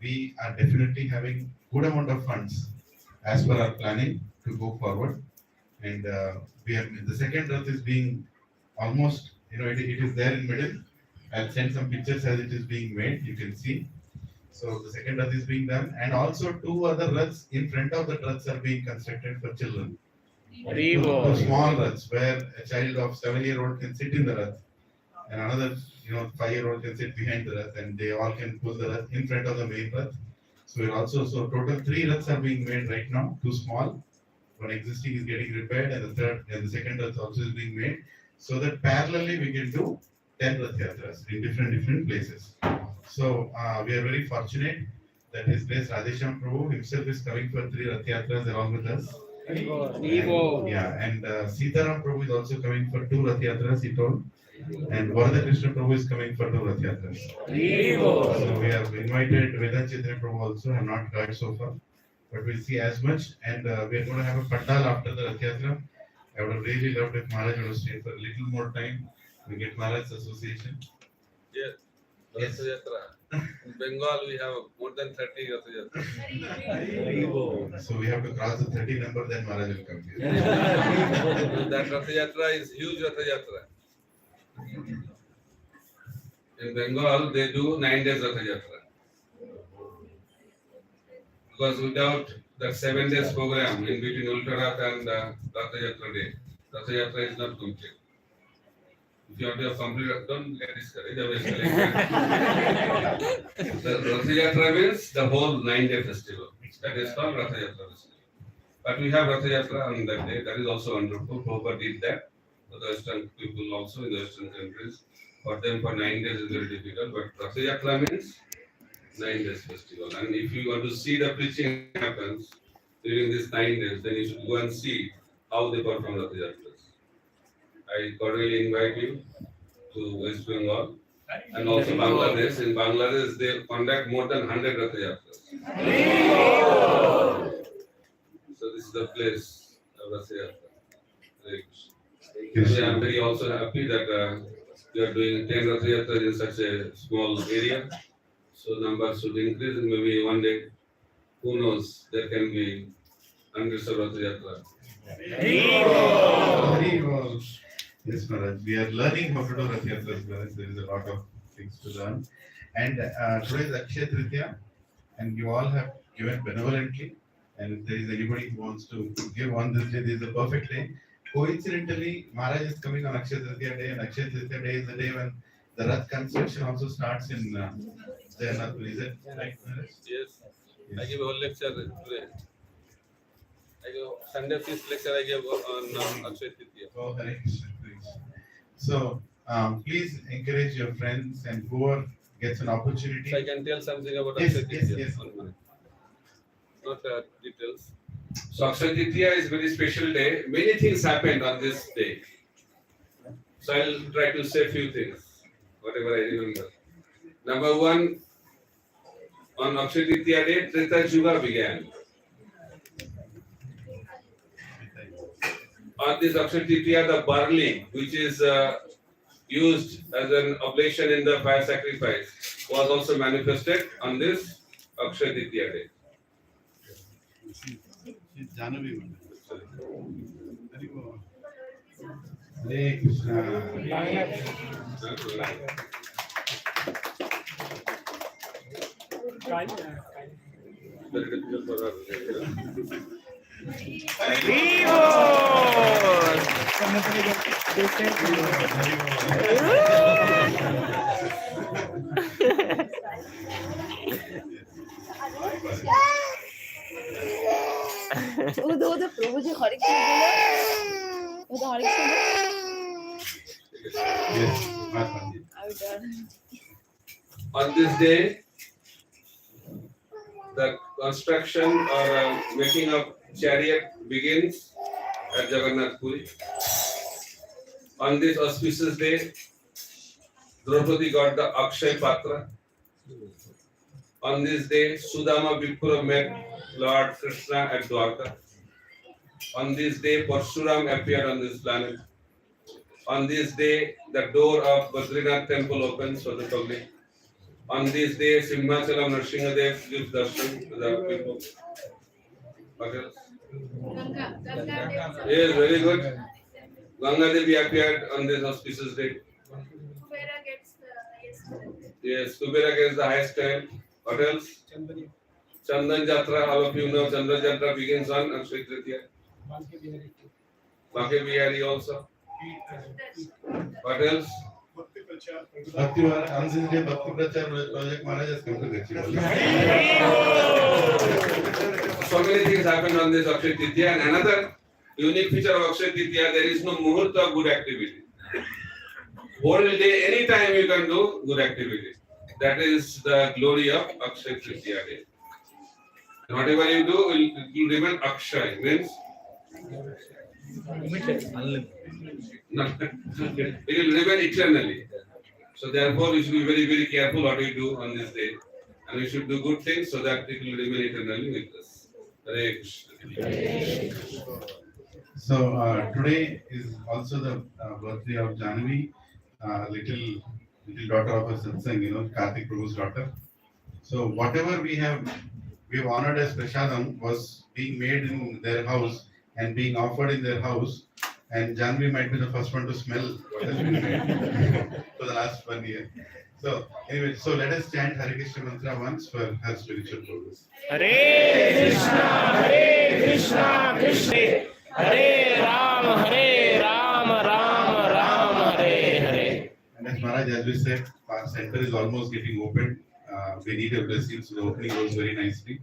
We are definitely having good amount of funds as per our planning to go forward. And the second Rath is being almost, it is there in middle. I'll send some pictures as it is being made, you can see. So the second Rath is being done, and also 2 other Raths in front of the Raths are being constructed for children. Two small Raths where a child of 7-year-old can sit in the Rath, and another 5-year-old can sit behind the Rath, and they all can pull the Rath in front of the main Rath. So total 3 Raths are being made right now, 2 small. One existing is getting repaired, and the second Rath also is being made, so that parallelly we can do 10 Rath Yatras in different places. So we are very fortunate that His Grace Radhesham Prabhu himself is coming for 3 Rath Yatras along with us. And Sitaram Prabhu is also coming for 2 Rath Yatras, he told. And Varada Krishna Prabhu is coming for 2 Rath Yatras. So we have invited Vedant Chaitanya Prabhu also, have not heard so far. But we'll see as much. And we are going to have a pandal after the Rath Yatra. I would have really loved if Maharaj would have stayed for a little more time. We get Maharaj's association. Yes. Rath Yatra. In Bengal, we have more than 30 Rath Yatras. So we have to cross the 30 number, then Maharaj will come here. That Rath Yatra is huge Rath Yatra. In Bengal, they do 9 days Rath Yatra. Because without that 7 days program in between Ulta Rath and Rath Yatra day, Rath Yatra is not complete. If you have to have complete, don't get discouraged. The Rath Yatra means the whole 9-day festival. That is called Rath Yatra festival. But we have Rath Yatra on that day. That is also wonderful. Prabhupada did that for the Western people also in the Western countries. For them, for 9 days is very difficult. But Rath Yatra means 9 days festival. And if you want to see the preaching happens during these 9 days, then you should go and see how they perform Rath Yatras. I cordially invite you to West Bengal and also Bangladesh. In Bangladesh, they conduct more than 100 Rath Yatras. So this is the place of Rath Yatra. I am very also happy that you are doing 10 Rath Yatras in such a small area. So numbers should increase, and maybe one day, who knows, there can be hundreds of Rath Yatras. Yes, Maharaj. We are learning how to do Rath Yatras, Maharaj. There is a lot of things to learn. And today is Akshaya Tritiya, and you all have given benevolently. And if there is anybody who wants to give on this day, this is a perfect day. Coincidentally, Maharaj is coming on Akshaya Tritiya day, and Akshaya Tritiya day is the day when the Rath construction also starts in Jagannath. Is it right, Maharaj? Yes. I give a whole lecture today. I give Sunday feast lecture I gave on Akshaya Tritiya. Oh, Hare Krishna. So please encourage your friends and whoever gets an opportunity. So I can tell something about Yes, Akshaya yes, Tritiya. yes. 1 minute. Not details. So Akshaya Tritiya is very special day. Many things happened on this day. So I'll try to say a few things, whatever I remember. Number one, on Akshaya Tritiya day, Tritiya Yuga began. On this Akshaya Tritiya, the barley, which is used as an oblation in the fire sacrifice, was also manifested on this Akshaya Tritiya day. Hare Krishna. Very difficult for us. ওদের প্রভু যে হরে কৃষ্ণ বলে ওদের হরে Krishna Yes, Maharaj. On this day, the construction or making of chariot begins at Jagannath Puri. On this auspicious day, Draupadi got the Akshaya Patra. On this day, Sudama Vipura met Lord Krishna at Dwarka. On this day, Parshuram appeared on this planet. On this day, the door of Badrinath temple opens for the public. On this day, Simhachalam Nrsimhadev gives darshan to the people. What else? Yes, very good. Ganga Devi appeared on this auspicious day. Kubera gets the highest. Yes, Kubera gets the highest time. What else? Chandan Jatra, all of you know Chandan Jatra begins on Akshaya Tritiya. Bhakti Bihari also. What else? Bhakti on this day, Bhakti Prachar project Maharaj has come to Gachibowli. So many things happen on this Akshaya Tritiya, and another unique feature of Akshaya Tritiya, there is no muhurta of good activity. Whole day, anytime you can do good activity. That is the glory of Akshaya Tritiya day. And whatever you do, it will remain Akshaya, means it will remain eternally. So therefore, you should be very, very careful what you do on this day, and you should do good things so that it will remain eternally with us. Hare Krishna. So today is also the birthday of Janvi, little daughter of a satsang, Karthik Prabhu's daughter. So whatever we have honored as prasadam was being made in their house and being offered in their house, and Janvi might be the first one to smell what has been made for the last 1 year. So anyway, so let us chant Hare Krishna mantra once for her spiritual progress. Hare Krishna, Krishna Hare Ram, Ram Ram, Hare Hare. And as Maharaj, as we said, our center is almost getting opened. We need a blessing, so the opening goes very nicely.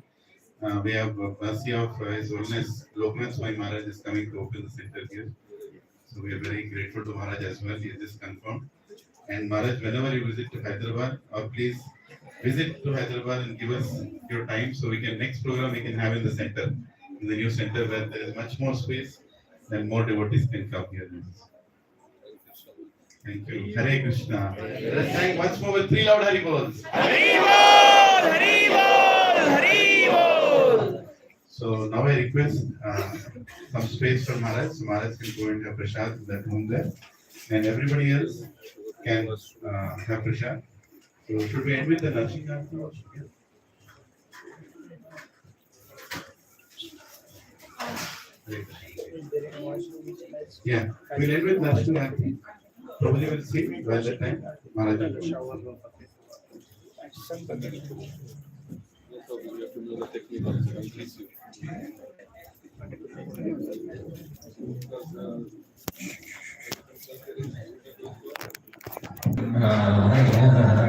We have mercy of His Holiness Loknath Swami Maharaj is coming to open the center here. So we are very grateful to Maharaj as well. He has just confirmed. And Maharaj, whenever you visit to Hyderabad, or please visit to Hyderabad and give us your time so we can next program we can have in the center, in the new center where there is much more space and more devotees can come here. Thank you. Hare Krishna. Let us thank once more with 3 loud Hari Bols. Haribol, Haribol, Haribol. So now I request some space for Maharaj. So Maharaj can go and have prasad in that room there, and everybody else can have prasad. So should we end with the Narsi Aarti also? Yeah, we'll end with Narsi Aarti. Probably will see by that time. Maharaj. Hare